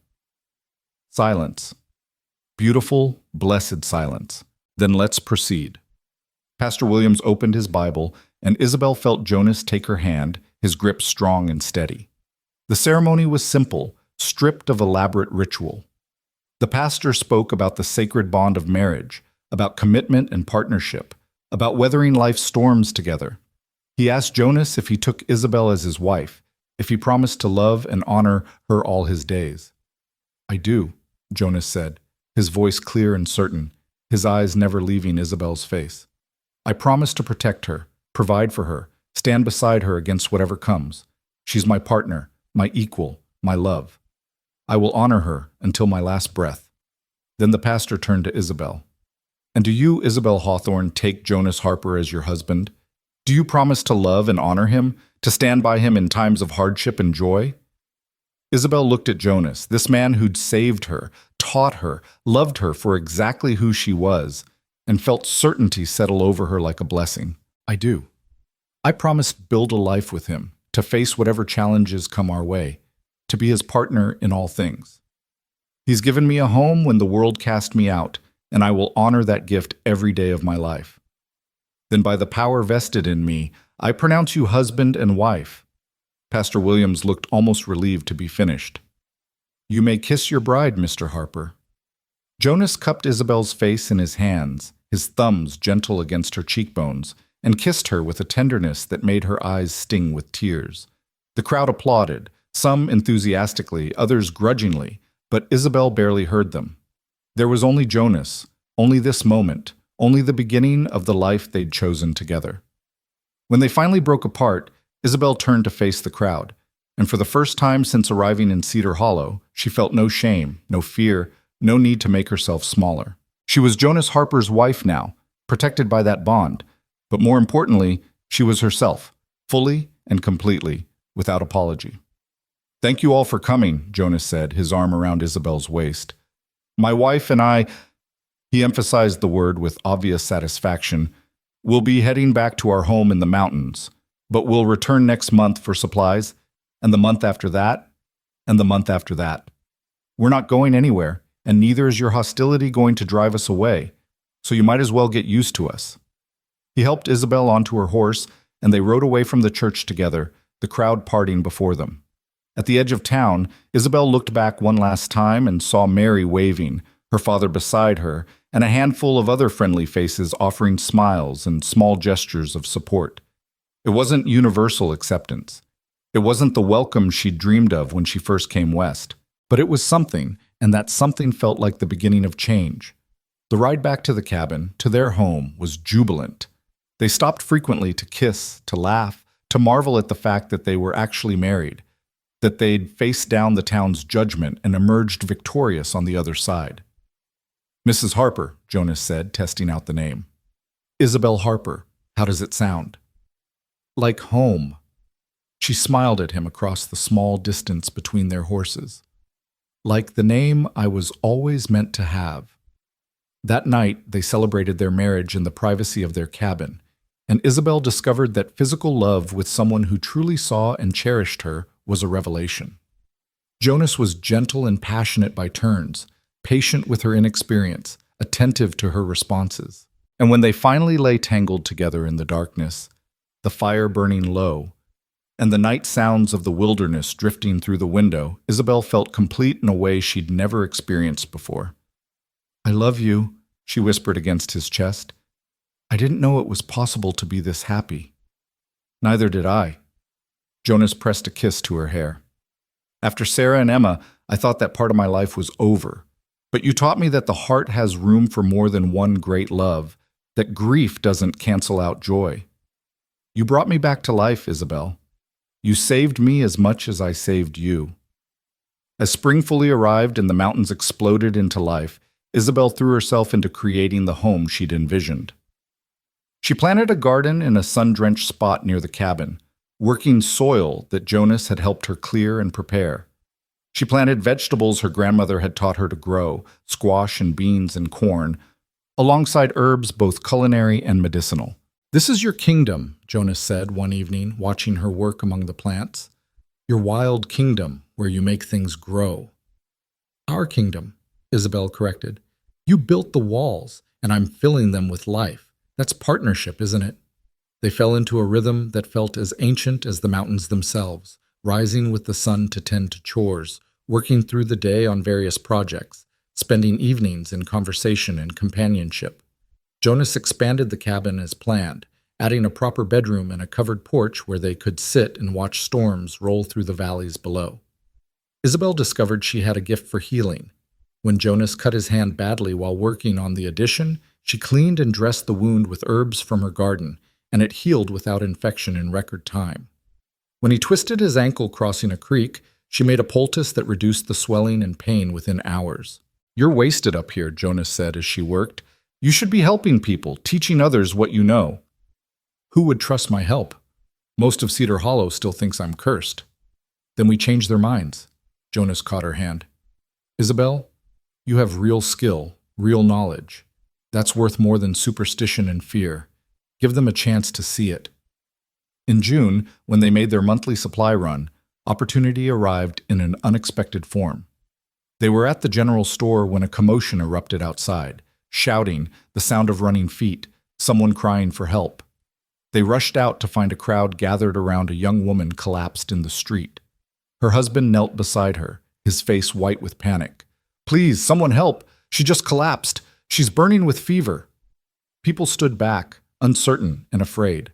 Silence. Beautiful, blessed silence. Then let's proceed. Pastor Williams opened his Bible, and Isabel felt Jonas take her hand, his grip strong and steady. The ceremony was simple, stripped of elaborate ritual. The pastor spoke about the sacred bond of marriage, about commitment and partnership, about weathering life's storms together. He asked Jonas if he took Isabel as his wife, if he promised to love and honor her all his days. I do, Jonas said, his voice clear and certain, his eyes never leaving Isabel's face. I promise to protect her, provide for her, stand beside her against whatever comes. She's my partner, my equal, my love. I will honor her until my last breath. Then the pastor turned to Isabel. And do you, Isabel Hawthorne, take Jonas Harper as your husband? Do you promise to love and honor him, to stand by him in times of hardship and joy? Isabel looked at Jonas, this man who'd saved her, taught her, loved her for exactly who she was, and felt certainty settle over her like a blessing. I do. I promise to build a life with him, to face whatever challenges come our way, to be his partner in all things. He's given me a home when the world cast me out, and I will honor that gift every day of my life. Then by the power vested in me, I pronounce you husband and wife. Pastor Williams looked almost relieved to be finished. You may kiss your bride, Mr. Harper. Jonas cupped Isabel's face in his hands, his thumbs gentle against her cheekbones, and kissed her with a tenderness that made her eyes sting with tears. The crowd applauded, some enthusiastically, others grudgingly, but Isabel barely heard them. There was only Jonas, only this moment, only the beginning of the life they'd chosen together. When they finally broke apart, Isabel turned to face the crowd, and for the first time since arriving in Cedar Hollow, she felt no shame, no fear, no need to make herself smaller. She was Jonas Harper's wife now, protected by that bond, but more importantly, she was herself, fully and completely, without apology. "Thank you all for coming," Jonas said, his arm around Isabel's waist. "My wife and I," he emphasized the word with obvious satisfaction, "will be heading back to our home in the mountains, but we'll return next month for supplies, and the month after that, and the month after that. We're not going anywhere, and neither is your hostility going to drive us away, so you might as well get used to us." He helped Isabel onto her horse, and they rode away from the church together, the crowd parting before them. At the edge of town, Isabel looked back one last time and saw Mary waving, her father beside her, and a handful of other friendly faces offering smiles and small gestures of support. It wasn't universal acceptance. It wasn't the welcome she'd dreamed of when she first came west. But it was something, and that something felt like the beginning of change. The ride back to the cabin, to their home, was jubilant. They stopped frequently to kiss, to laugh, to marvel at the fact that they were actually married, that they'd faced down the town's judgment and emerged victorious on the other side. "Mrs. Harper," Jonas said, testing out the name. "Isabel Harper. How does it sound?" "Like home." She smiled at him across the small distance between their horses. "Like the name I was always meant to have." That night, they celebrated their marriage in the privacy of their cabin, and Isabel discovered that physical love with someone who truly saw and cherished her was a revelation. Jonas was gentle and passionate by turns, patient with her inexperience, attentive to her responses. And when they finally lay tangled together in the darkness, the fire burning low, and the night sounds of the wilderness drifting through the window, Isabel felt complete in a way she'd never experienced before. "I love you," she whispered against his chest. "I didn't know it was possible to be this happy." "Neither did I." Jonas pressed a kiss to her hair. "After Sarah and Emma, I thought that part of my life was over. But you taught me that the heart has room for more than one great love, that grief doesn't cancel out joy. You brought me back to life, Isabel. You saved me as much as I saved you." As spring fully arrived and the mountains exploded into life, Isabel threw herself into creating the home she'd envisioned. She planted a garden in a sun-drenched spot near the cabin, working soil that Jonas had helped her clear and prepare. She planted vegetables her grandmother had taught her to grow, squash and beans and corn, alongside herbs both culinary and medicinal. "This is your kingdom," Jonas said one evening, watching her work among the plants. "Your wild kingdom, where you make things grow." "Our kingdom," Isabel corrected. "You built the walls, and I'm filling them with life. That's partnership, isn't it?" They fell into a rhythm that felt as ancient as the mountains themselves, rising with the sun to tend to chores, working through the day on various projects, spending evenings in conversation and companionship. Jonas expanded the cabin as planned, adding a proper bedroom and a covered porch where they could sit and watch storms roll through the valleys below. Isabel discovered she had a gift for healing. When Jonas cut his hand badly while working on the addition, she cleaned and dressed the wound with herbs from her garden, and it healed without infection in record time. When he twisted his ankle crossing a creek, she made a poultice that reduced the swelling and pain within hours. "You're wasted up here," Jonas said as she worked. "You should be helping people, teaching others what you know." "Who would trust my help? Most of Cedar Hollow still thinks I'm cursed." "Then we change their minds." Jonas caught her hand. "Isabel, you have real skill, real knowledge. That's worth more than superstition and fear. Give them a chance to see it." In June, when they made their monthly supply run, opportunity arrived in an unexpected form. They were at the general store when a commotion erupted outside. Shouting, the sound of running feet, someone crying for help. They rushed out to find a crowd gathered around a young woman collapsed in the street. Her husband knelt beside her, his face white with panic. "Please, someone help! She just collapsed! She's burning with fever!" People stood back, uncertain and afraid.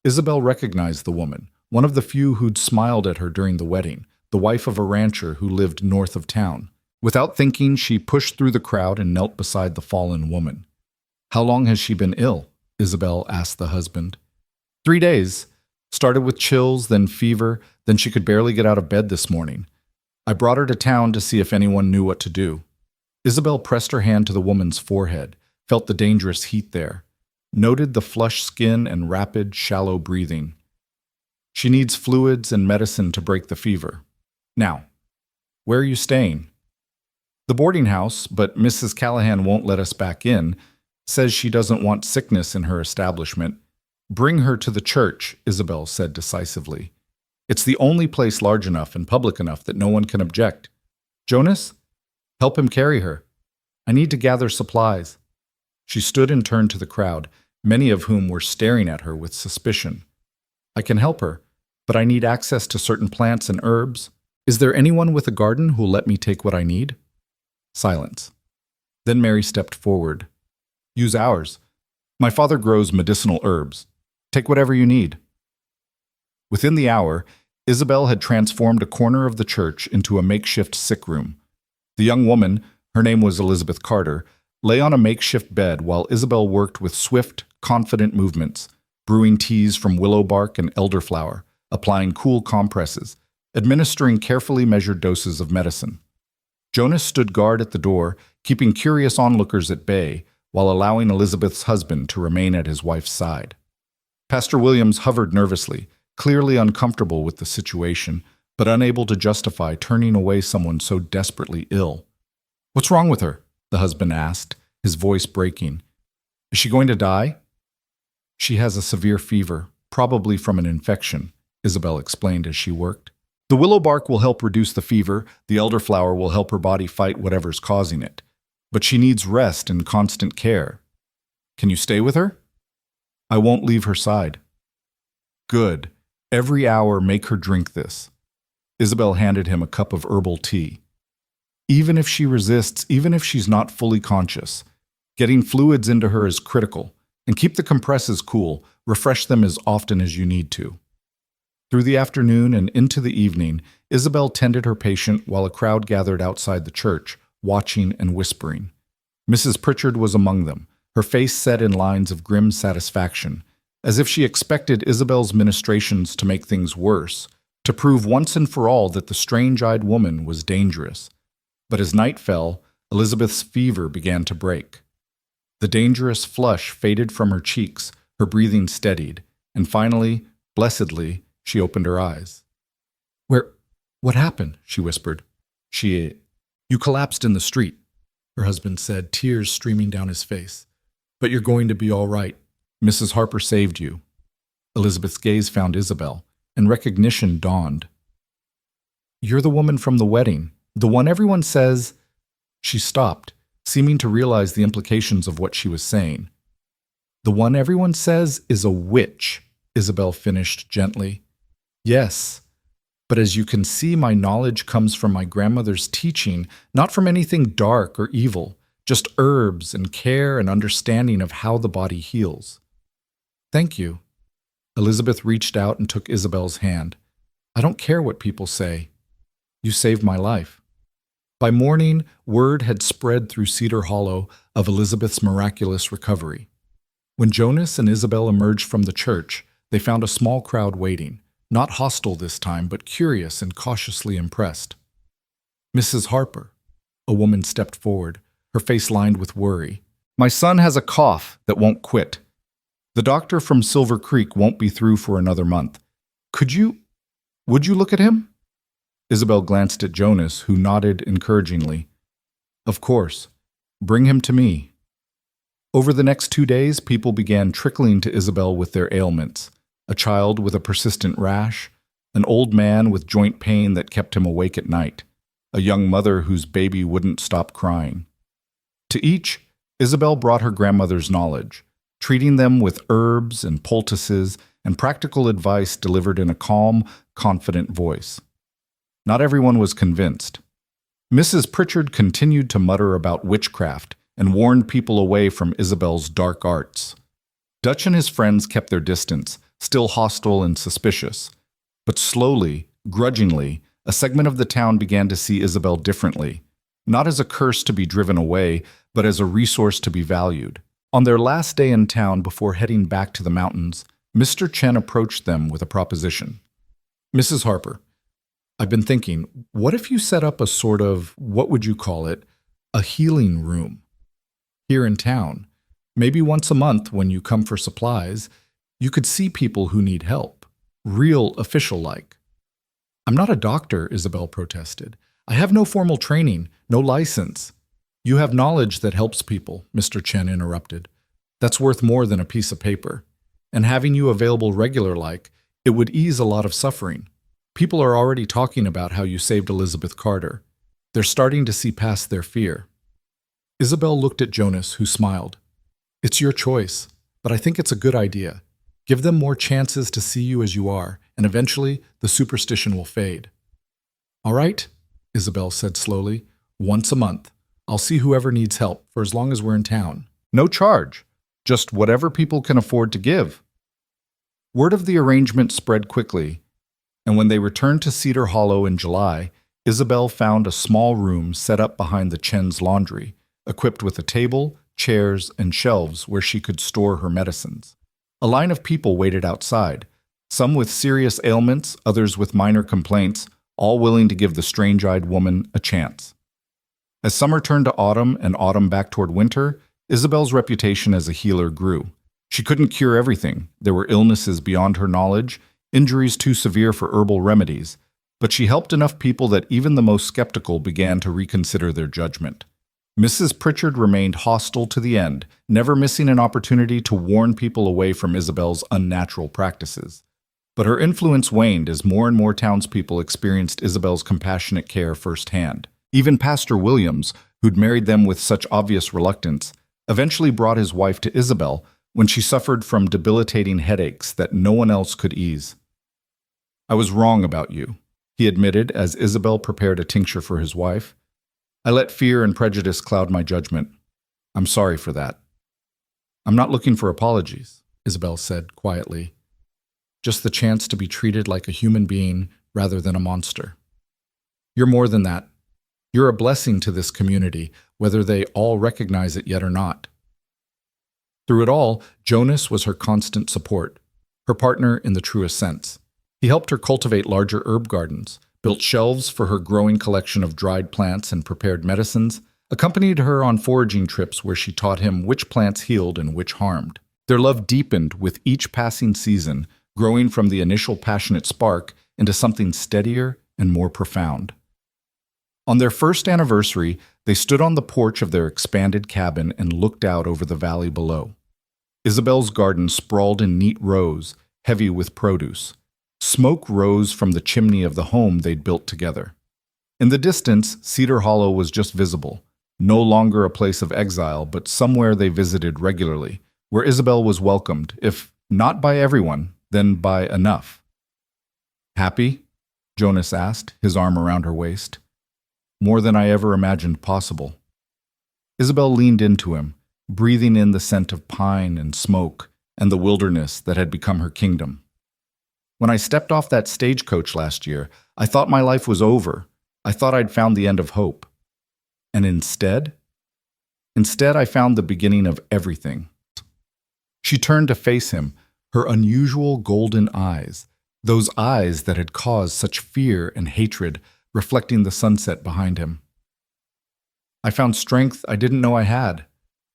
Isabel recognized the woman, one of the few who'd smiled at her during the wedding, the wife of a rancher who lived north of town. Without thinking, she pushed through the crowd and knelt beside the fallen woman. "How long has she been ill?" Isabel asked the husband. 3 days. Started with chills, then fever, then she could barely get out of bed this morning. I brought her to town to see if anyone knew what to do." Isabel pressed her hand to the woman's forehead, felt the dangerous heat there, noted the flushed skin and rapid, shallow breathing. "She needs fluids and medicine to break the fever. Now, where are you staying?" "The boarding house, but Mrs. Callahan won't let us back in. Says she doesn't want sickness in her establishment." "Bring her to the church," Isabel said decisively. "It's the only place large enough and public enough that no one can object. Jonas, help him carry her. I need to gather supplies." She stood and turned to the crowd, many of whom were staring at her with suspicion. "I can help her, but I need access to certain plants and herbs. Is there anyone with a garden who'll let me take what I need?" Silence. Then Mary stepped forward. "Use ours. My father grows medicinal herbs. Take whatever you need." Within the hour, Isabel had transformed a corner of the church into a makeshift sick room. The young woman, her name was Elizabeth Carter, lay on a makeshift bed while Isabel worked with swift, confident movements, brewing teas from willow bark and elderflower, applying cool compresses, administering carefully measured doses of medicine. Jonas stood guard at the door, keeping curious onlookers at bay, while allowing Elizabeth's husband to remain at his wife's side. Pastor Williams hovered nervously, clearly uncomfortable with the situation, but unable to justify turning away someone so desperately ill. "What's wrong with her?" the husband asked, his voice breaking. "Is she going to die?" "She has a severe fever, probably from an infection," Isabel explained as she worked. "The willow bark will help reduce the fever, the elderflower will help her body fight whatever's causing it. But she needs rest and constant care. Can you stay with her?" "I won't leave her side." "Good. Every hour make her drink this." Isabel handed him a cup of herbal tea. "Even if she resists, even if she's not fully conscious, getting fluids into her is critical. And keep the compresses cool, refresh them as often as you need to." Through the afternoon and into the evening, Isabel tended her patient while a crowd gathered outside the church, watching and whispering. Mrs. Pritchard was among them, her face set in lines of grim satisfaction, as if she expected Isabel's ministrations to make things worse, to prove once and for all that the strange-eyed woman was dangerous. But as night fell, Elizabeth's fever began to break. The dangerous flush faded from her cheeks, her breathing steadied, and finally, blessedly, she opened her eyes. What happened?" she whispered. "You collapsed in the street," her husband said, tears streaming down his face. "But you're going to be all right. Mrs. Harper saved you." Elizabeth's gaze found Isabel, and recognition dawned. "You're the woman from the wedding, the one everyone says—" She stopped, seeming to realize the implications of what she was saying. "The one everyone says is a witch," Isabel finished gently. "Yes, but as you can see, my knowledge comes from my grandmother's teaching, not from anything dark or evil, just herbs and care and understanding of how the body heals." "Thank you." Elizabeth reached out and took Isabel's hand. "I don't care what people say. You saved my life." By morning, word had spread through Cedar Hollow of Elizabeth's miraculous recovery. When Jonas and Isabel emerged from the church, they found a small crowd waiting, not hostile this time, but curious and cautiously impressed. "Mrs. Harper," a woman stepped forward, her face lined with worry. "My son has a cough that won't quit. The doctor from Silver Creek won't be through for another month. Would you look at him?" Isabel glanced at Jonas, who nodded encouragingly. "Of course. Bring him to me." Over the next 2 days, people began trickling to Isabel with their ailments. A child with a persistent rash, an old man with joint pain that kept him awake at night, a young mother whose baby wouldn't stop crying. To each, Isabel brought her grandmother's knowledge, treating them with herbs and poultices and practical advice delivered in a calm, confident voice. Not everyone was convinced. Mrs. Pritchard continued to mutter about witchcraft and warned people away from Isabel's dark arts. Dutch and his friends kept their distance, still hostile and suspicious, But slowly, grudgingly, a segment of the town began to see Isabel differently, not as a curse to be driven away, but as a resource to be valued. On their last day in town before heading back to the mountains, Mr. Chen approached them with a proposition. Mrs. Harper, I've been thinking, what if you set up a sort of, what would you call it, a healing room here in town? Maybe once a month when you come for supplies, you could see people who need help, real official-like. I'm not a doctor, Isabel protested. I have no formal training, no license. You have knowledge that helps people, Mr. Chen interrupted. That's worth more than a piece of paper. And having you available regular-like, it would ease a lot of suffering. People are already talking about how you saved Elizabeth Carter. They're starting to see past their fear. Isabel looked at Jonas, who smiled. It's your choice, but I think it's a good idea. Give them more chances to see you as you are, and eventually the superstition will fade. All right, Isabel said slowly. Once a month. I'll see whoever needs help for as long as we're in town. No charge, just whatever people can afford to give. Word of the arrangement spread quickly, and when they returned to Cedar Hollow in July, Isabel found a small room set up behind the Chen's laundry, equipped with a table, chairs, and shelves where she could store her medicines. A line of people waited outside, some with serious ailments, others with minor complaints, all willing to give the strange-eyed woman a chance. As summer turned to autumn and autumn back toward winter, Isabel's reputation as a healer grew. She couldn't cure everything. There were illnesses beyond her knowledge, injuries too severe for herbal remedies, but she helped enough people that even the most skeptical began to reconsider their judgment. Mrs. Pritchard remained hostile to the end, never missing an opportunity to warn people away from Isabel's unnatural practices. But her influence waned as more and more townspeople experienced Isabel's compassionate care firsthand. Even Pastor Williams, who'd married them with such obvious reluctance, eventually brought his wife to Isabel when she suffered from debilitating headaches that no one else could ease. I was wrong about you, he admitted as Isabel prepared a tincture for his wife. I let fear and prejudice cloud my judgment. I'm sorry for that. I'm not looking for apologies, Isabel said quietly. Just the chance to be treated like a human being rather than a monster. You're more than that. You're a blessing to this community, whether they all recognize it yet or not. Through it all, Jonas was her constant support, her partner in the truest sense. He helped her cultivate larger herb gardens, built shelves for her growing collection of dried plants and prepared medicines, accompanied her on foraging trips where she taught him which plants healed and which harmed. Their love deepened with each passing season, growing from the initial passionate spark into something steadier and more profound. On their first anniversary, they stood on the porch of their expanded cabin and looked out over the valley below. Isabel's garden sprawled in neat rows, heavy with produce. Smoke rose from the chimney of the home they'd built together. In the distance, Cedar Hollow was just visible, no longer a place of exile, but somewhere they visited regularly, where Isabel was welcomed, if not by everyone, then by enough. Happy? Jonas asked, his arm around her waist. More than I ever imagined possible. Isabel leaned into him, breathing in the scent of pine and smoke and the wilderness that had become her kingdom. When I stepped off that stagecoach last year, I thought my life was over. I thought I'd found the end of hope. And instead I found the beginning of everything. She turned to face him, her unusual golden eyes, those eyes that had caused such fear and hatred, reflecting the sunset behind him. I found strength I didn't know I had.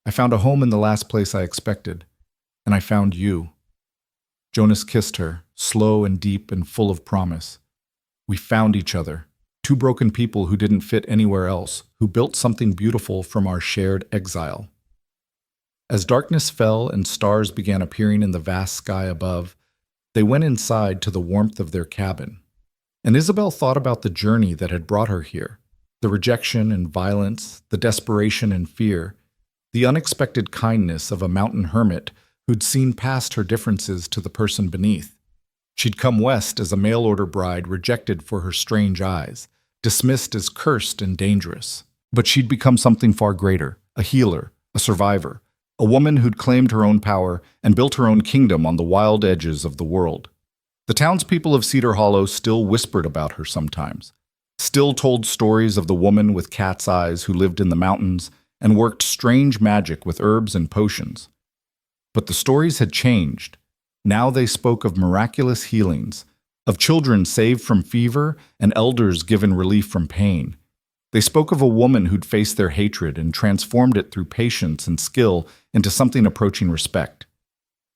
I found a home in the last place I expected. And I found you. Jonas kissed her, slow and deep and full of promise. We found each other, two broken people who didn't fit anywhere else, who built something beautiful from our shared exile. As darkness fell and stars began appearing in the vast sky above, they went inside to the warmth of their cabin. And Isabel thought about the journey that had brought her here, the rejection and violence, the desperation and fear, the unexpected kindness of a mountain hermit who'd seen past her differences to the person beneath. She'd come west as a mail-order bride rejected for her strange eyes, dismissed as cursed and dangerous. But she'd become something far greater, a healer, a survivor, a woman who'd claimed her own power and built her own kingdom on the wild edges of the world. The townspeople of Cedar Hollow still whispered about her sometimes, still told stories of the woman with cat's eyes who lived in the mountains and worked strange magic with herbs and potions. But the stories had changed. Now they spoke of miraculous healings, of children saved from fever and elders given relief from pain. They spoke of a woman who'd faced their hatred and transformed it through patience and skill into something approaching respect.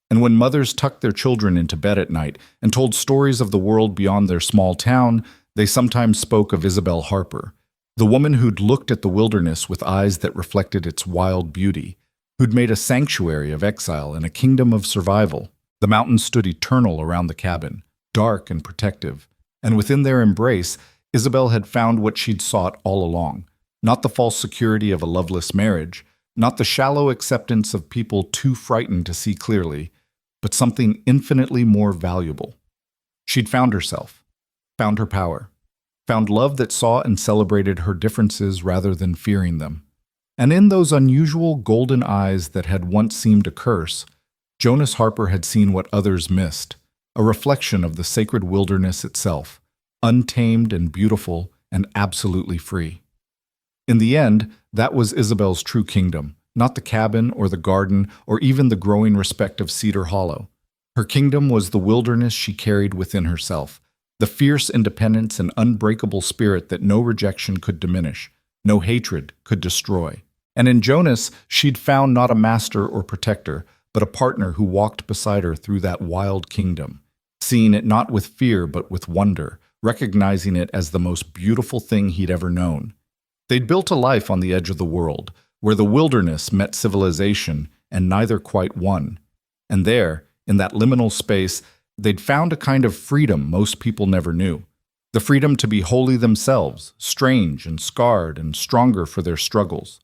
And when mothers tucked their children into bed at night and told stories of the world beyond their small town, they sometimes spoke of Isabel Harper, the woman who'd looked at the wilderness with eyes that reflected its wild beauty, who'd made a sanctuary of exile and a kingdom of survival. The mountains stood eternal around the cabin, dark and protective, and within their embrace, Isabel had found what she'd sought all along, not the false security of a loveless marriage, not the shallow acceptance of people too frightened to see clearly, but something infinitely more valuable. She'd found herself, found her power, found love that saw and celebrated her differences rather than fearing them. And in those unusual golden eyes that had once seemed a curse, Jonas Harper had seen what others missed, a reflection of the sacred wilderness itself, untamed and beautiful and absolutely free. In the end, that was Isabel's true kingdom, not the cabin or the garden or even the growing respect of Cedar Hollow. Her kingdom was the wilderness she carried within herself, the fierce independence and unbreakable spirit that no rejection could diminish, no hatred could destroy. And in Jonas, she'd found not a master or protector, but a partner who walked beside her through that wild kingdom, seeing it not with fear but with wonder, recognizing it as the most beautiful thing he'd ever known. They'd built a life on the edge of the world, where the wilderness met civilization and neither quite won. And there, in that liminal space, they'd found a kind of freedom most people never knew. The freedom to be wholly themselves, strange and scarred and stronger for their struggles.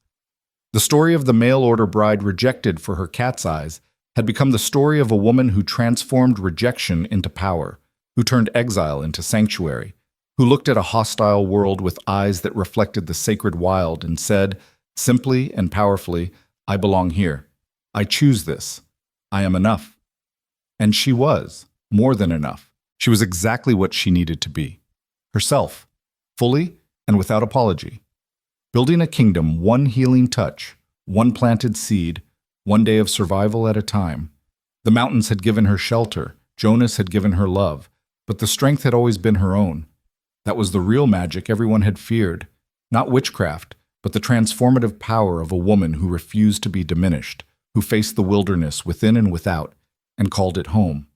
The story of the mail-order bride rejected for her cat's eyes had become the story of a woman who transformed rejection into power, who turned exile into sanctuary, who looked at a hostile world with eyes that reflected the sacred wild and said, simply and powerfully, I belong here. I choose this. I am enough. And she was, more than enough. She was exactly what she needed to be. Herself, fully and without apology. Building a kingdom one healing touch, one planted seed, one day of survival at a time. The mountains had given her shelter, Jonas had given her love, but the strength had always been her own. That was the real magic everyone had feared, not witchcraft, but the transformative power of a woman who refused to be diminished, who faced the wilderness within and without, and called it home.